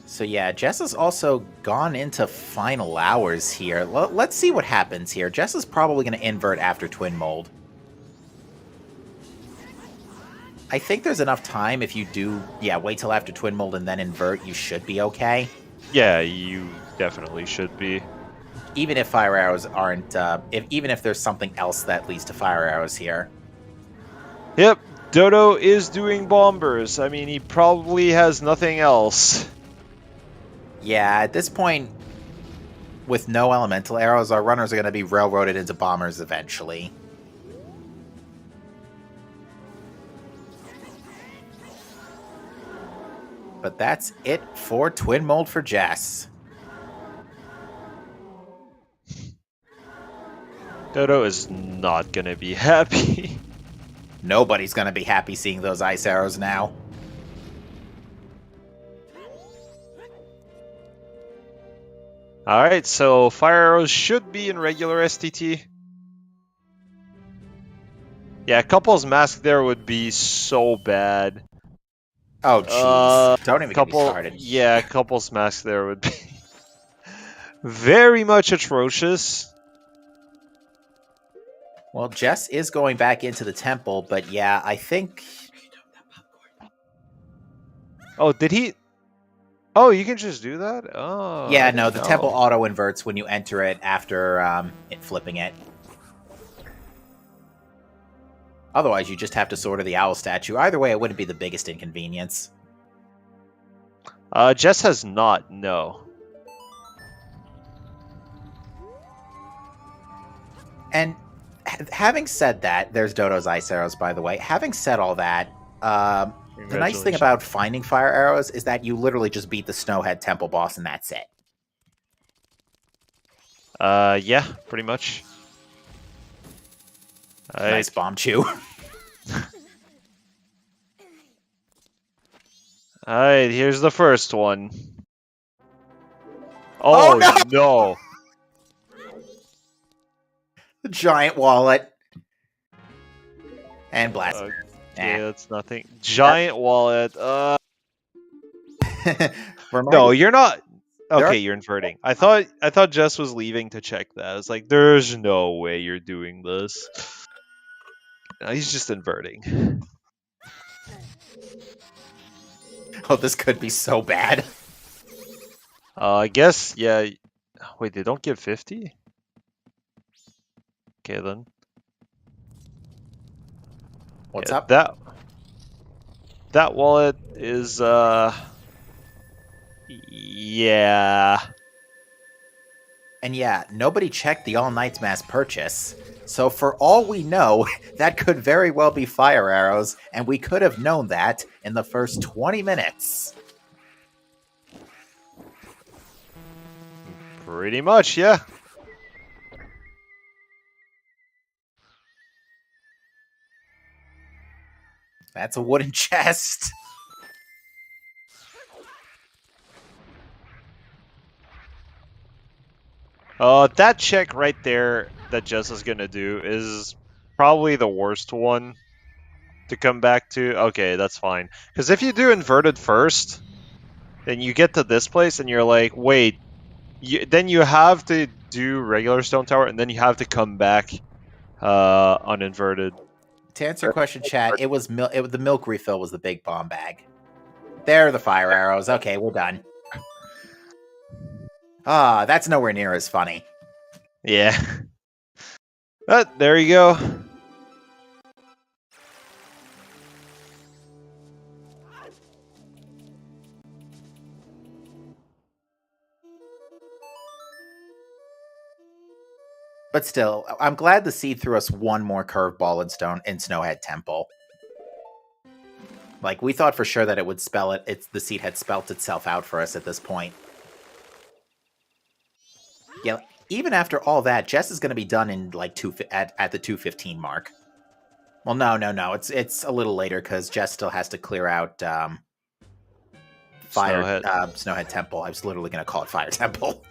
So yeah, Jess has also gone into final hours here. Let's see what happens here. Jess is probably going to invert after Twin Mold. I think there's enough time if you do, wait till after Twin Mold and then invert, you should be okay. Yeah, you definitely should be. Even if fire arrows aren't, even if there's something else that leads to fire arrows here. Yep, Dodo is doing bombers. I mean, he probably has nothing else. Yeah, at this point, with no elemental arrows, our runners are going to be railroaded into bombers eventually. But that's it for Twin Mold for Jess. Dodo is not gonna be happy. Nobody's going to be happy seeing those ice arrows now. Alright, so fire arrows should be in regular STT. Yeah, Couple's Mask there would be so bad. Oh, jeez. Don't even get me Couple, started. yeah, Couple's Mask there would be very much atrocious. Well, Jess is going back into the temple, but yeah, I think... Oh, did he? Oh, you can just do that? Oh. Yeah, I no, didn't the know. temple auto-inverts when you enter it after it flipping it. Otherwise, you just have to Sword of the Owl statue. Either way, it wouldn't be the biggest inconvenience. Jess has not, no. And having said that, there's Dodo's ice arrows, by the way. Having said all that, the nice thing about finding fire arrows is that you literally just beat the Snowhead Temple boss and that's it. Yeah, pretty much. Nice bomb chew. Alright, here's the first one. Oh, no! Giant wallet. And blast. Okay, that's nothing. Giant wallet. Remind No, me- you're not. There Okay, are- you're inverting. I thought Jess was leaving to check that. I was like, there's no way you're doing this. No, he's just inverting. Oh, this could be so bad. I guess, yeah. Wait, they don't give 50? Okay, then. What's Yeah, up? That wallet is, yeah. And yeah, nobody checked the All Knights mass purchase. So for all we know, that could very well be fire arrows, and we could have known that in the first 20 minutes. Pretty much, yeah. That's a wooden chest. That check right there that Jess is gonna do is probably the worst one to come back to. Okay, that's fine. Because if you do inverted first, then you get to this place and you're like, wait, then you have to do regular stone tower and then you have to come back on inverted. To answer your question, chat, it was the milk refill was the big bomb bag. There are the fire arrows. Okay, we're done. Ah, that's nowhere near as funny. Yeah. But there you go. But still, I'm glad the seed threw us one more curveball in Snowhead Temple. Like, we thought for sure that it would spell it. The seed had spelt itself out for us at this point. Yeah, even after all that, Jess is going to be done in like at the 2:15 mark. Well, no. It's a little later because Jess still has to clear out Snowhead Temple. I was literally going to call it Fire Temple.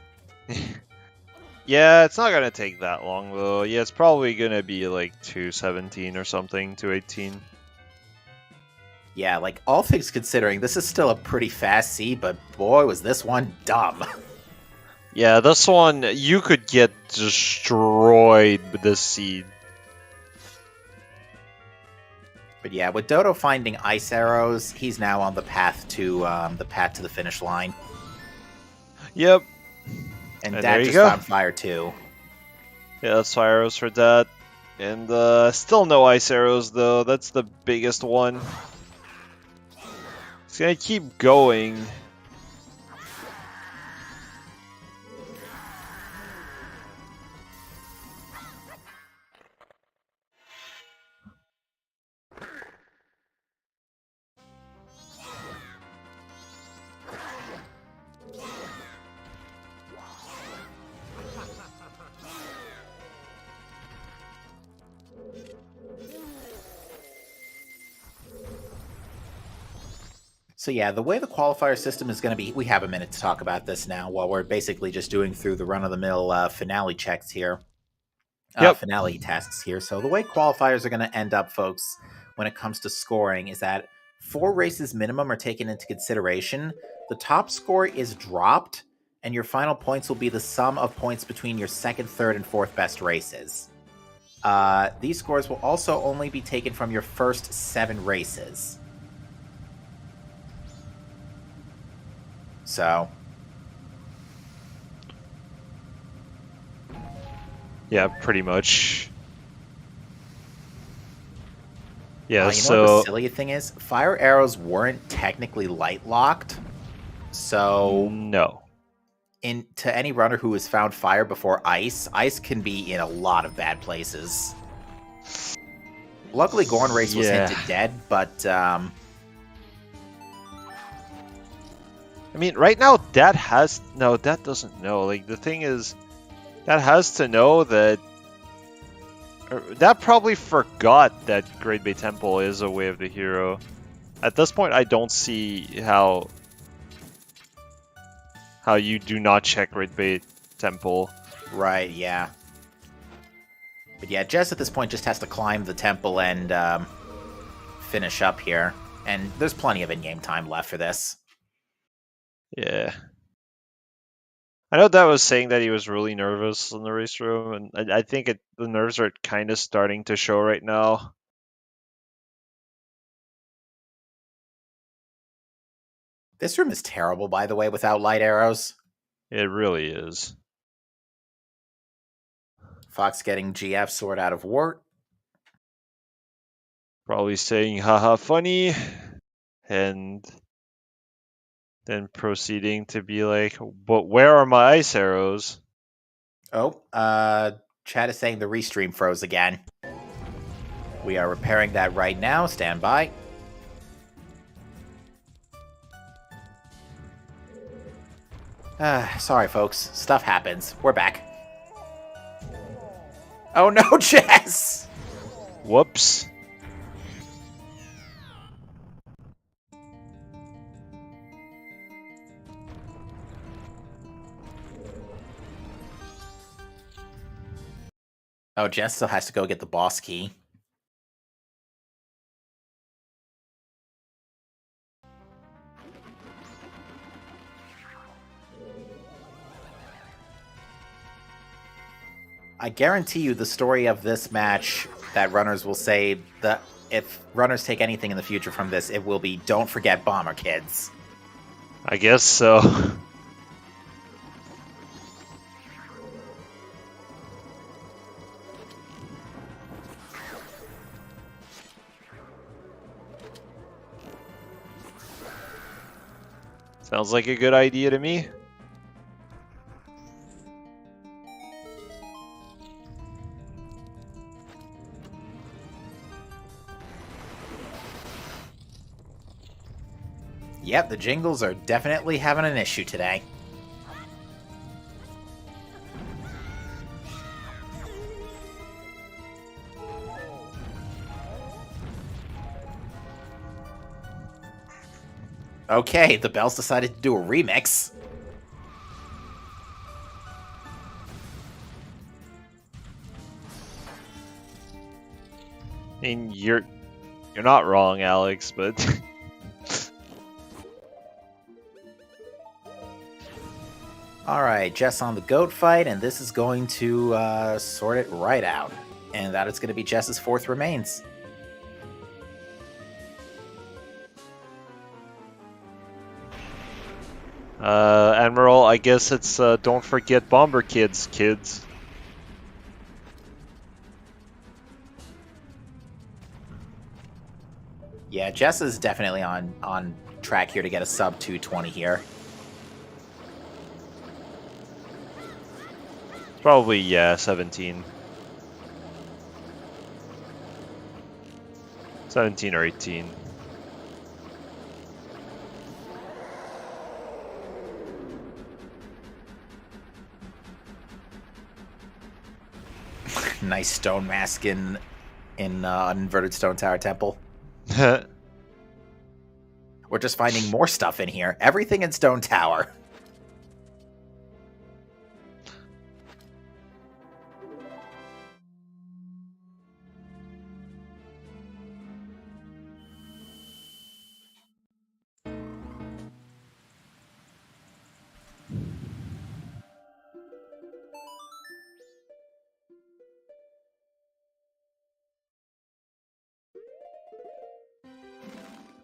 Yeah, it's not gonna take that long though. Yeah, it's probably gonna be like 2:17 or something, 2:18. Yeah, like all things considering, this is still a pretty fast seed, but boy, was this one dumb. Yeah, this one you could get destroyed with this seed. But yeah, with Dodo finding ice arrows, he's now on the path to the finish line. Yep. And And Dad there you just go. found fire too. Yeah, that's fire arrows for that. And still no ice arrows though. That's the biggest one. It's gonna keep going. So yeah, the way the qualifier system is going to be, we have a minute to talk about this now while we're basically just doing through the run-of-the-mill finale checks here. Yep. Finale tasks here. So the way qualifiers are going to end up, folks, when it comes to scoring is that 4 races minimum are taken into consideration. The top score is dropped, and your final points will be the sum of points between your second, third, and fourth best races. These scores will also only be taken from your first 7 races. So, Yeah, pretty much. Yeah, you know so what the silly thing is? Fire arrows weren't technically light locked. So no. To any runner who has found fire before ice can be in a lot of bad places. Luckily, Gorn Race was hinted dead, but I mean, right now, Dad doesn't know. Like, the thing is, Dad has to know that... Dad probably forgot that Great Bay Temple is a Way of the Hero. At this point, I don't see how you do not check Great Bay Temple. right, yeah. But yeah, Jess at this point just has to climb the temple and finish up here. And there's plenty of in-game time left for this. Yeah. I know Dad was saying that he was really nervous in the race room, and I think the nerves are kind of starting to show right now. This room is terrible, by the way, without light arrows. It really is. Fox getting GF sword out of wart. Probably saying haha funny, and then proceeding to be like, but where are my ice arrows? Oh, chat is saying the restream froze again. We are repairing that right now. Stand by. Sorry, folks. Stuff happens. We're back. Oh no, Jess! Whoops. Oh, Jess still has to go get the boss key. I guarantee you the story of this match that runners will say that if runners take anything in the future from this, it will be don't forget Bomber Kids. I guess so. Sounds like a good idea to me. Yep, the jingles are definitely having an issue today. Okay, the Bells decided to do a remix. I mean, you're not wrong, Alex, but Alright, Jess on the goat fight, and this is going to sort it right out. And that is going to be Jess's fourth remains. Admiral, I guess it's don't forget Bomber Kids, kids. Yeah, Jess is definitely on track here to get a sub 220 here. Probably, yeah, 17. 17 or 18. Nice stone mask in an inverted stone tower temple. We're just finding more stuff in here. Everything in stone tower.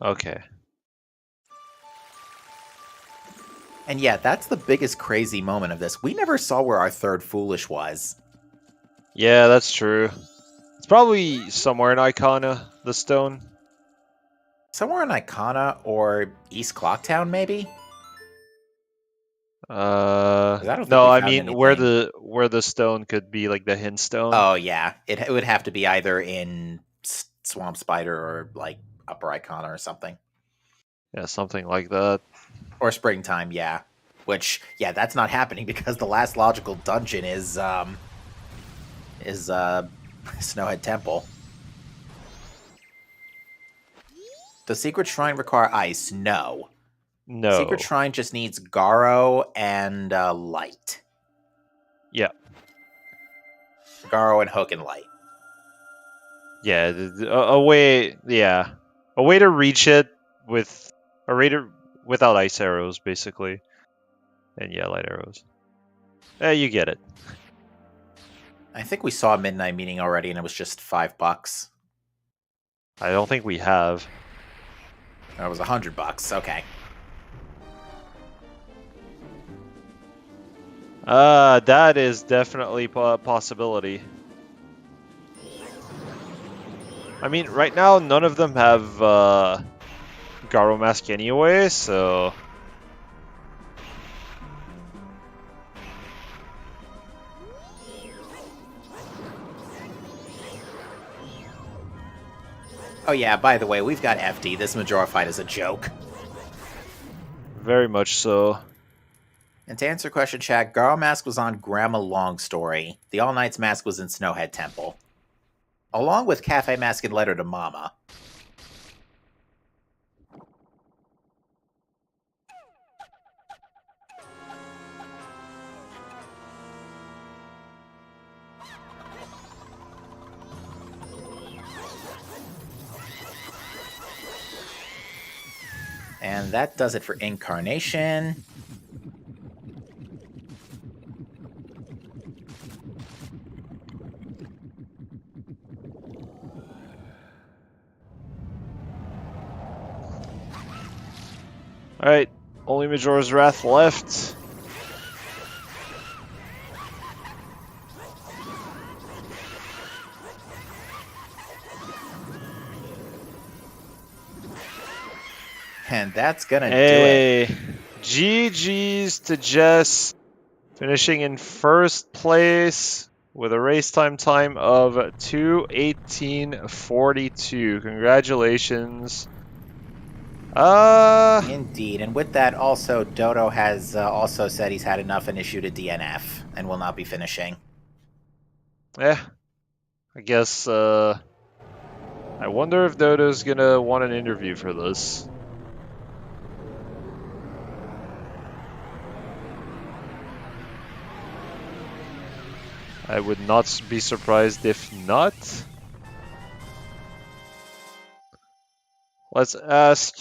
Okay. And yeah, that's the biggest crazy moment of this. We never saw where our third Foolish was. Yeah, that's true. It's probably somewhere in Icona, the stone. Somewhere in Icona or East Clocktown, maybe? I don't think no, we I found mean anything. where the stone could be like the hint stone. Oh, yeah. It would have to be either in Swamp Spider or, like, Upper Icona or something. Yeah, something like that. Or Springtime, yeah. Which, yeah, that's not happening because the last logical dungeon is Snowhead Temple. Does Secret Shrine require ice? No. No. Secret Shrine just needs Garo and Light. Yeah. Garo and Hook and Light. Yeah, a way. Yeah, a way to reach it with without ice arrows, basically. And yeah, light arrows. You get it. I think we saw a Midnight Meeting already, and it was just $5. I don't think we have. That was $100. Okay. That is definitely a possibility. I mean, right now, none of them have Garo Mask anyway, so... Oh yeah, by the way, we've got FD. This Majora fight is a joke. Very much so. And to answer your question, Shaq, Garo Mask was on Grandma Long Story. The All Knights Mask was in Snowhead Temple. Along with Cafe Mask and Letter to Mama. And that does it for Incarnation. Alright, only Majora's Wrath left. And that's gonna do it. GG's to Jess, finishing in first place with a race time of 2:18:42. Congratulations. Indeed, and with that, also Dodo has also said he's had enough and issued a DNF and will not be finishing. Yeah, I guess. I wonder if Dodo's gonna want an interview for this. I would not be surprised if not. Let's ask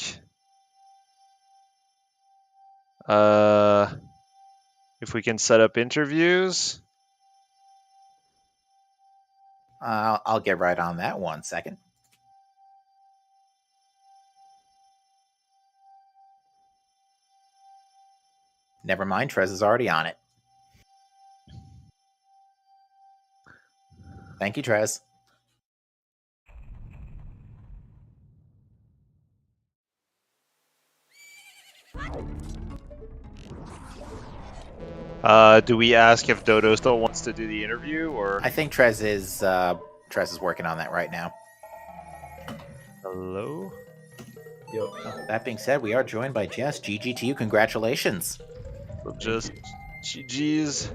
if we can set up interviews. I'll get right on that 1 second. Never mind, Trez is already on it. Thank you, Trez. Do we ask if Dodo still wants to do the interview, or? I think Trez is working on that right now. Hello? Yo. That being said, we are joined by Jess. GG to you. Congratulations. Just GG's.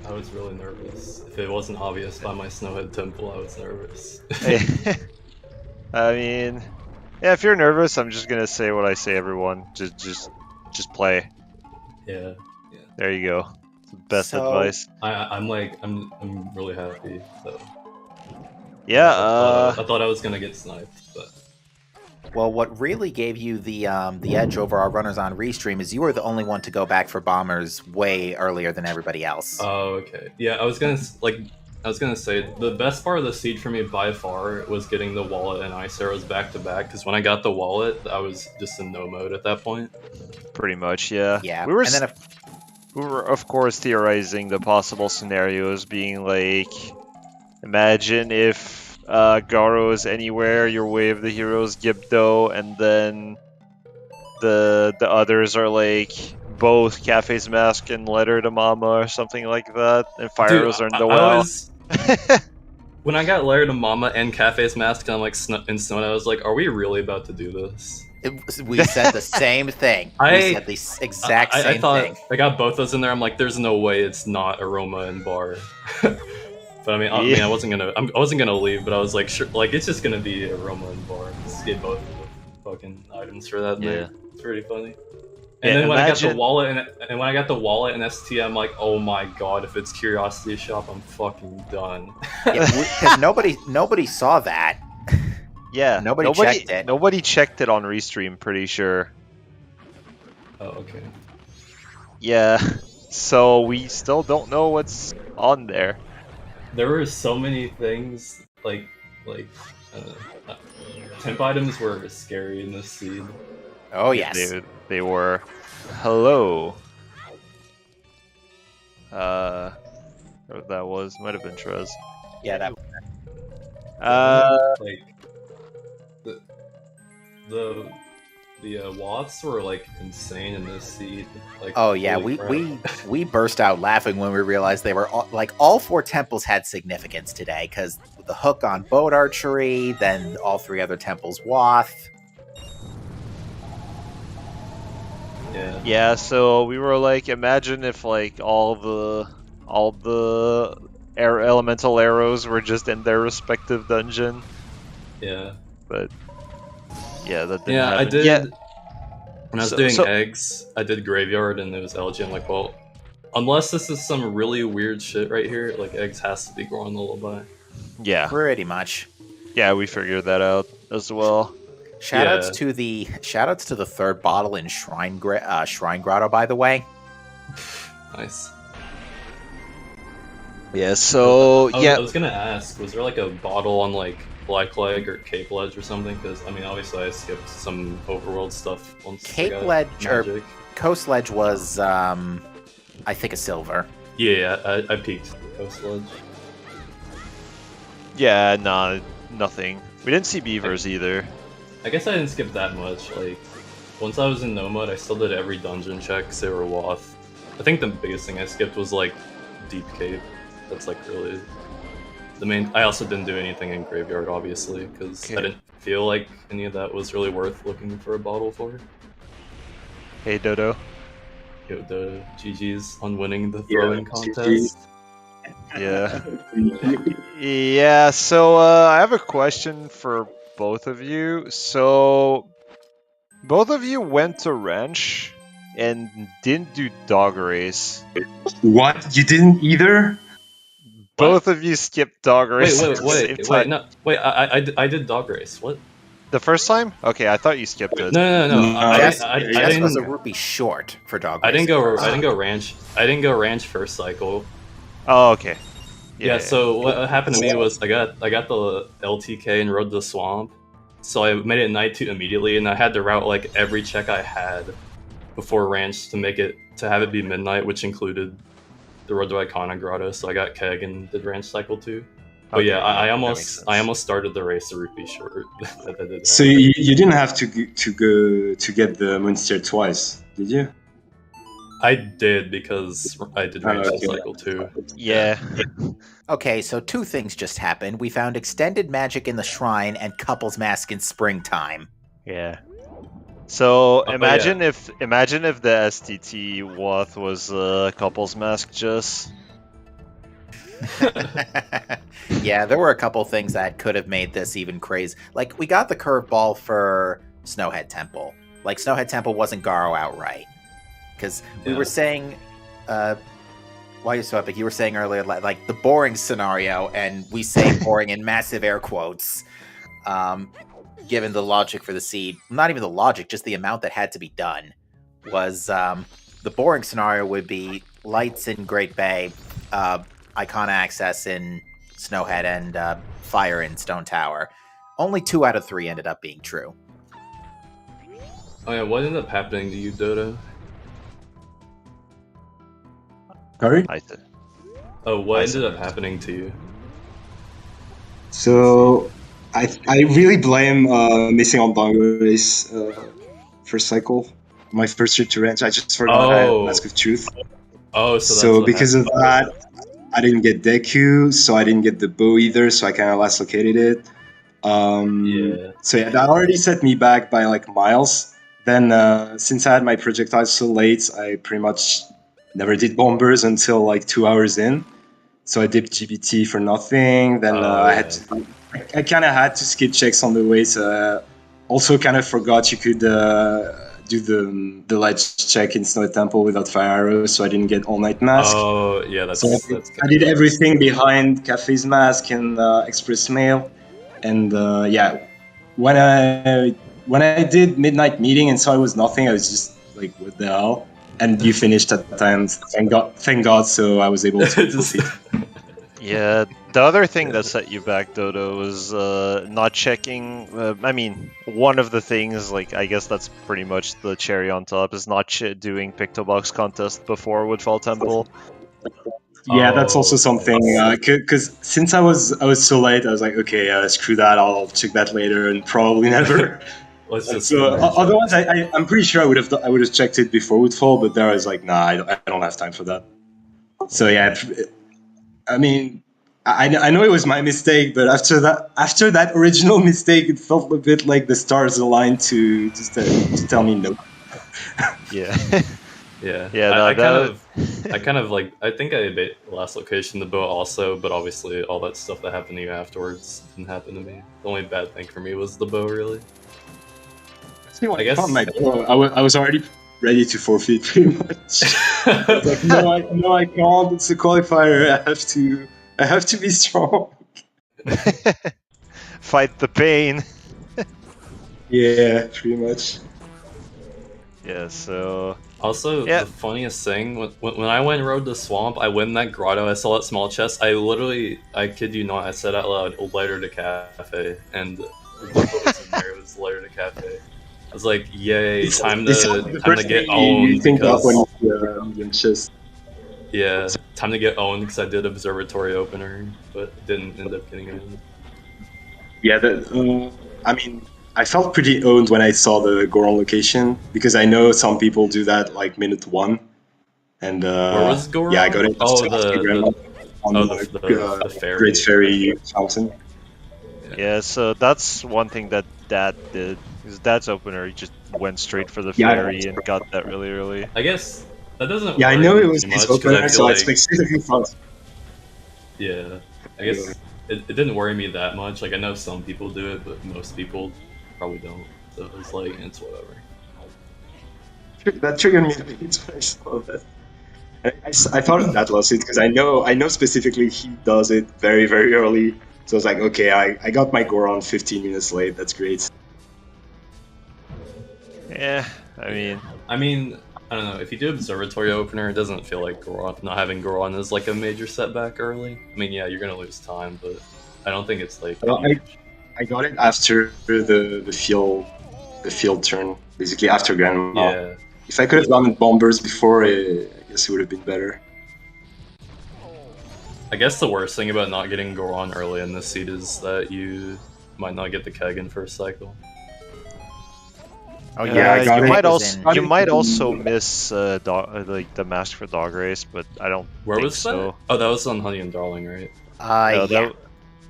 I was really nervous. If it wasn't obvious by my Snowhead Temple, I was nervous. I mean, yeah, if you're nervous, I'm just gonna say what I say, everyone. Just play. Yeah. There you go. Best So- advice. I'm really happy. So Yeah. I thought I was gonna get sniped, but Well, what really gave you the edge over our runners on Restream is you were the only one to go back for bombers way earlier than everybody else. oh, okay. Yeah, I was gonna say the best part of the siege for me by far was getting the wallet and ice arrows back to back. Because when I got the wallet, I was just in no mode at that point. Pretty much, yeah. Yeah, We were, and then we were, of course, theorizing the possible scenarios, being like, imagine if Garo is anywhere, your Way of the Heroes, Gibdo, and then the others are like both Cafe's Mask and Letter to Mama or something like that, and Fyros are in the well. When I got Letter to Mama and Cafe's Mask on like in Snow, I was like, "Are we really about to do this?" we said the same thing. We said the exact same I thought thing. I got both those in there. I'm like, "There's no way it's not Aroma and Bar." But I mean, I wasn't gonna leave, but I was like, sure, like it's just gonna be Aroma and Bar. Just get both of the fucking items for that night. It's pretty funny. And Yeah, then when imagine... I got the wallet and when I got the wallet and ST, I'm like, oh my god, if it's Curiosity Shop, I'm fucking done. Because nobody saw that. Yeah, Nobody checked it. Nobody checked it on Restream, pretty sure. Oh, okay. Yeah, so we still don't know what's on there. There were so many things like temp items were scary in this seed. Oh yes. They were. Hello. What that was. Might have been Trez. Yeah, that. Like the watts were like insane in this seed. Like, Oh yeah, holy we crap. we burst out laughing when we realized they were all 4 temples had significance today, because the hook on boat archery, then all 3 other temples wath. Yeah. Yeah, so we were like, imagine if like all the elemental arrows were just in their respective dungeon. Yeah. But yeah, that didn't Yeah, happen. I did. Yeah. When I was So- doing so- eggs, I did graveyard and it was LG. I'm like, well, unless this is some really weird shit right here, like eggs has to be growing a lullaby. Yeah, Pretty much. yeah, we figured that out as well. Shoutouts Yeah. to the 3rd bottle in Shrine Grotto, by the way. Nice. Yeah, so I was gonna ask, was there like a bottle on like Black Leg or Cape Ledge or something? Because I mean, obviously I skipped some overworld stuff once. Cape I got Ledge or Magic. Coast Ledge was, I think, a silver. Yeah, I peaked Coast Ledge. yeah, nah, nothing. We didn't see beavers either. I guess I didn't skip that much. Like, once I was in Nomad, I still did every dungeon check, because they were Wath. I think the biggest thing I skipped was like Deep Cave. That's like really the main. I also didn't do anything in Graveyard, obviously, because Okay. I didn't feel like any of that was really worth looking for a bottle for. Hey, Dodo. Yo, the GG's on winning the Yeah, throwing GG. contest. Yeah. Yeah, so I have a question for both of you. So, both of you went to Ranch and didn't do dog race. What? You didn't either? Both of you skipped dog race. Wait, at the same wait, time. no, wait. I did dog race. What? The first time? Okay, I thought you skipped it. No. No, Jess, I Jess was a didn't. rupee short for dog I didn't racing. go. I didn't go ranch. I didn't go ranch first cycle. Oh, okay. Yeah, so what happened to me was I got the LTK and rode the swamp, so I made it night 2 immediately, and I had to route like every check I had before ranch to have it be midnight, which included the road to Icona Grotto. So I got keg and did ranch cycle 2. But Okay, yeah, I that makes sense. almost started the race to rupee short. That didn't So happen. you didn't have to go to get the Munster twice, did you? I did because I did ranch okay. cycle 2. Yeah. Okay, so 2 things just happened. We found extended magic in the shrine and couples mask in springtime. Yeah. So but imagine if the STT Wath was a couple's mask, just Yeah, there were a couple things that could have made this even crazy. Like, we got the curveball for Snowhead Temple. Like, Snowhead Temple wasn't Garo outright. Because we Yeah. were saying, why are you so epic? You were saying earlier, like, the boring scenario, and we say boring in massive air quotes, given the logic for the seed. Not even the logic, just the amount that had to be done. Was, the boring scenario would be lights in Great Bay, Icona access in Snowhead, and fire in Stone Tower. Only 2 out of 3 ended up being true. Oh yeah, what ended up happening to you, Dodo? Sorry? I th- Oh, what I ended see. up happening to you? So I really blame missing on Bongo Race first cycle. My first trip to ranch, I just forgot I had Oh. Mask of Truth. Oh, so that's So what because of happened. that, I didn't get Deku, so I didn't get the bow either, so I kind of last located it. Yeah. So yeah, that already set me back by like miles. Then since I had my projectiles so late, I pretty much never did bombers until like 2 hours in. So I dipped GBT for nothing. Then I kind of had to skip checks on the way. So also kind of forgot you could do the ledge check in Snow Temple without fire arrows, so I didn't get all night mask. Oh, yeah, that's. So I did everything behind Cafe's mask and Express Mail, and yeah, when I did midnight meeting and saw it was nothing, I was just like, what the hell? And you finished at the time, thank God. So I was able to Just- complete. Yeah, the other thing that set you back, Dodo, was not checking. I mean, one of the things, like, I guess that's pretty much the cherry on top, is not doing Pictobox contest before Woodfall Temple. Yeah, that's also Oh, something. Because since I was so late, I was like, okay, screw that. I'll check that later, and probably never. Let's just So skip that. otherwise, I'm pretty sure I would have checked it before Woodfall, but there I was like, nah, I don't have time for that. So yeah, I mean, I know it was my mistake, but after that original mistake, it felt a bit like the stars aligned to tell me no. Yeah. Yeah, Yeah, no, I that kind of like, I think I bait last location the boat also, but obviously all that stuff that happened to you afterwards didn't happen to me. The only bad thing for me was the bow, really. I guess. Found my bow. I was already ready to forfeit pretty much. I was like, no, I can't. It's a qualifier. I have to be strong. fight the pain. Yeah, pretty much. Yeah, so Also, Yeah. the funniest thing, when I went and rode the swamp, I went in that grotto, I saw that small chest, I kid you not, I said out loud, lighter to cafe, and what was in there was lighter to cafe. I was like, yay, time It's to the first get thing you owned, think of when because, you see a medium chest. yeah, time to get owned, because I did observatory opener, but didn't end up getting owned. Yeah, I mean, I felt pretty owned when I saw the Goron location, because I know some people do that like minute one. And Where was Goron? yeah, I got it. Oh, on the ferry. Great Ferry Fountain. yeah, so that's one thing that Dad did. His dad's opener, he just went straight for the Yeah. ferry and got that really early. I guess that doesn't Yeah, I worry know me it was too his much, 'cause opener, feel so I like- specifically thought. Yeah, I guess it didn't worry me that much. Like, I know some people do it, but most people probably don't. So it's like, it's whatever. That triggered me when I saw that. I thought that was it because I know specifically he does it very, very early. So I was like, okay, I got my Goron 15 minutes late. That's great. Yeah, I mean, I don't know. If you do observatory opener, it doesn't feel like Goron, not having Goron is like a major setback early. I mean, yeah, you're gonna lose time, but I don't think it's like. Well, I got it after the field turn, basically after Grand Mal. Yeah. If I could have done bombers before, I guess it would have been better. I guess the worst thing about not getting Goron early in this seed is that you might not get the keg in first cycle. Oh Yeah, I got you it. might was also in- you might also miss like the Mask for Dog Race, but I don't Where think was that? so. Oh, that was on Honey and Darling, right? No, yeah.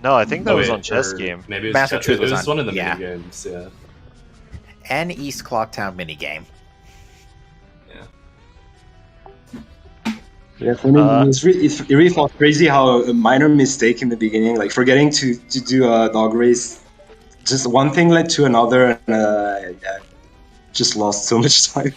no, I think that Oh, was wait, on Chess or Game. Maybe it was, Master Truth it was was on- one of the yeah. mini games. Yeah. And East Clocktown minigame. Yeah, for me, it really felt crazy how a minor mistake in the beginning, like forgetting to do a dog race, just one thing led to another, and yeah, just lost so much time.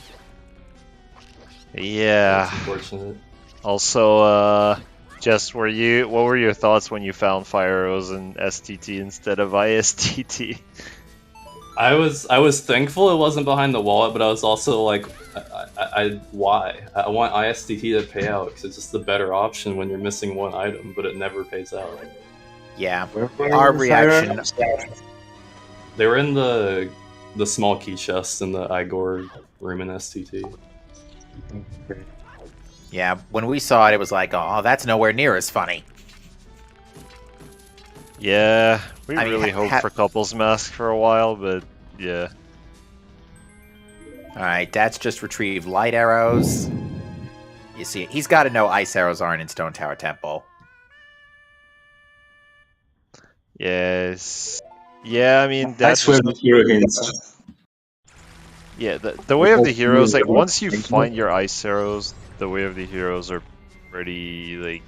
Yeah. That's unfortunate. Also, Jess, what were your thoughts when you found Fire Arrows in STT instead of ISTT? I was thankful it wasn't behind the wallet, but I was also like, why? I want ISTT to pay out because it's just the better option when you're missing one item, but it never pays out. Yeah. Our reaction. They were in the small key chest in the Igor room in STT. Yeah, when we saw it, it was like, oh, that's nowhere near as funny. Yeah, we I mean, really hoped for Couples Mask for a while, but yeah. All right, that's just retrieved light arrows. You see, he's got to know ice arrows aren't in Stone Tower Temple. Yes. Yeah, I mean That's where the hero hints. Yeah, the way of the heroes, like once you find your ice arrows, the way of the heroes are pretty like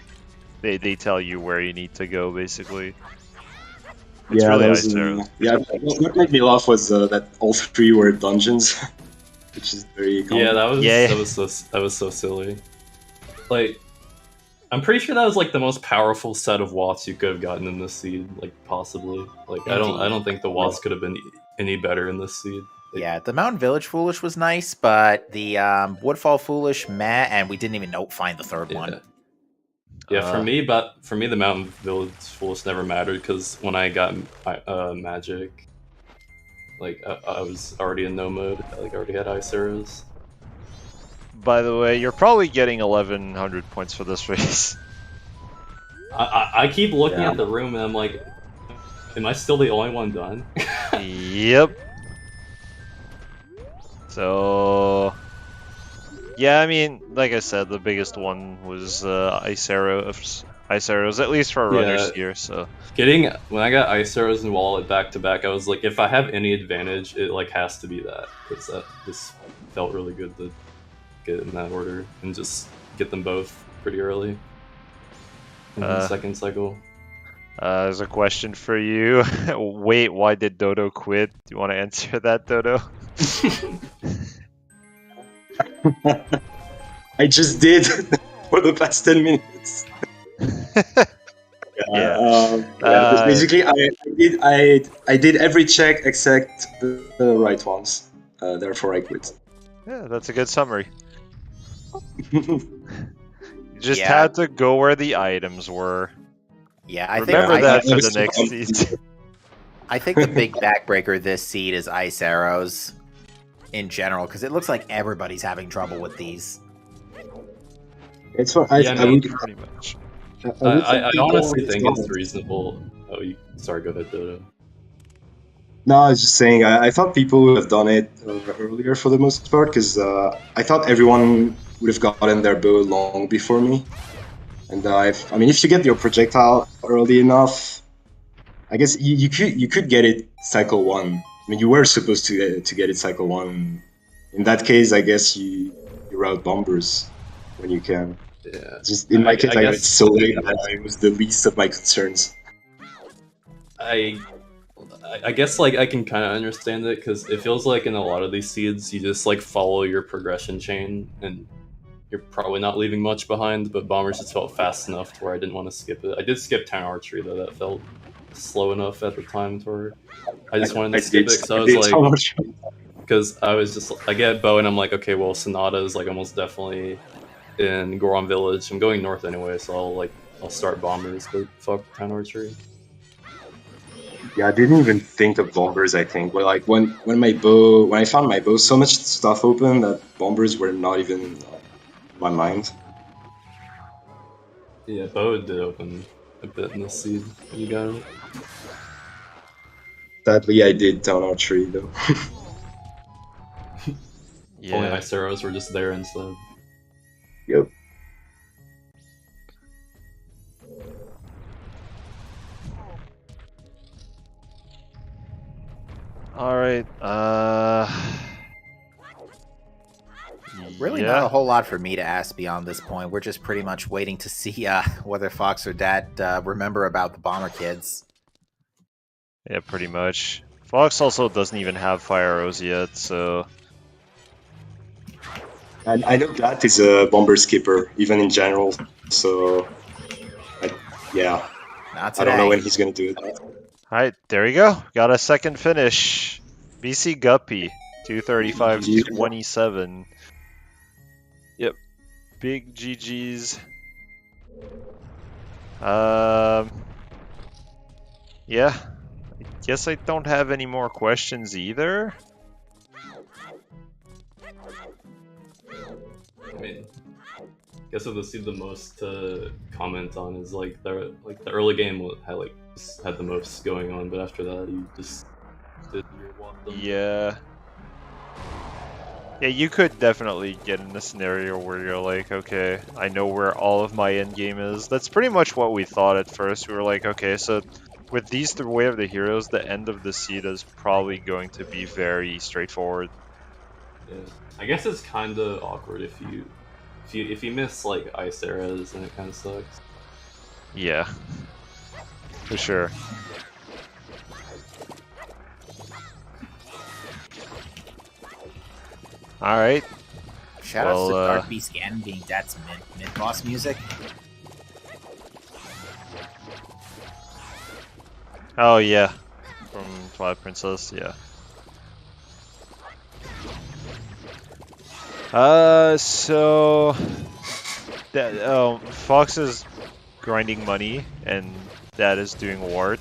they tell you where you need to go basically. It's Yeah, really that was, ice arrows. yeah. What made me laugh was that all three were dungeons, which is very common. Yeah, that Yeah. was so silly. Like, I'm pretty sure that was like the most powerful set of Watts you could have gotten in this seed, like possibly. Like I don't think the Watts could have been any better in this seed. Yeah, the Mountain Village Foolish was nice, but the Woodfall Foolish, meh, and we didn't even find the third one. Yeah, for me, the Mountain Village Foolish never mattered because when I got magic, like I was already in no mode. I already had ice arrows. by the way, you're probably getting 1100 points for this race. I keep looking Yeah. at the room and I'm like, am I still the only one done? Yep. So, yeah, I mean, like I said, the biggest one was Ice Arrows, at least for runners Yeah. here. So, When I got Ice Arrows and Wallet back to back, I was like, if I have any advantage, it like has to be that, because that just felt really good to get in that order and just get them both pretty early in the second cycle. there's a question for you. Wait, why did Dodo quit? Do you want to answer that, Dodo? I just did for the past 10 minutes. Yeah. Basically, I did every check except the right ones. Therefore, I quit. Yeah, that's a good summary. You just Yeah. had to go where the items were. Yeah, I think Remember I that think- for the next season. I think the big backbreaker this seed is Ice Arrows in general, because it looks like everybody's having trouble with these. It's fun. Yeah, I mean, Pretty much. I honestly think it's reasonable. Sorry, go ahead, Dodo. No, I was just saying, I thought people would have done it earlier for the most part, because I thought everyone would have gotten their bow long before me. And I mean, if you get your projectile early enough, I guess you could get it cycle 1. I mean, you were supposed to get it cycle 1. In that case, I guess you route bombers when you can. Yeah. Just in my case, I guess- got so late that it was the least of my concerns. I guess like I can kind of understand it, because it feels like in a lot of these seeds you just like follow your progression chain and you're probably not leaving much behind, but Bombers just felt fast enough to where I didn't want to skip it. I did skip Town Archery though, that felt slow enough at the time to where I just wanted to skip it, because I was like, because I was just, I get bow and I'm like, okay, well Sonata is like almost definitely in Goron Village. I'm going north anyway, so I'll start Bombers, but fuck Town Archery. Yeah, I didn't even think of bombers. I think, but like when I found my bow, so much stuff open that bombers were not even in my mind. Yeah, bow did open a bit in the seed. You got it. Sadly, I did Town Archery though. Only Yeah. Ice Arrows were just there instead. Yep. All right. Really not a whole lot for me to ask beyond this point. We're just pretty much waiting to see whether Fox or Dat remember about the Bomber Kids. Yeah, pretty much. Fox also doesn't even have fire arrows yet, so And I know that is a bomber skipper, even in general. So, yeah, Not I don't know today. when he's gonna do it. alright, there we go. Got a second finish. BC Guppy, 235-27. Yep. Big GG's. Yeah. I guess I don't have any more questions either. I mean, I guess what this the most to comment on is like the early game had the most going on, but after that you just did your walk. Yeah. Yeah, you could definitely get in a scenario where you're like, okay, I know where all of my end game is. That's pretty much what we thought at first. We were like, okay, so with these three Way of the Heroes, the end of the seed is probably going to be very straightforward. Yeah. I guess it's kind of awkward if you miss like Ice Arrows, and it kind of sucks. Yeah, for sure. All right. Shout outs to Well, Dark Beast Ganon being Dat's mid-boss music. Oh yeah, from Twilight Princess. Yeah. So that Fox is grinding money, and Dad is doing ward.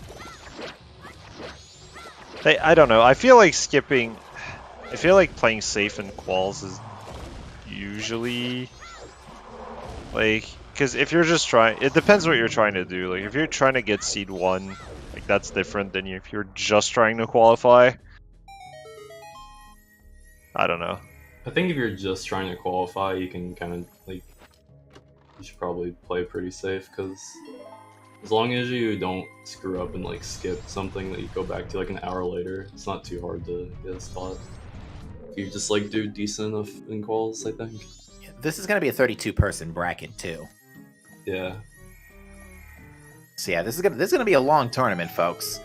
I don't know. I feel like skipping. I feel like playing safe in quals is usually like, because if you're just trying, it depends what you're trying to do. Like if you're trying to get seed 1, like that's different than if you're just trying to qualify. I don't know. I think if you're just trying to qualify, you can kind of like, you should probably play pretty safe, because as long as you don't screw up and like skip something that you go back to like an hour later, it's not too hard to get a spot. If you just like do decent enough in quals, I think. This is going to be a 32-person bracket too. Yeah. So yeah, this is gonna be a long tournament, folks.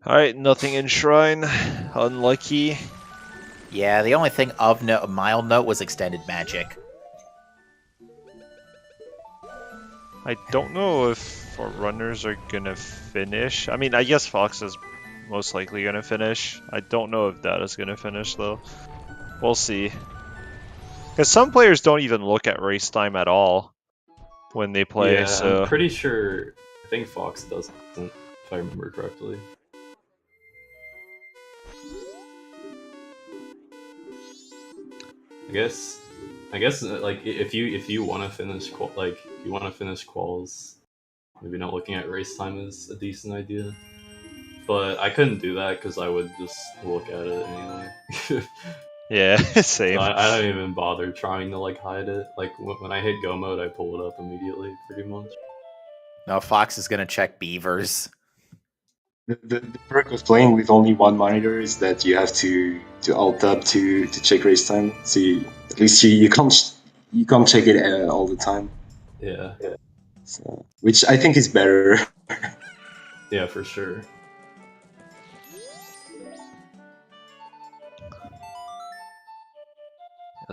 Alright, nothing in Shrine. Unlucky. Yeah, the only thing of mild note was extended magic. I don't know if our runners are gonna finish. I mean, I guess Fox is most likely gonna finish. I don't know if Data's gonna finish though. We'll see. Because some players don't even look at race time at all when they play, Yeah, so... I'm pretty sure, I think Fox doesn't, if I remember correctly. I guess like if you want to finish quals, maybe not looking at race time is a decent idea. But I couldn't do that because I would just look at it anyway. Yeah, same. So I don't even bother trying to like hide it. Like when I hit go mode, I pull it up immediately, pretty much. No, Fox is gonna check beavers. The perk of playing with only one monitor is that you have to alt tab to check race time. So at least you can't check it all the time. Yeah. So, which I think is better. Yeah, for sure.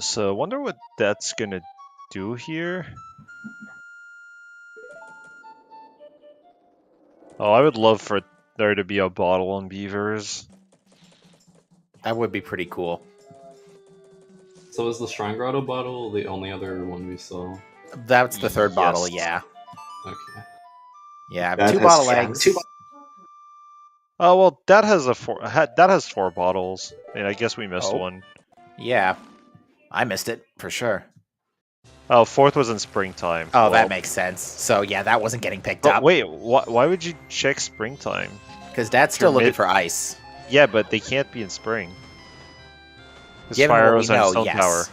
So I wonder what that's gonna do here. Oh, I would love for there to be a bottle on beavers. That would be pretty cool. So is the Shrine Grotto bottle the only other one we saw? That's the third bottle, Yes. yeah. Okay. Yeah, That 2 has bottle chance. eggs. Oh well, that has that has 4 bottles. And I guess we missed Oh. one. Yeah, I missed it for sure. Oh, 4th was in springtime. Oh, Well, that makes sense. So yeah, that wasn't getting picked But up wait, why would you check springtime? because Dad's still looking mid- for ice. Yeah, but they can't be in spring. Because Given Fire what we Arrows on know, Stone yes. Tower.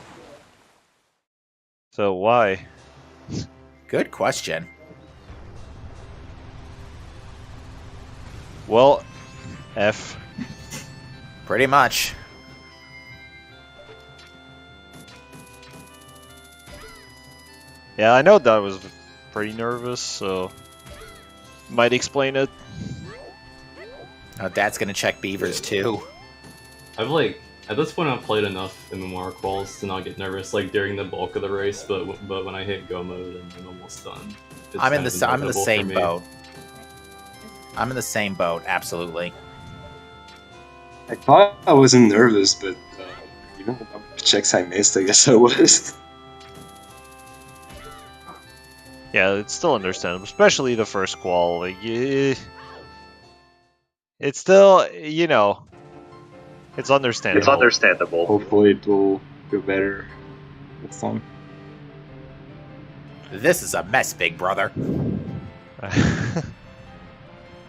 So why? Good question. Well, F. Pretty much. Yeah, I know that was pretty nervous, so might explain it. Oh, Dad's gonna check beavers too. I've like at this point I've played enough MMR quals to not get nervous like during the bulk of the race, but when I hit go mode and I'm almost done. It's I'm in kind of the inevitable for same me. boat. I'm in the same boat, absolutely. I thought I wasn't nervous, but even the number of checks I missed, I guess I was. Yeah, it's still understandable, especially the first qual. Like, it's still, you know, it's understandable. Hopefully it will go better next time. This is a mess, big brother.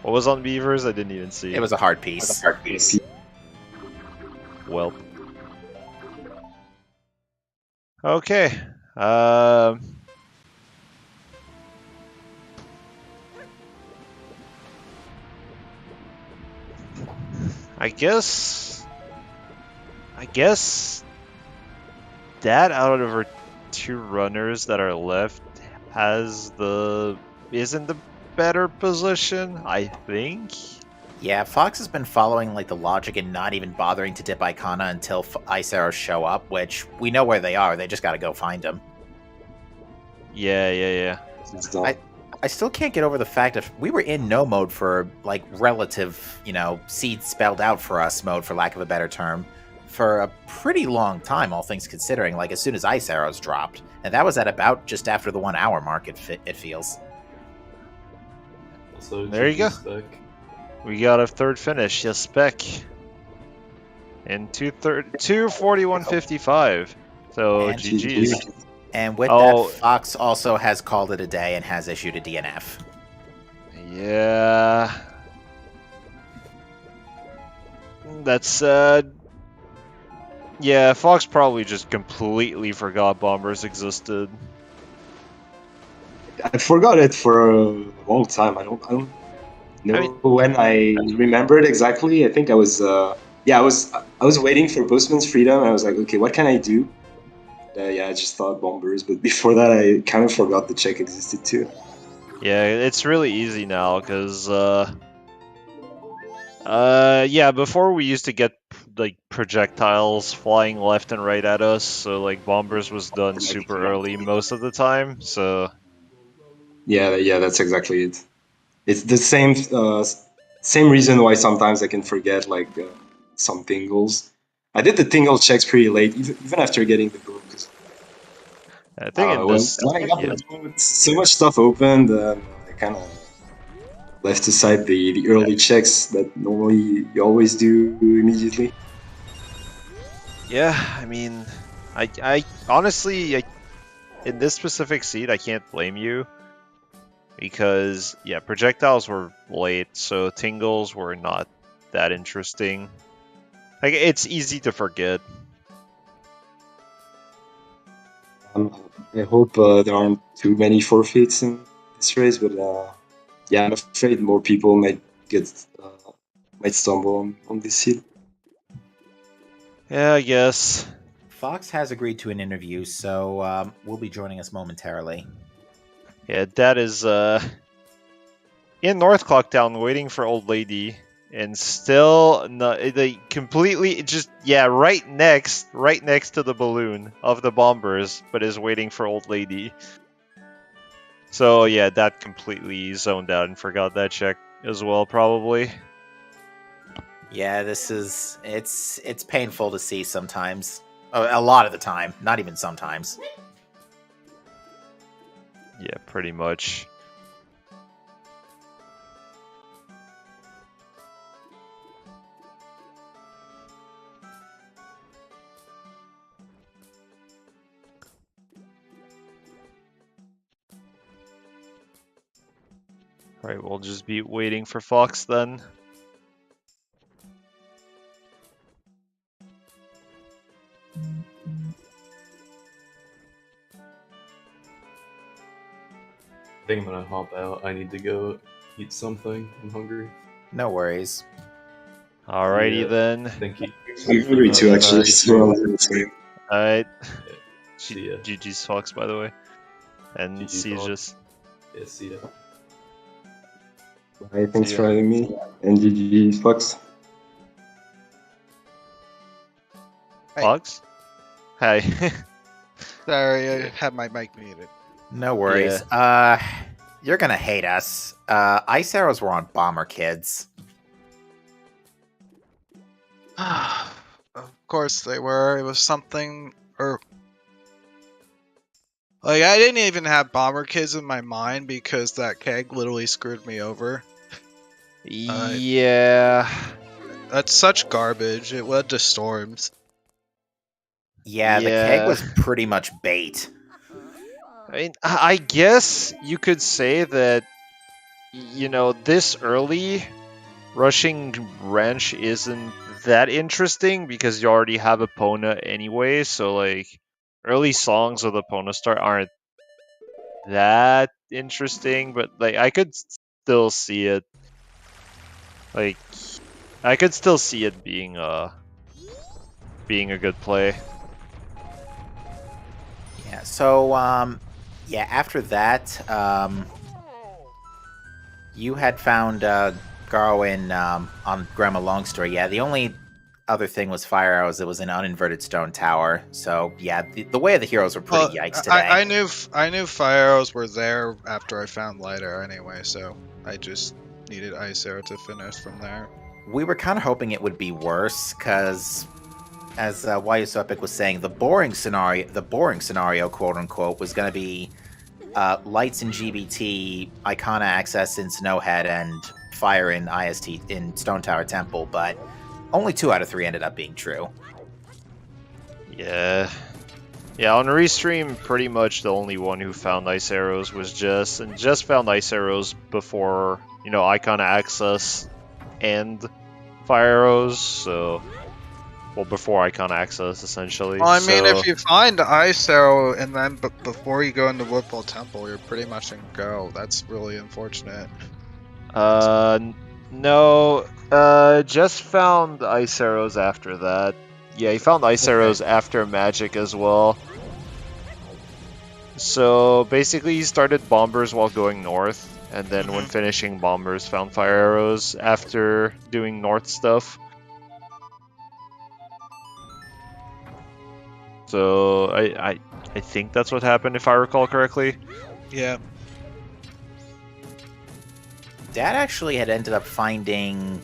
What was on beavers? I didn't even see. It was a hard piece. Well. Okay. I guess that out of our 2 runners that are left is in the better position, I think. Yeah, Fox has been following like the logic and not even bothering to dip Icona until ice arrows show up, which we know where they are. They just got to go find them. Yeah. It's done. I still can't get over the fact that we were in no mode for like relative, seed spelled out for us mode, for lack of a better term, for a pretty long time, all things considering, like as soon as ice arrows dropped. And that was at about just after the 1 hour mark, it feels. So There you go. Spec. We got a third finish. Yes, spec. In 2:41.55. So And GG's. And with Oh. that, Fox also has called it a day and has issued a DNF. Yeah. That's sad. Yeah, Fox probably just completely forgot Bombers existed. I forgot it for a long time. I don't know when I remembered exactly. I think I was I was waiting for Postman's Freedom. And I was like, okay, what can I do? I just thought Bombers, but before that, I kind of forgot the check existed too. Yeah, it's really easy now because before we used to get like projectiles flying left and right at us, so like Bombers was done super early most of the time. So Yeah, that's exactly it. It's the same reason why sometimes I can forget like some tingles. I did the tingle checks pretty late, even after getting the book. I think in this, when I got the book, so much stuff opened, I kind of left aside the early checks that normally you always do immediately. yeah, I mean, I honestly, in this specific seed, I can't blame you. Because, yeah, projectiles were late, so tingles were not that interesting. Like, it's easy to forget. I hope there aren't too many forfeits in this race, but I'm afraid more people might stumble on this seed. Yeah, I guess. Fox has agreed to an interview, so will be joining us momentarily. Yeah, Dad is in North Clocktown waiting for Old Lady, and still they completely just right next to the balloon of the Bombers, but is waiting for Old Lady. So yeah, that completely zoned out and forgot that check as well, probably. Yeah, it's painful to see sometimes. A lot of the time, not even sometimes. Yeah, pretty much. Right, we'll just be waiting for Fox then. I think I'm gonna hop out. I need to go eat something. I'm hungry. No worries. Alrighty Yeah. then. Thank you. I'm hungry too, actually. Alright. See ya. GG's Fox, by the way. And GG see Fox. just. Yeah, see ya. Hi, thanks See for ya. having me. And GG, Fox. Fox? Hi. Sorry, I had my mic muted. No worries. You're gonna hate us. Ice arrows were on Bomber Kids. Of course they were. It was something, or like I didn't even have Bomber Kids in my mind because that keg literally screwed me over. Yeah. That's such garbage. It led to storms. Yeah, the keg was pretty much bait. I mean, I guess you could say that, you know, this early, rushing Wrench isn't that interesting because you already have Epona anyway, so, like, early songs of the Epona start aren't that interesting, but, like, I could still see it. Like, I could still see it being a good play. Yeah, so, after that, you had found Garwin on Grandma Longstory. Yeah, the only other thing was Fire Arrows. It was an uninverted stone tower. So, yeah, the way of the heroes were pretty yikes today. I knew Fire Arrows were there after I found Light Arrow anyway, so I just needed Ice Arrow to finish from there. We were kind of hoping it would be worse, because, as Why So Epic was saying, the boring scenario, quote unquote, was going to be Lights in GBT, Icona Access in Snowhead, and Fire in IST in Stone Tower Temple, but only 2 out of 3 ended up being true. Yeah. Yeah, on Restream, pretty much the only one who found Ice Arrows was Jess, and Jess found Ice Arrows before, Icona Access and Fire Arrows, so... Well, before Icona Access, essentially. Well, I mean, so... if you find Ice Arrow and then before you go into Woodfall Temple, you're pretty much in go. That's really unfortunate. No. Jess found Ice Arrows after that. Yeah, he found Ice Arrows after Magic as well. So basically, he started Bombers while going north, and then when finishing Bombers, found Fire Arrows after doing north stuff. So I think that's what happened, if I recall correctly. Yeah. Dad actually had ended up finding...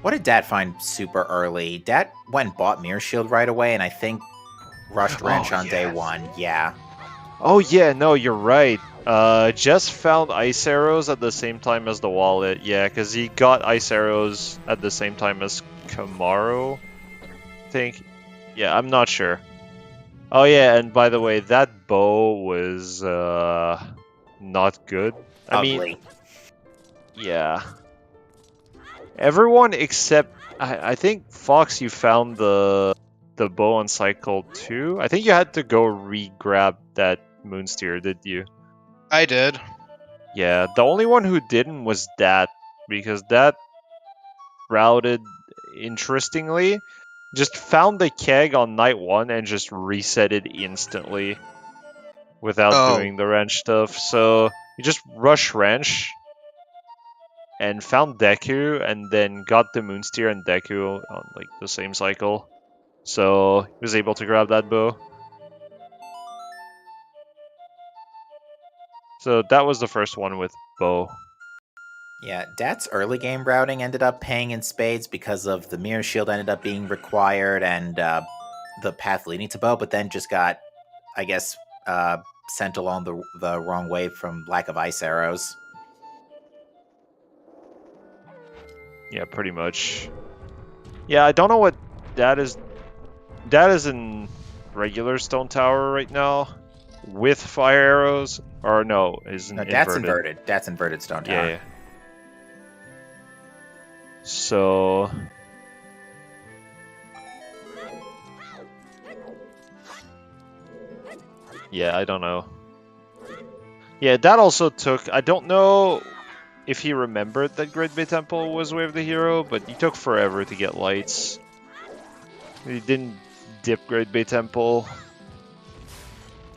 What did Dad find super early? Dad went and bought Mirror Shield right away, and I think rushed Wrench on day 1. Yeah. Oh yeah, no, you're right. Jess found Ice Arrows at the same time as the wallet. Yeah, because he got Ice Arrows at the same time as Kamaru, I think. Yeah, I'm not sure. Oh yeah, and by the way, that bow was not good. Ugly. I mean, yeah. Everyone except I think Fox, you found the bow on cycle 2. I think you had to go re-grab that Moonsteer, did you? I did. Yeah, the only one who didn't was Dat, because Dat routed interestingly. Just found the keg on night 1 and just reset it instantly without doing the wrench stuff. So you just rush wrench and found Deku, and then got the Moonsteer and Deku on like the same cycle. So he was able to grab that bow. So that was the first one with bow. Yeah, Dad's early game routing ended up paying in spades because of the Mirror Shield ended up being required and the path leading to bow, but then just got, I guess, sent along the wrong way from lack of Ice Arrows. Yeah, pretty much. Yeah, I don't know what Dad is. Dad is in regular Stone Tower right now with Fire Arrows, or no, is No, inverted. Dad's inverted. Dad's inverted Stone Tower. Yeah. So. Yeah, I don't know. Yeah, that also took. I don't know if he remembered that Great Bay Temple was Way of the Hero, but he took forever to get lights. He didn't dip Great Bay Temple.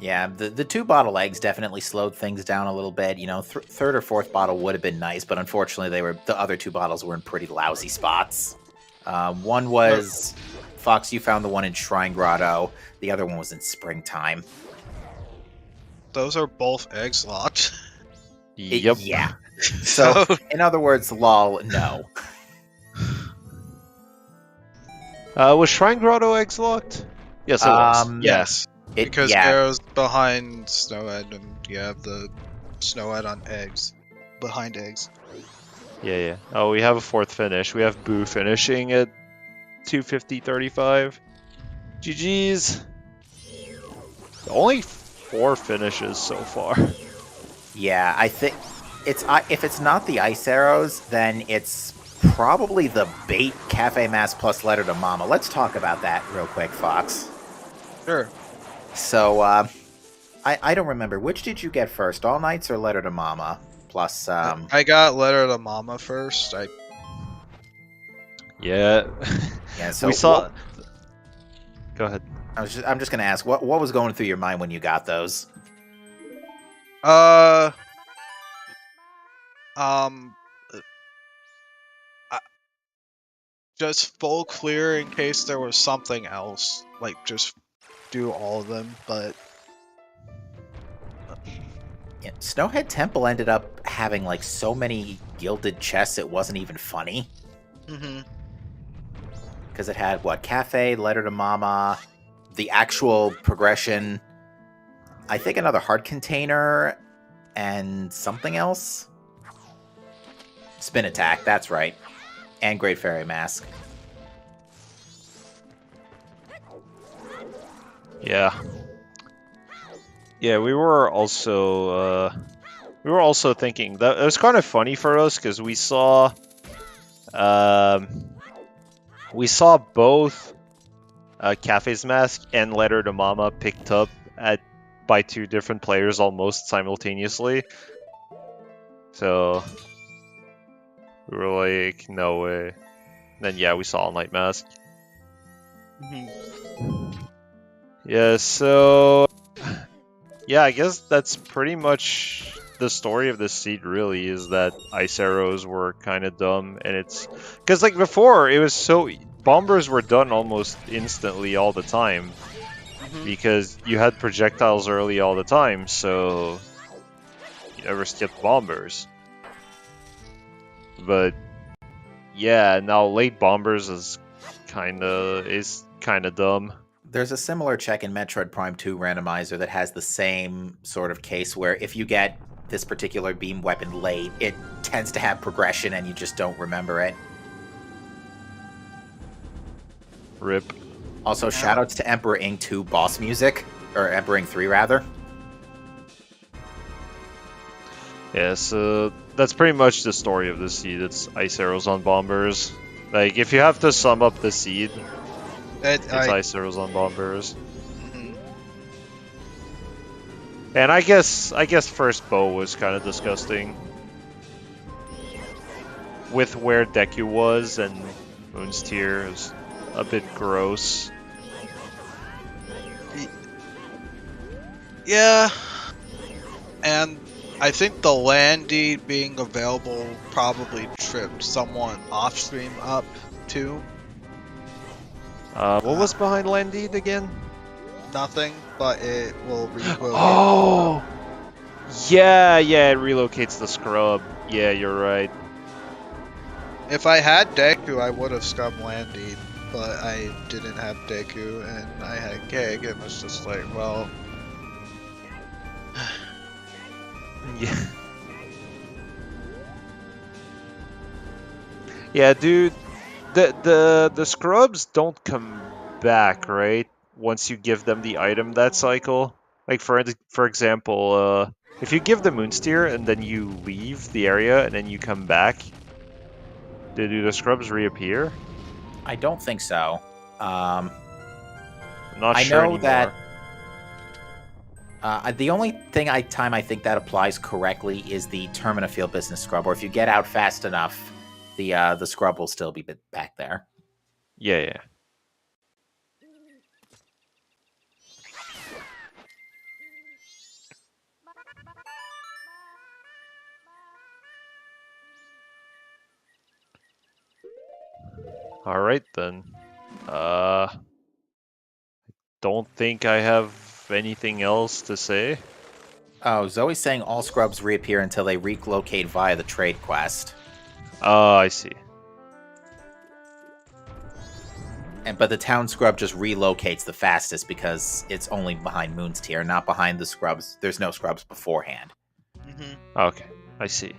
Yeah, the 2 bottle eggs definitely slowed things down a little bit. Third or fourth bottle would have been nice, but unfortunately the other 2 bottles were in pretty lousy spots. One was Fox, you found the one in Shrine Grotto. The other one was in Springtime. Those are both eggs locked. Yep. Yeah. So, in other words, lol, no. Was Shrine Grotto eggs locked? Yes, it was. Yes. Because yeah. Arrow's behind Snowhead, and you have the Snowhead on eggs. Behind eggs. Yeah. Oh, we have a 4th finish. We have Boo finishing at 250.35. GG's. Only 4 finishes so far. Yeah, I think if it's not the Ice Arrows, then it's probably the bait Cafe Mass plus Letter to Mama. Let's talk about that real quick, Fox. Sure. So, I don't remember. Which did you get first, All Nights or Letter to Mama? Plus, I got Letter to Mama first. Yeah. Yeah, so we saw. Go ahead. I'm just gonna ask, what was going through your mind when you got those? Just full clear in case there was something else. Like, just do all of them, but... Yeah, Snowhead Temple ended up having, like, so many gilded chests it wasn't even funny. Mm-hmm. Because it had, Cafe, Letter to Mama, the actual progression I think another heart container and something else. Spin attack, that's right. And Great Fairy Mask. Yeah. Yeah, we were also thinking that it was kind of funny for us because we saw both Cafe's Mask and Letter to Mama picked up by two different players almost simultaneously. So we were like, no way. Then yeah, we saw All Night Mask. Yeah, so yeah, I guess that's pretty much the story of this seed. Really, is that ice arrows were kind of dumb, and it's because like before it was so bombers were done almost instantly all the time because you had projectiles early all the time, so you never skipped bombers. But yeah, now late bombers is kind of dumb. There's a similar check in Metroid Prime 2 Randomizer that has the same sort of case where if you get this particular beam weapon late, it tends to have progression and you just don't remember it. Rip. Also, shoutouts to Emperor Ing 2 boss music, or Emperor Ing 3 rather. Yeah, so that's pretty much the story of the seed. It's ice arrows on bombers. Like, if you have to sum up the seed, it's ice arrows on bombers. And I guess first bow was kind of disgusting. With where Deku was and Moon's Tear is a bit gross. Yeah. And I think the Landy being available probably tripped someone off stream up too. What was behind Landide again? Nothing, but it will relocate. Oh! Yeah, it relocates the scrub. Yeah, you're right. If I had Deku, I would have scrubbed Landy, but I didn't have Deku, and I had Keg, and it's just like, well... Yeah. Yeah, dude. The scrubs don't come back, right? Once you give them the item that cycle. Like for example, if you give the Moonsteer and then you leave the area and then you come back, do the scrubs reappear? I don't think so. I'm not I sure know anymore. that the only time I think that applies correctly is the Termina Field Business Scrub, or if you get out fast enough, the scrub will still be back there. Yeah. All right then. Don't think I have anything else to say. Oh, Zoe's saying all scrubs reappear until they relocate via the trade quest. Oh, I see. But the town scrub just relocates the fastest because it's only behind Moon's Tier, not behind the scrubs. There's no scrubs beforehand. Okay, I see.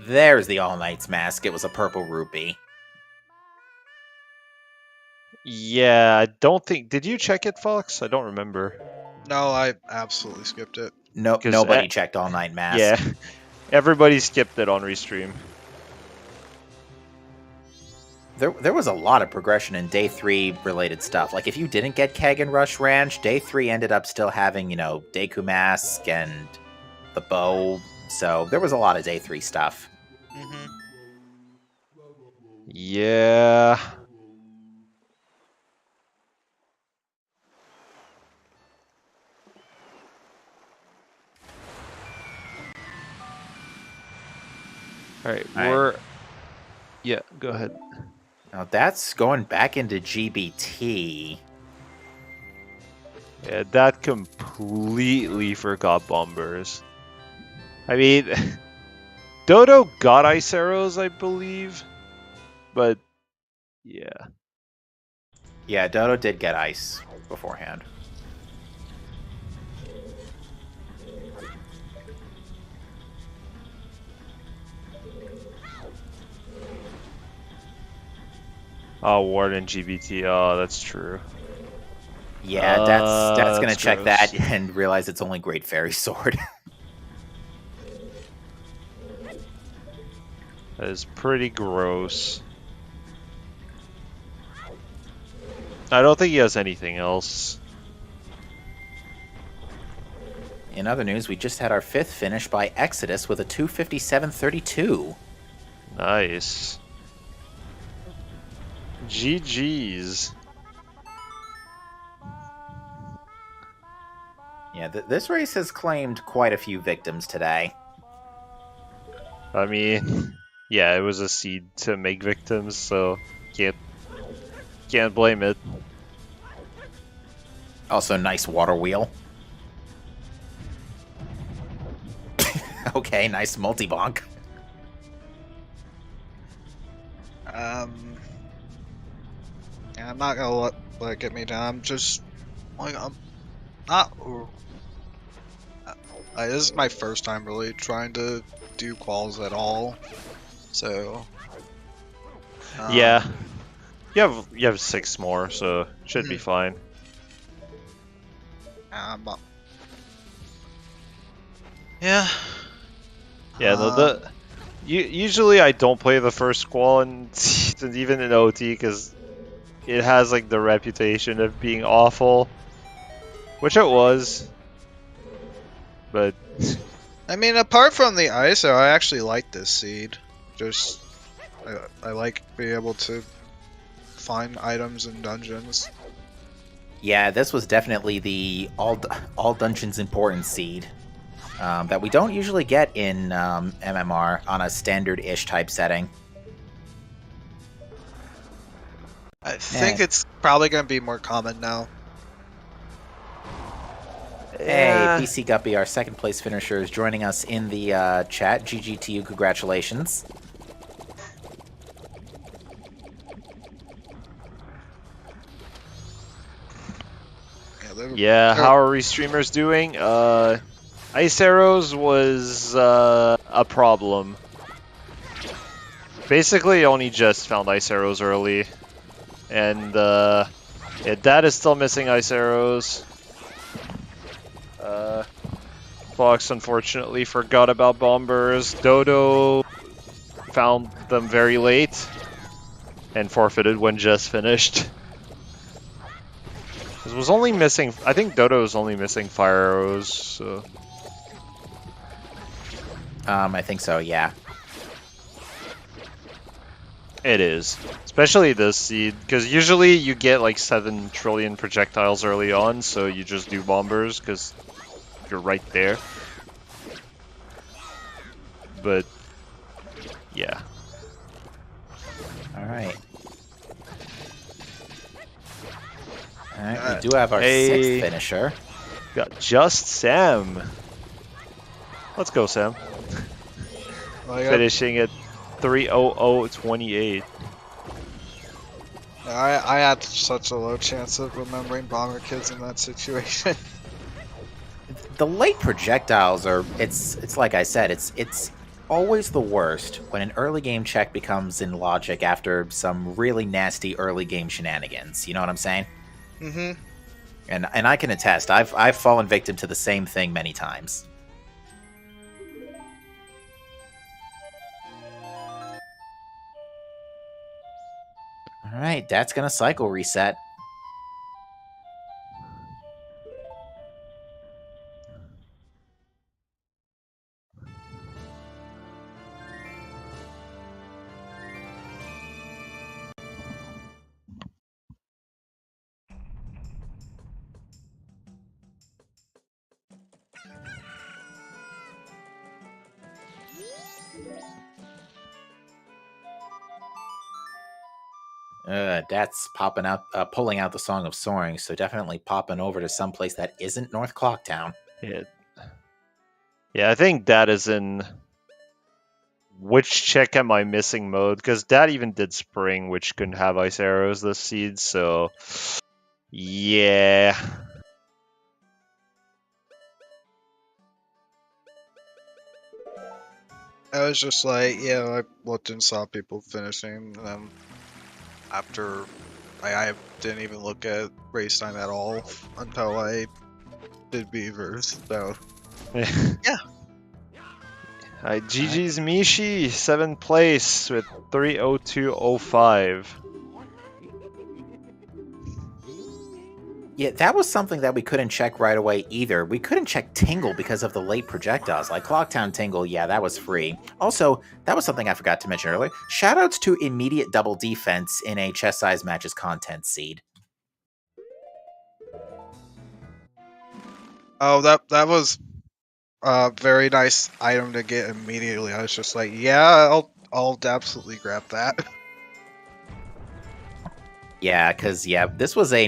There's the All Knight's mask. It was a purple rupee. Yeah, I don't think... Did you check it, Fox? I don't remember. No, I absolutely skipped it. No, 'Cause nobody checked All Night mask. Yeah, everybody skipped it on Restream. There was a lot of progression in Day 3 related stuff. Like, if you didn't get Keg and Rush Ranch, Day 3 ended up still having, Deku Mask and the bow. So there was a lot of Day 3 stuff. Yeah. Alright, we're... Yeah, go ahead. Now that's going back into GBT. Yeah, that completely forgot bombers. I mean, Dodo got ice arrows, I believe. But, yeah. Yeah, Dodo did get ice beforehand. Oh, Warden GBT. Oh, that's true. Yeah, that's gonna That's check gross. that and realize it's only Great Fairy Sword. That is pretty gross. I don't think he has anything else. In other news, we just had our 5th finish by Exodus with a 257.32. Nice. GG's. Yeah, this race has claimed quite a few victims today. I mean, yeah, it was a seed to make victims, so can't blame it. Also, nice water wheel. Okay, nice multi-bonk. Yeah, I'm not gonna let it get me down. I'm just like I'm not. This is my first time really trying to do quals at all, so Yeah, you have 6 more, so should be fine. Yeah. Yeah, no, usually I don't play the first qual in season, even in OT, because it has like the reputation of being awful, which it was. But I mean, apart from the ISO, I actually like this seed. Just I like being able to find items in dungeons. Yeah, this was definitely the all dungeons important seed that we don't usually get in MMR on a standard-ish type setting. I think it's probably going to be more common now. Hey, PC Guppy, our 2nd place finisher, is joining us in the chat. GG to you, congratulations. yeah, how are we streamers doing? Ice arrows was a problem. Basically, only just found ice arrows early, and yeah, Dad is still missing ice arrows. Fox unfortunately forgot about bombers. Dodo found them very late and forfeited when just finished. It was only missing. I think Dodo was only missing fire arrows. So. I think so. Yeah. It is, especially this seed, because usually you get like 7 trillion projectiles early on, so you just do bombers because you're right there. But yeah. All right. Alright, we do have our 6th finisher. Got just Sam. Let's go, Sam. Finishing at 3:00:28. I had such a low chance of remembering bomber kids in that situation. The late projectiles are it's like I said, it's always the worst when an early game check becomes in logic after some really nasty early game shenanigans. You know what I'm saying? Mm-hmm. And I can attest, I've fallen victim to the same thing many times. Alright, that's gonna cycle reset. That's popping out, pulling out the Song of Soaring, so definitely popping over to someplace that isn't North Clocktown. Yeah, I think Dad is in which check am I missing mode, because Dad even did Spring, which couldn't have ice arrows this seed, so yeah. I was just like, yeah, I looked and saw people finishing them. after I didn't even look at race time at all until I did Beavers. So yeah. GG's Mishi, 7th place with 3:02:05. Yeah, that was something that we couldn't check right away either. We couldn't check Tingle because of the late projectiles. Like Clocktown Tingle, yeah, that was free. Also, that was something I forgot to mention earlier. Shoutouts to immediate double defense in a chess size matches content seed. Oh, that was a very nice item to get immediately. I was just like, yeah, I'll absolutely grab that. Yeah, because this was a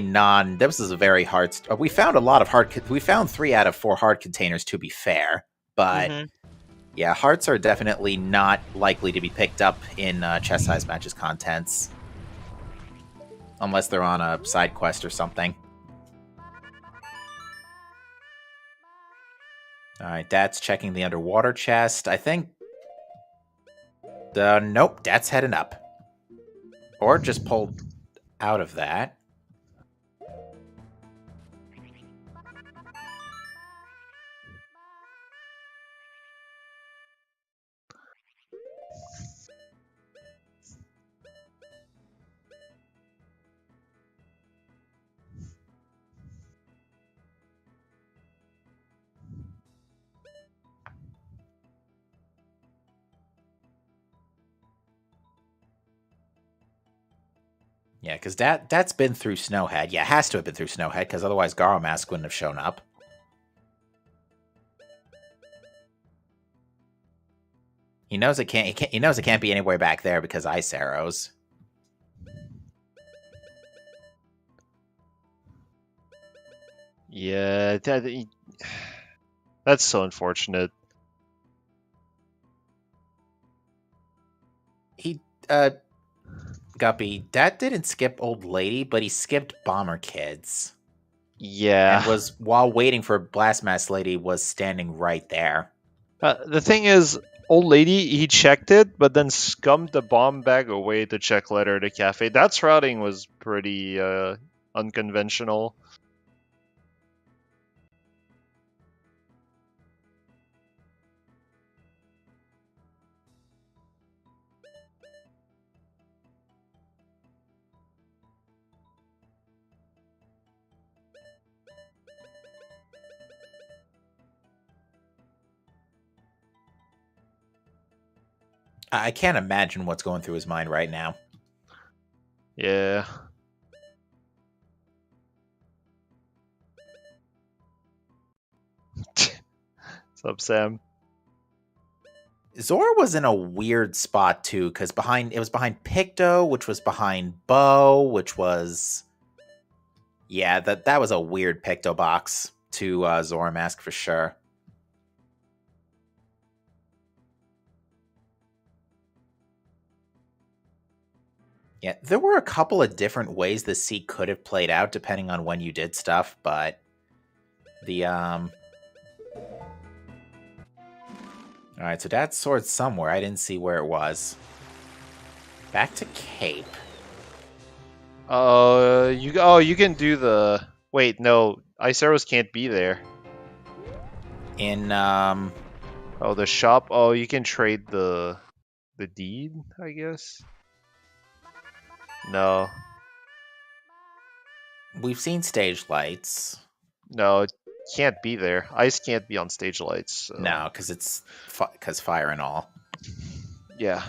very hard. We found a lot of hard. We found 3 out of 4 hard containers, to be fair, but yeah, hearts are definitely not likely to be picked up in chess size matches contents, unless they're on a side quest or something. All right, Dad's checking the underwater chest. I think. Nope, Dad's heading up, or just pulled out of that. Yeah, because that's been through Snowhead. Yeah, has to have been through Snowhead, because otherwise Garo Mask wouldn't have shown up. He knows it can't. He knows it can't be anywhere back there because ice arrows. Yeah, that's so unfortunate. He Guppy, that didn't skip Old Lady, but he skipped Bomber Kids. Yeah. And was, while waiting for Blastmask Lady, was standing right there. The thing is, Old Lady, he checked it, but then scummed the bomb bag away to check Letter to Cafe. That routing was pretty unconventional. I can't imagine what's going through his mind right now. Yeah. What's up, Sam? Zora was in a weird spot too, because it was behind Picto, which was behind Bo, which was, yeah, that was a weird Picto box to Zora Mask for sure. Yeah, there were a couple of different ways the seed could have played out depending on when you did stuff, but the all right, so Dad's sword somewhere. I didn't see where it was. Back to Cape. You can do the. Wait, no, ice arrows can't be there. In the shop. Oh, you can trade the deed, I guess. No. We've seen stage lights. No, it can't be there. Ice can't be on stage lights. So. No, because it's because fire and all. Yeah.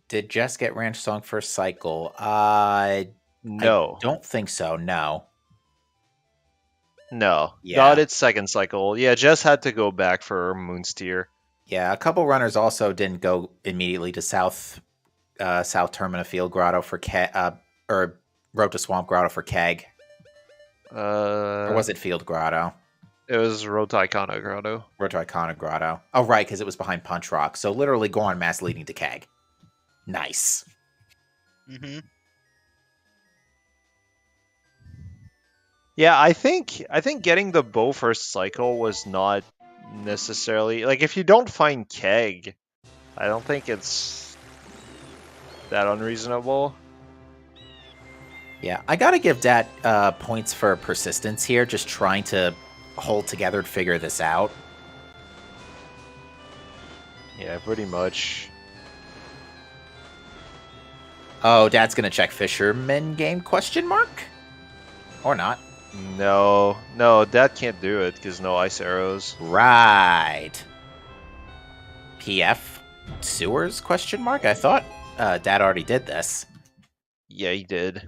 Did Jess get Ranch Song first cycle? No. I don't think so, no. No. Yeah. Got its second cycle. Yeah, Jess had to go back for Moonsteer. Yeah, a couple runners also didn't go immediately to South Termina Field Grotto for or Road to Swamp Grotto for Keg. Or was it Field Grotto? It was Road to Icona Grotto. Road to Icona Grotto. Oh, right, because it was behind Punch Rock. So literally Goron Mass leading to Keg. Nice. Mm-hmm. Yeah, I think getting the bow first cycle was not necessarily like if you don't find Keg, I don't think it's that unreasonable. Yeah, I gotta give Dat points for persistence here, just trying to hold together and figure this out. Yeah, pretty much. Oh, Dad's gonna check Fisherman game question mark? Or not. No, that can't do it because no ice arrows. Right. PF sewers question mark? I thought Dad already did this. Yeah, he did.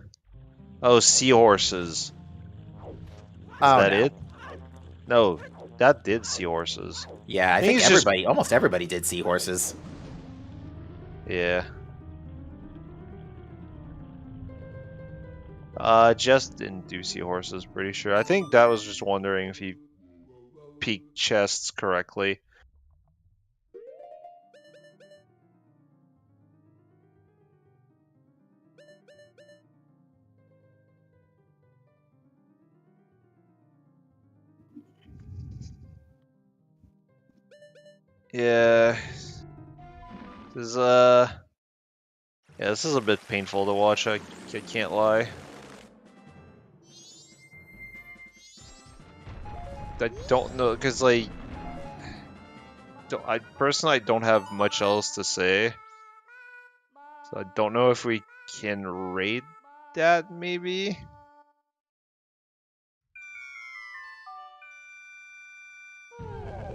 Oh, seahorses. Is Oh, that no. it? No, that did seahorses. Yeah, I think think he's just- everybody, almost everybody did seahorses. Yeah. Just didn't do seahorses, pretty sure. I think that was just wondering if he peeked chests correctly. Yeah. This is yeah, this is a bit painful to watch, I can't lie. I don't know, because, like, I personally don't have much else to say. So I don't know if we can rate that, maybe?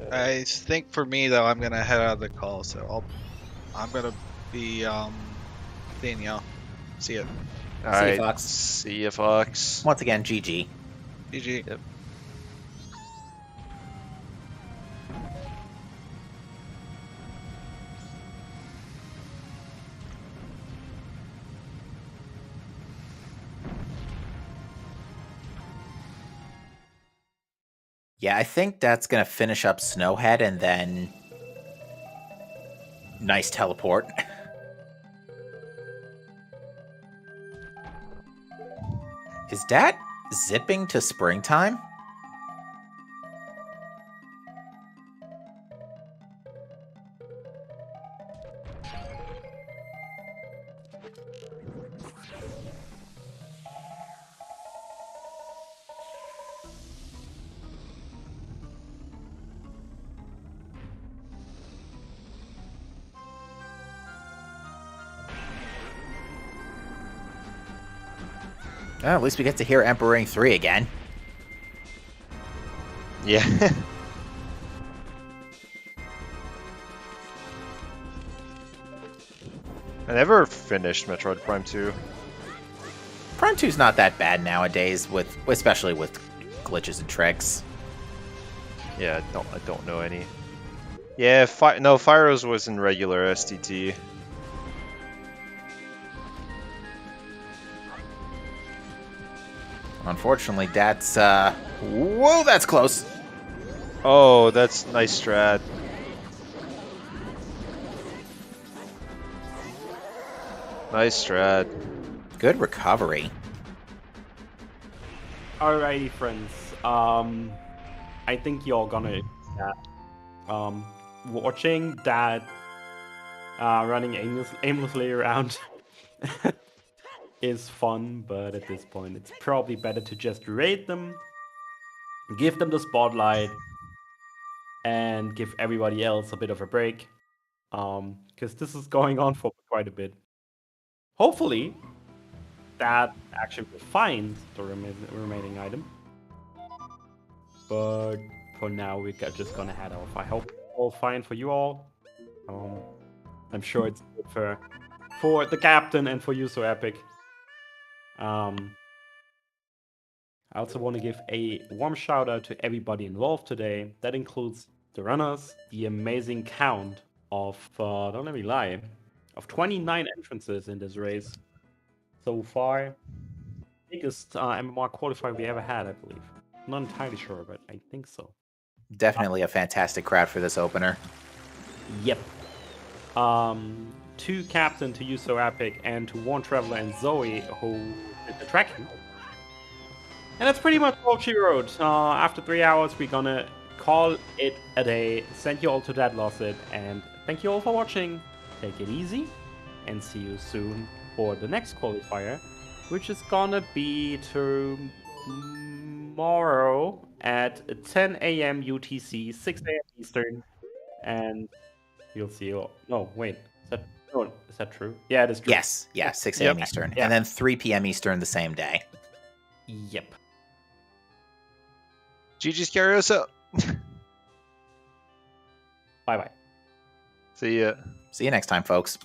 I think for me though, I'm gonna head out of the call, so I'm gonna be seeing y'all. See ya. Alright, Fox. see ya, Fox. Once again, GG. GG. Yep. Yeah, I think that's gonna finish up Snowhead and then nice teleport. Is that zipping to springtime? Well, at least we get to hear Emperor Ring 3 again. Yeah. I never finished Metroid Prime 2. Prime 2's not that bad nowadays, especially with glitches and tricks. Yeah, I don't know any. Yeah, no, Fyros was in regular STT. Unfortunately, that's whoa, that's close. Oh, that's nice strat. Nice strat. Good recovery. Alrighty, friends. I think you're gonna that. Watching that running aimlessly around is fun, but at this point, it's probably better to just raid them, give them the spotlight, and give everybody else a bit of a break. Because this is going on for quite a bit. Hopefully, that actually will find the remaining item. But for now, we're just gonna head off. I hope all fine for you all. I'm sure it's good for the captain and for you, so epic. I also want to give a warm shout out to everybody involved today. That includes the runners, the amazing count of, don't let me lie, of 29 entrances in this race so far. Biggest MMR qualifier we ever had, I believe. Not entirely sure, but I think so. Definitely a fantastic crowd for this opener. Yep. To Captain, to You So Epic, and to Warn Traveler and Zoe who did the tracking. And that's pretty much all she wrote. After 3 hours, we're gonna call it a day. Send you all to that lost it, and thank you all for watching. Take it easy, and see you soon for the next qualifier, which is gonna be tomorrow at 10 a.m. UTC, 6 a.m. Eastern, and you'll see you all. No, wait. Is that true? Yeah, it is true. Yes, 6 a.m. Yep. Eastern. Yeah. And then 3 p.m. Eastern the same day. Yep. GG's Cariosa. Bye-bye. See ya. See you next time, folks.